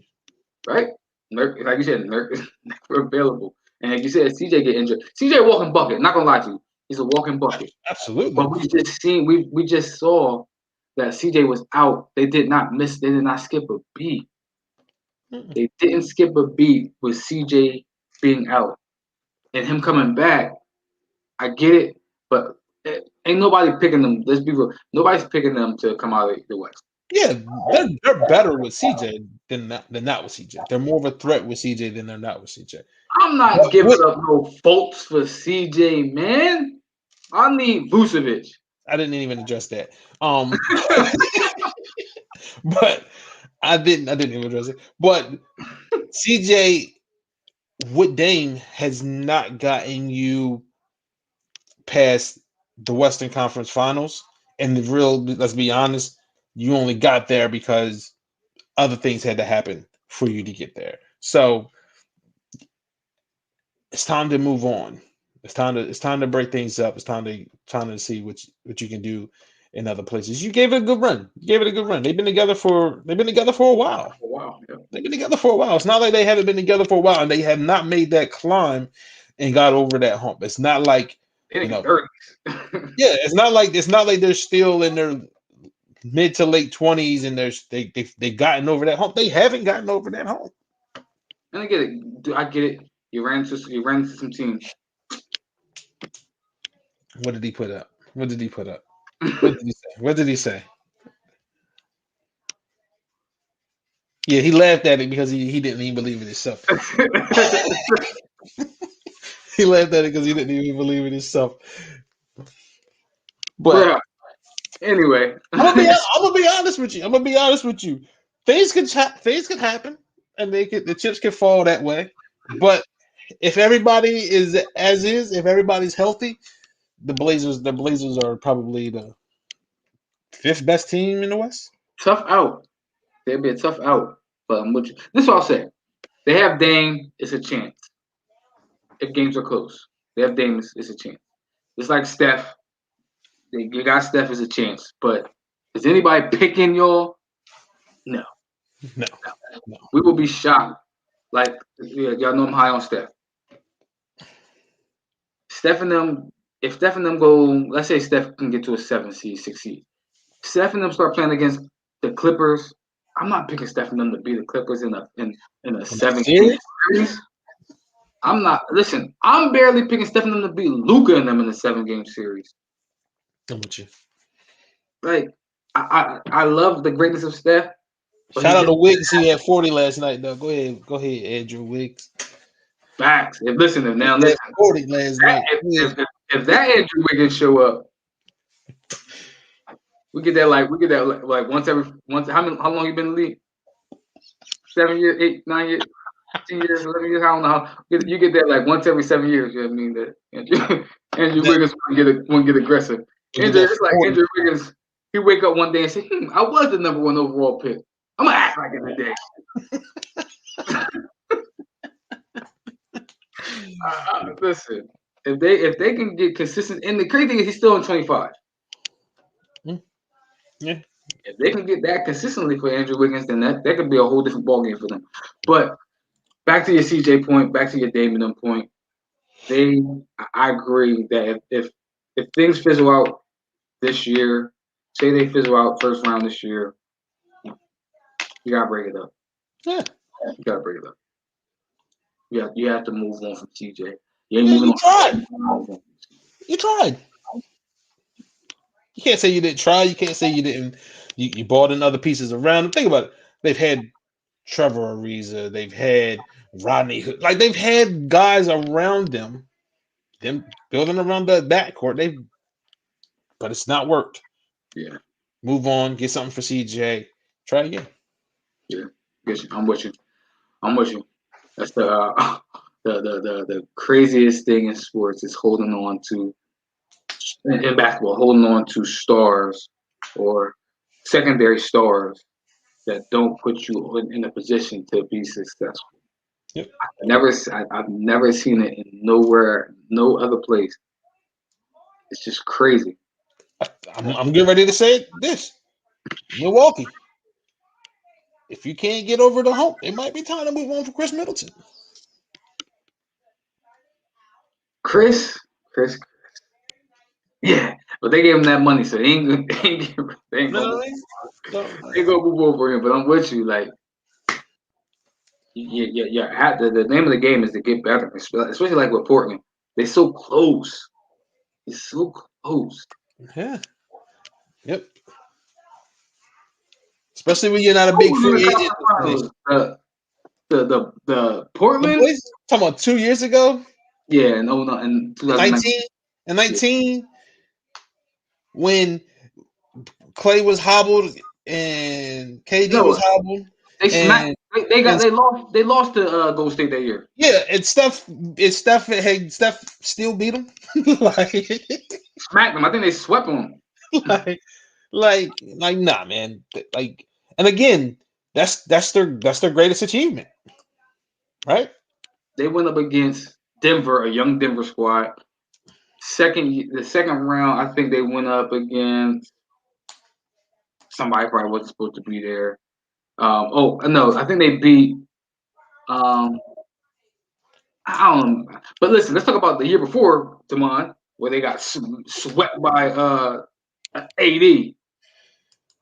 Speaker 1: right? Nurk, like you said, Nurk is never available, and like you said, CJ get injured. CJ walking bucket. Not gonna lie to you, he's a walking bucket.
Speaker 2: Absolutely.
Speaker 1: But we just saw that CJ was out. They did not skip a beat. They didn't skip a beat with CJ being out and him coming back. I get it, but ain't nobody picking them. Let's be real. Nobody's picking them to come out of the West.
Speaker 2: Yeah, they're better with CJ than not with CJ. They're more of a threat with CJ than they're not with CJ.
Speaker 1: I'm not
Speaker 2: But
Speaker 1: giving up no faults for CJ, man. I need Vucevic.
Speaker 2: I didn't even address that. But I didn't even address it. But CJ with Dame has not gotten you past the Western Conference Finals. And the real, let's be honest, you only got there because other things had to happen for you to get there. So it's time to move on. It's time to break things up. It's time to see what you can do in other places. You gave it a good run. They've been together for a while.
Speaker 1: Wow. Yeah.
Speaker 2: They've been together for a while. It's not like they haven't been together for a while and they have not made that climb and got over that hump. It's not like
Speaker 1: In their 30s.
Speaker 2: yeah, it's not like they're still in their mid to late 20s and they've gotten over that hump. They haven't gotten over that hump.
Speaker 1: And I get it. I get it. You ran into some teams.
Speaker 2: What did he put up? What did he say? Yeah, he laughed at it because he didn't even believe in himself. He laughed at it because he didn't even believe in himself. But
Speaker 1: yeah. Anyway,
Speaker 2: I'm gonna be honest with you. Things could happen, and the chips could fall that way. But if everybody is as is, if everybody's healthy, the Blazers are probably the 5th best team in the West.
Speaker 1: tough out. They'll be a tough out. But this is what I'll say. They have Dame, it's a chance. If games are close. They have Dame, it's a chance. It's like Steph. You got Steph as a chance. But is anybody picking y'all? No.
Speaker 2: No.
Speaker 1: We will be shocked. Like, y'all know I'm high on Steph. Steph and them, if Steph and them go, let's say Steph can get to a 7 seed, 6 seed. Steph and them start playing against the Clippers. I'm not picking Steph and them to beat the Clippers in a 7-game series. I'm not. Listen, I'm barely picking Steph and them to beat Luka and them in a 7-game series.
Speaker 2: I'm with you.
Speaker 1: Like, I love the greatness of Steph.
Speaker 2: Shout out to Wiggs. He had 40 last night, though. Go ahead, Andrew Wiggs.
Speaker 1: Facts. Listen,
Speaker 2: 40 last night.
Speaker 1: If that Andrew Wiggins show up, we get that like how long you been in the league? 7 years, 8, 9 years, 10 years, 11 years. I don't know how you get that like once every 7 years. You know what I mean? That Andrew Wiggins won't get aggressive. It's like Andrew Wiggins. He wake up one day and say, "I was the number 1 overall pick. I'm gonna act like it today." Listen, if they can get consistent, and the crazy thing is he's still in 25.
Speaker 2: Yeah.
Speaker 1: If they can get that consistently for Andrew Wiggins, then that could be a whole different ballgame for them. But back to your CJ point, back to your Damian point, I agree that if things fizzle out this year, say they fizzle out first round this year, you gotta break it up.
Speaker 2: Yeah.
Speaker 1: You gotta break it up. Yeah, you have to move on from CJ.
Speaker 2: You tried. You can't say you didn't try. You can't say you didn't. You brought in other pieces around them. Think about it. They've had Trevor Ariza. They've had Rodney Hood. Like, they've had guys around them building around the backcourt. But it's not worked.
Speaker 1: Yeah.
Speaker 2: Move on. Get something for CJ. Try it again.
Speaker 1: Yeah. I'm with you. That's the craziest thing in sports is holding on to in basketball, holding on to stars or secondary stars that don't put you in a position to be successful.
Speaker 2: Yep.
Speaker 1: I've never seen it in no other place. It's just crazy.
Speaker 2: I'm getting ready to say this. Milwaukee. If you can't get over the hump, it might be time to move on for Chris Middleton.
Speaker 1: Chris. Yeah, but they gave him that money, so they ain't gonna move over him. But I'm with you, like, the name of the game is to get better, especially like with Portland. They're so close. It's so close.
Speaker 2: Yeah. Yep. Especially when you're not a
Speaker 1: Who
Speaker 2: big
Speaker 1: was in
Speaker 2: free
Speaker 1: the
Speaker 2: agent.
Speaker 1: conference finals? The
Speaker 2: The
Speaker 1: Portland?
Speaker 2: boys talking about 2 years ago,
Speaker 1: Yeah, no, in
Speaker 2: in
Speaker 1: 2019.
Speaker 2: 19, when Clay was hobbled and KD
Speaker 1: No,
Speaker 2: was hobbled,
Speaker 1: they smacked.
Speaker 2: and
Speaker 1: They lost. They lost to Golden State that year.
Speaker 2: yeah, and Steph still beat him. like,
Speaker 1: Smacked them. I think they swept them.
Speaker 2: like, like, nah, man. Like, and again, that's their greatest achievement, right?
Speaker 1: They went up against Denver, a young Denver squad. The second round, I think they went up against somebody probably wasn't supposed to be there. Oh no, I think they beat. I don't know. But listen, let's talk about the year before, Damon, where they got swept by AD.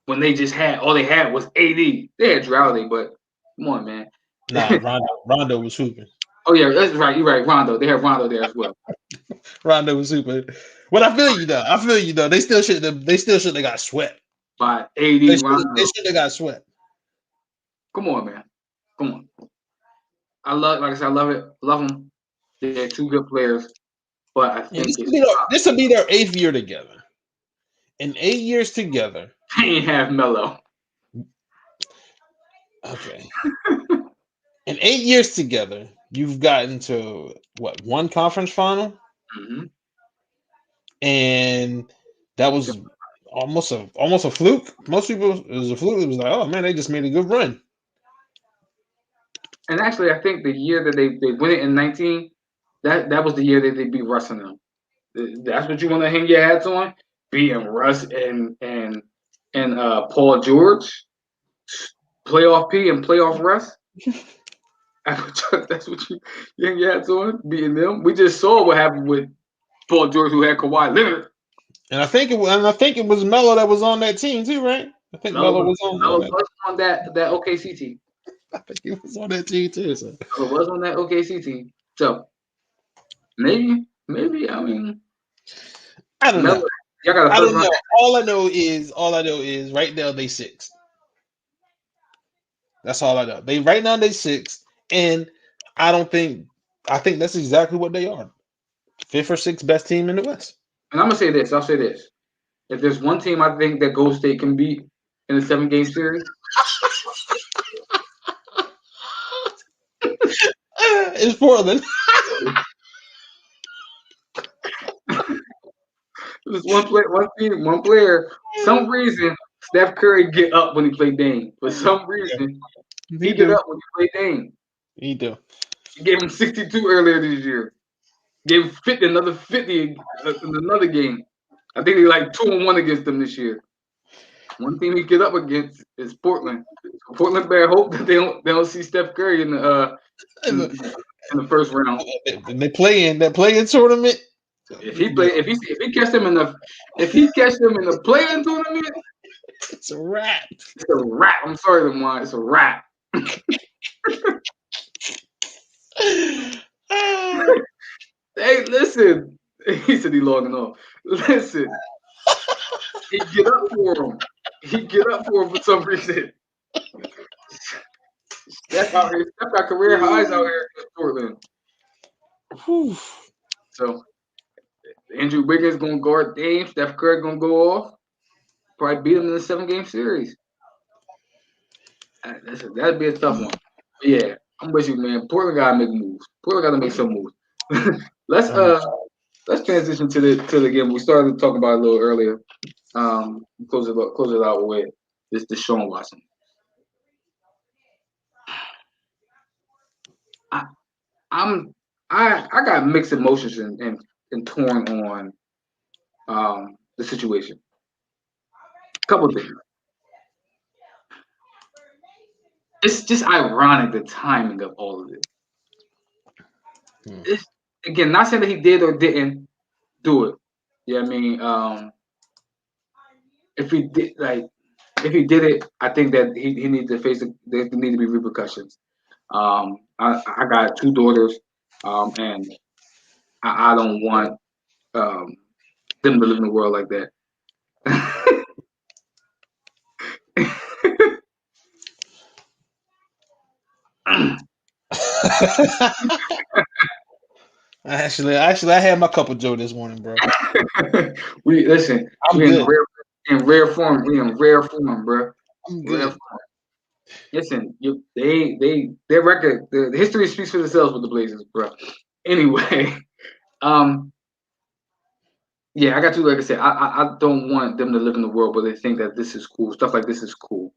Speaker 1: When they just had all they had was AD. They had Drowdy, but come on, man.
Speaker 2: Nah, Rondo was hooping.
Speaker 1: Oh yeah, that's right. You're right. Rondo. They have Rondo there as well.
Speaker 2: Rondo was hooping. But I feel you though. They still should have got swept.
Speaker 1: By AD
Speaker 2: They
Speaker 1: Rondo.
Speaker 2: should have got swept.
Speaker 1: Come on, man. Come on. Like I said, I love it. Love them. They're two good players, but I
Speaker 2: Yeah,
Speaker 1: think
Speaker 2: this will be their 8th year together. In 8 years together.
Speaker 1: they ain't have Melo.
Speaker 2: Okay. In 8 years together, you've gotten to what, one conference final?
Speaker 1: Mm-hmm.
Speaker 2: And that was almost a fluke. Most people, it was a fluke. It was like, oh man, they just made a good run.
Speaker 1: And actually, I think the year that they win it in 19, that was the year that they beat Russ and them. That's what you want to hang your hats on? Beating Russ and Paul George, playoff P and playoff Russ. That's what you hang your hats on? Beating them. We just saw what happened with Paul George, who had Kawhi Leonard.
Speaker 2: And I think it was Melo that was on that team too, right? I think Melo was on
Speaker 1: that OKC team.
Speaker 2: I think he was on that team too. So.
Speaker 1: Melo was on that OKC team. So maybe I mean
Speaker 2: I don't know.
Speaker 1: Y'all got
Speaker 2: I don't know. All I know is right now they 6th. That's all I know. Right now they 6th, and I think that's exactly what they are. 5th or 6th best team in the West.
Speaker 1: And I'm gonna say this. I'll say this. If there's one team I think that Golden State can beat in a 7-game series,
Speaker 2: it's Portland.
Speaker 1: there's one player. Some reason Steph Curry get up when he played Dame. For some reason, he get up when he played Dame.
Speaker 2: He do.
Speaker 1: He gave him 62 earlier this year. Gave him 50, another 50 in another game. I think they like 2-1 against them this year. One team he get up against is Portland. Portland bear hope that they don't see Steph Curry in the first round.
Speaker 2: They play in tournament.
Speaker 1: If he catch them in the play-in tournament,
Speaker 2: it's a wrap.
Speaker 1: It's a wrap. I'm sorry, Lamar. It's a wrap. Hey, listen. He said he logging off. Listen. He get up for him. For some reason. Steph got career highs out here in Portland.
Speaker 2: Whew.
Speaker 1: So Andrew Wiggins gonna guard Dame. Steph Curry gonna go off. Probably beat him in the 7-game series. That'd be a tough one. But yeah, I'm with you, man. Portland gotta make moves. Portland gotta make some moves. Let's transition to the game we started to talk about a little earlier. Close it out with this Deshaun Watson. I got mixed emotions and torn on the situation. Couple things. It's just ironic the timing of all of this. It's, again, not saying that he did or didn't do it. You know what I mean? If he did it, I think that he needs to face there need to be repercussions. I got 2 daughters, and I don't want them to live in a world like that.
Speaker 2: I had my cup of Joe this morning, bro.
Speaker 1: We listen.
Speaker 2: I'm
Speaker 1: We
Speaker 2: good.
Speaker 1: in rare form. We in rare form, bro.
Speaker 2: I'm
Speaker 1: Rare
Speaker 2: good.
Speaker 1: form. Listen, their record, the history speaks for themselves with the Blazers, bro. Anyway, yeah, I got you. Like I said, I don't want them to live in the world where they think that this is cool. Stuff like this is cool.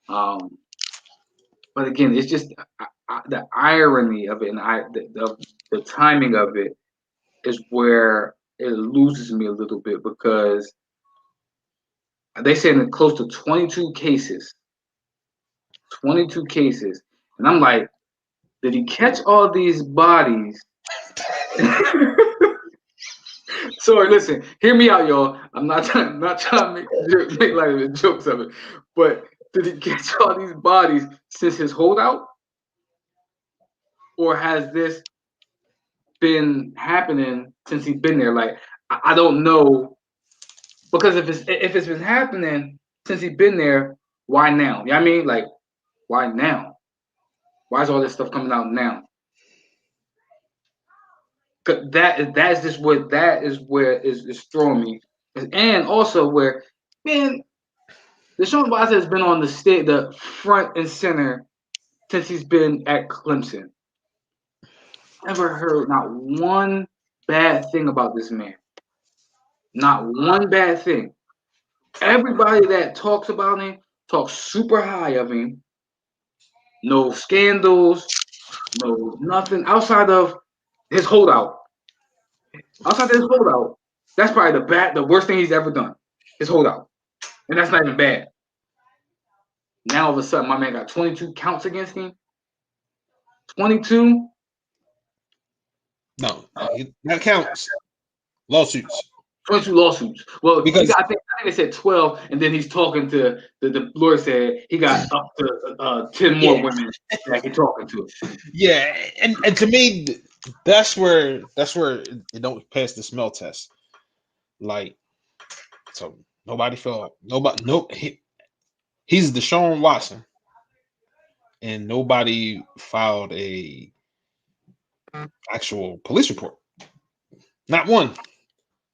Speaker 1: But again, it's just the irony of it, and the timing of it is where it loses me a little bit because they say in close to 22 cases, and I'm like, did he catch all these bodies? Sorry, listen, hear me out, y'all. I'm not trying to make like the jokes of it, but did he catch all these bodies since his holdout, or has this been happening since he's been there? Like, I don't know, because if it's been happening since he's been there, why now? You know what I mean? Like, why now? Why is all this stuff coming out now? Cause that is where is throwing me, and also where, man, Deshaun Watson has been on the front and center since he's been at Clemson. Never heard not one bad thing about this man. Not one bad thing. Everybody that talks about him talks super high of him. No scandals, no nothing outside of his holdout. Outside of his holdout, that's probably the worst thing he's ever done. His holdout, and that's not even bad. Now all of a sudden, my man got 22 counts against him. 22.
Speaker 2: No, that counts. Lawsuits.
Speaker 1: 22 lawsuits. Well,
Speaker 2: Because
Speaker 1: I think they said 12, and then he's talking to the lawyer said he got up to 10 more women that he's talking to.
Speaker 2: Yeah, and to me, that's where it don't pass the smell test. Like, so nobody felt he's Deshaun Watson, and nobody filed a actual police report. Not one.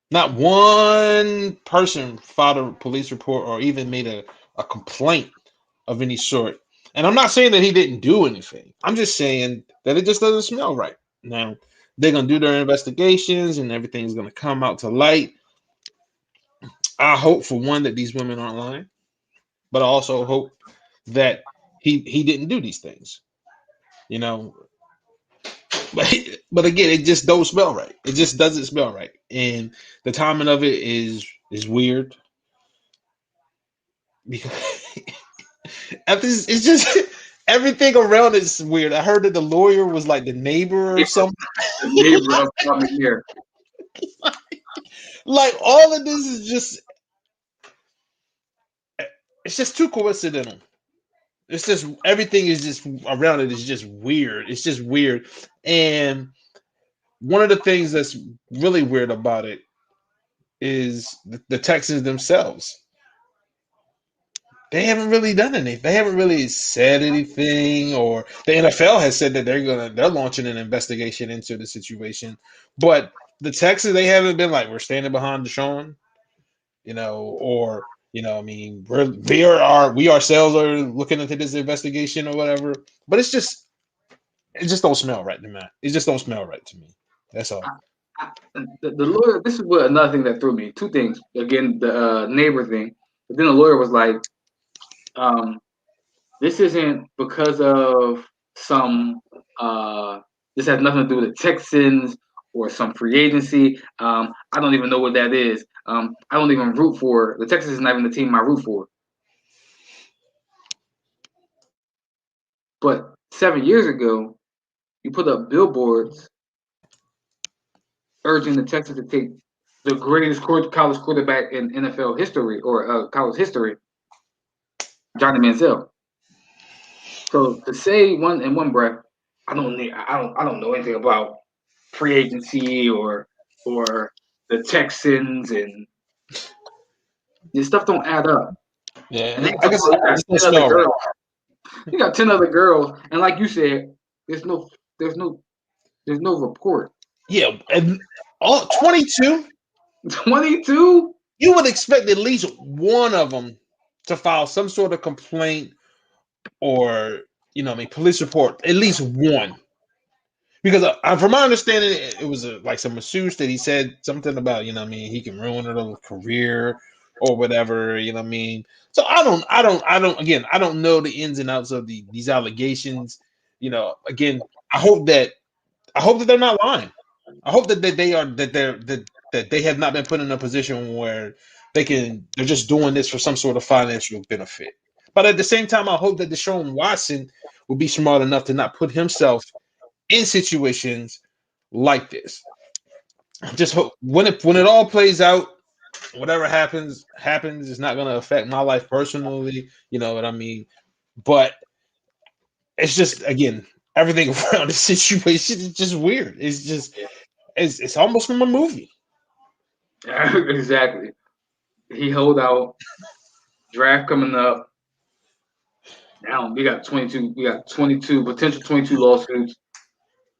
Speaker 2: Not one person filed a police report or even made a complaint of any sort. And I'm not saying that he didn't do anything. I'm just saying that it just doesn't smell right. Now, they're going to do their investigations and everything's going to come out to light. I hope, for one, that these women aren't lying, but I also hope that he didn't do these things. You know, but again, it just don't smell right. It just doesn't smell right, and the timing of it is weird because it's just everything around is weird. I heard that the lawyer was like the neighbor or something.
Speaker 1: The neighbor of coming here.
Speaker 2: Like, all of this is just, it's just too coincidental. It's just, everything is just around it is just weird. It's just weird. And one of the things that's really weird about it is the Texans themselves. They haven't really done anything. They haven't really said anything, or the NFL has said that they're launching an investigation into the situation. But the Texans, they haven't been like, we're standing behind Deshaun, or I mean, we ourselves are looking into this investigation or whatever. But it just don't smell right to me. It just don't smell right to me. That's all.
Speaker 1: The lawyer. This is what another thing that threw me. Two things. Again, the neighbor thing. But then the lawyer was like, "This isn't because of some. This has nothing to do with the Texans or some free agency. I don't even know what that is. I don't even root for the Texans. Is not even the team I root for. But 7 years ago, you put up billboards urging the Texans to take the greatest college quarterback in NFL history or college history, Johnny Manziel. So to say in one breath, I don't know anything about free agency or the Texans, and this stuff don't add up.
Speaker 2: Yeah,
Speaker 1: And then
Speaker 2: like I said, it
Speaker 1: you got
Speaker 2: just
Speaker 1: 10
Speaker 2: don't
Speaker 1: other
Speaker 2: smell right.
Speaker 1: girls. You got 10 other girls, and like you said, there's no report.
Speaker 2: Yeah, and all 22.
Speaker 1: 22.
Speaker 2: You would expect at least one of them to file some sort of complaint or police report. At least one, because from my understanding, it was like some masseuse that he said something about he can ruin her career or whatever. So I don't. Again, I don't know the ins and outs of these allegations. Again, I hope that they're not lying. I hope that they have not been put in a position where they're just doing this for some sort of financial benefit. But at the same time, I hope that Deshaun Watson will be smart enough to not put himself in situations like this. Just hope when it all plays out, whatever happens. It's not going to affect my life personally. You know what I mean? But it's just, again, everything around the situation is just weird. It's almost from a movie.
Speaker 1: Exactly. He hold out. Draft coming up. Now we got 22. We got 22 potential 22 lawsuits.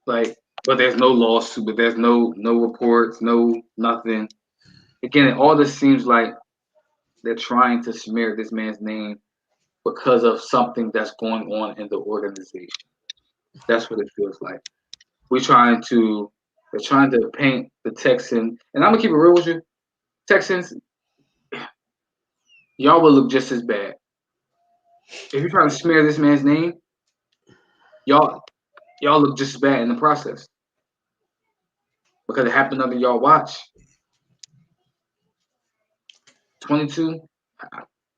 Speaker 1: But there's no lawsuit. But there's no reports. No nothing. Again, all this seems like they're trying to smear this man's name because of something that's going on in the organization. That's what it feels like. They're trying to paint the Texans, and I'm gonna keep it real with you. Texans, y'all will look just as bad. If you're trying to smear this man's name, y'all look just as bad in the process. Because it happened under y'all watch. 22,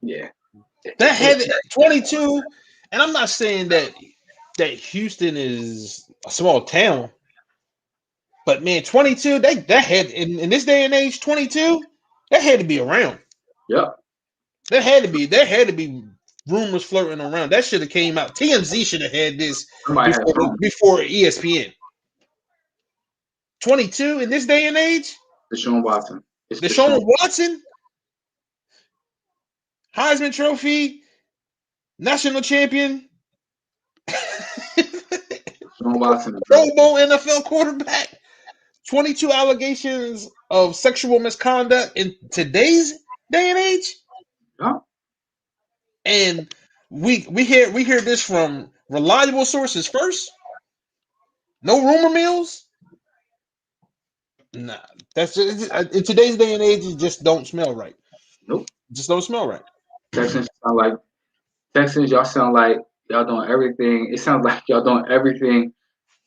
Speaker 1: yeah.
Speaker 2: That had 22, and I'm not saying that Houston is a small town, but man, 22, that had in this day and age, 22, that had to be around.
Speaker 1: Yep.
Speaker 2: There had to be rumors floating around. That should have came out. TMZ should have had this before ESPN. 22 in this day and age?
Speaker 1: Deshaun Watson.
Speaker 2: It's Deshaun Watson? Heisman Trophy? National champion?
Speaker 1: Deshaun Watson.
Speaker 2: Pro Bowl NFL quarterback? 22 allegations of sexual misconduct in today's day and age?
Speaker 1: Yeah.
Speaker 2: And we hear this from reliable sources first? No rumor mills? Nah, that's just, in today's day and age, it just don't smell right.
Speaker 1: Nope.
Speaker 2: Just don't smell right.
Speaker 1: Texans, y'all sound like y'all doing everything. It sounds like y'all doing everything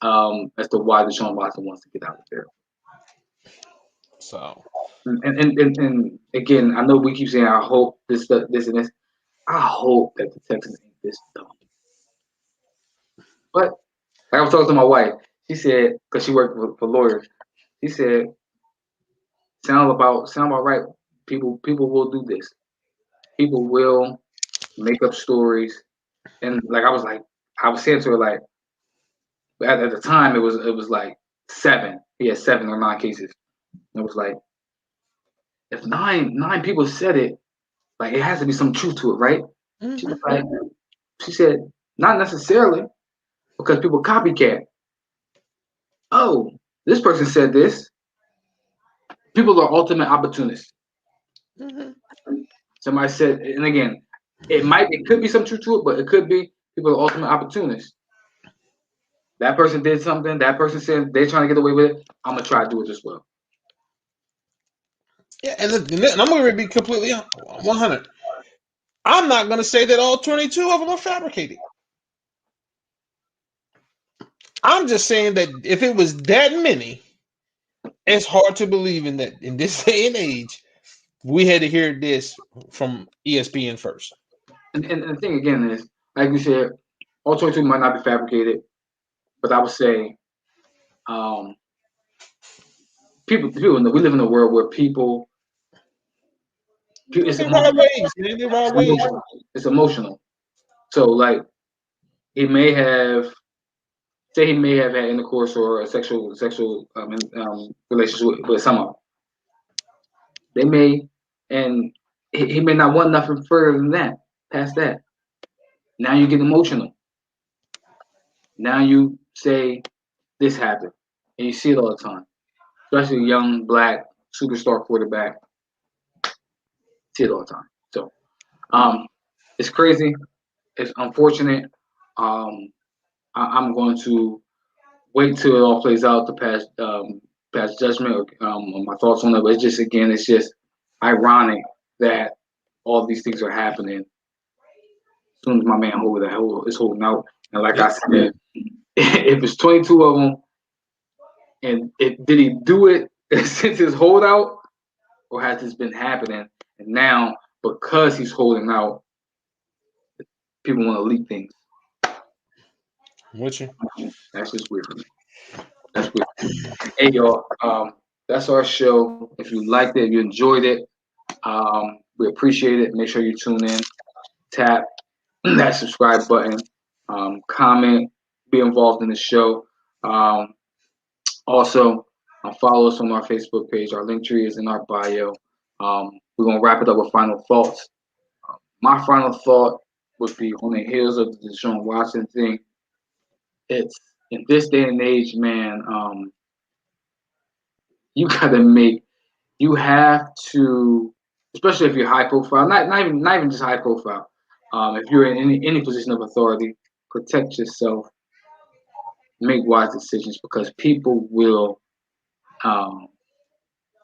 Speaker 1: as to why Deshaun Watson wants to get out of there.
Speaker 2: So,
Speaker 1: and again, I know we keep saying I hope this and this. I hope that the Texans ain't this dumb. But like I was talking to my wife, she said, because she worked for lawyers, she said, sound about right. People will do this. People will make up stories, and I was saying to her, like, at the time it was like 7. He had 7 or 9 cases. It was like, if nine people said it, like, it has to be some truth to it, right?
Speaker 2: mm-hmm.
Speaker 1: She said, not necessarily, because people copycat. Oh, this person said this. People are ultimate opportunists.
Speaker 2: Mm-hmm.
Speaker 1: Somebody said, and again, it could be some truth to it, but it could be people are ultimate opportunists. That person did something. That person said they're trying to get away with it. I'm gonna try to do it as well.
Speaker 2: Yeah, and I'm going to be completely 100. I'm not going to say that all 22 of them are fabricated. I'm just saying that if it was that many, it's hard to believe in this day and age, we had to hear this from ESPN first.
Speaker 1: And the thing again is, like you said, all 22 might not be fabricated, but I would say, people know we live in a world where people. It's emotional. It's emotional. So, like, he may have had intercourse or a sexual relationship with someone. They may, and he may not want nothing further than that, past that. Now you get emotional. Now you say this happened, and you see it all the time, especially a young black superstar quarterback. See it all the time. So, it's crazy. It's unfortunate. I'm going to wait till it all plays out to pass judgment on my thoughts on it. But it's just again, it's just ironic that all these things are happening as soon as my man is holding out. And like I said, if it's 22 of them, and did he do it since his holdout, or has this been happening? And now because he's holding out, people want to leak things.
Speaker 2: With you.
Speaker 1: That's just weird for me. That's weird. Hey y'all, that's our show. If you liked it, if you enjoyed it, we appreciate it. Make sure you tune in, tap that subscribe button, comment, be involved in the show. Also, follow us on our Facebook page. Our link tree is in our bio. We're gonna wrap it up with final thoughts. My final thought would be on the heels of the Deshaun Watson thing. It's in this day and age, man. You gotta make. You have to, especially if you're high profile. Not even just high profile. If you're in any position of authority, protect yourself. Make wise decisions because people will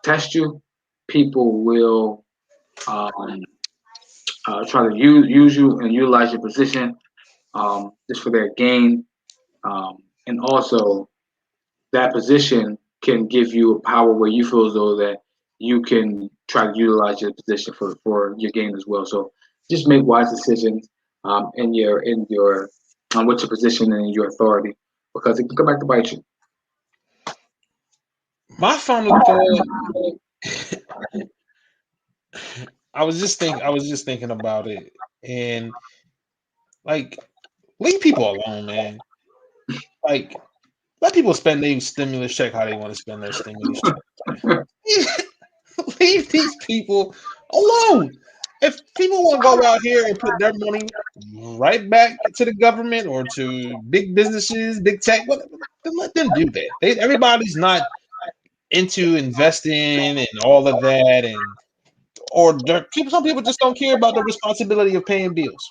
Speaker 1: test you. People will try to use you and utilize your position just for their gain. And also, that position can give you a power where you feel as though that you can try to utilize your position for your gain as well. So just make wise decisions in your with your position and your authority because it can come back to bite you.
Speaker 2: My final thought. I was just thinking about it, and like, leave people alone, man. Like, let people spend their stimulus check how they want to spend their stimulus check. Leave these people alone. If people want to go out here and put their money right back to the government or to big businesses, big tech, whatever, then let them do that. Everybody's not into investing and all of that, and some people just don't care about the responsibility of paying bills.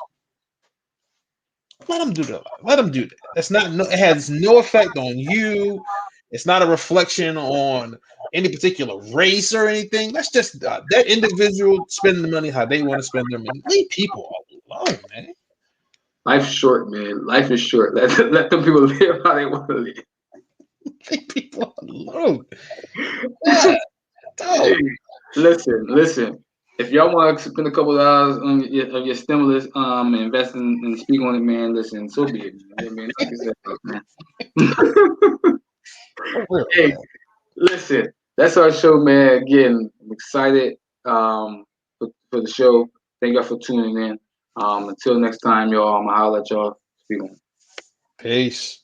Speaker 2: Let them do that. Let them do that. It has no effect on you. It's not a reflection on any particular race or anything. That's just that individual spending the money how they want to spend their money. Leave people alone, man.
Speaker 1: Life's short, man. Life is short. Let them people live how they want to live.
Speaker 2: Leave people alone. Yeah.
Speaker 1: Hey, listen. If y'all want to spend a couple of dollars on your stimulus, and invest and speak on it, man. Listen, so be it. Man. I mean, like I said, man. Hey, listen. That's our show, man. Again, I'm excited for the show. Thank y'all for tuning in. Until next time, y'all. I'm gonna holler at y'all. Speak on.
Speaker 2: Peace.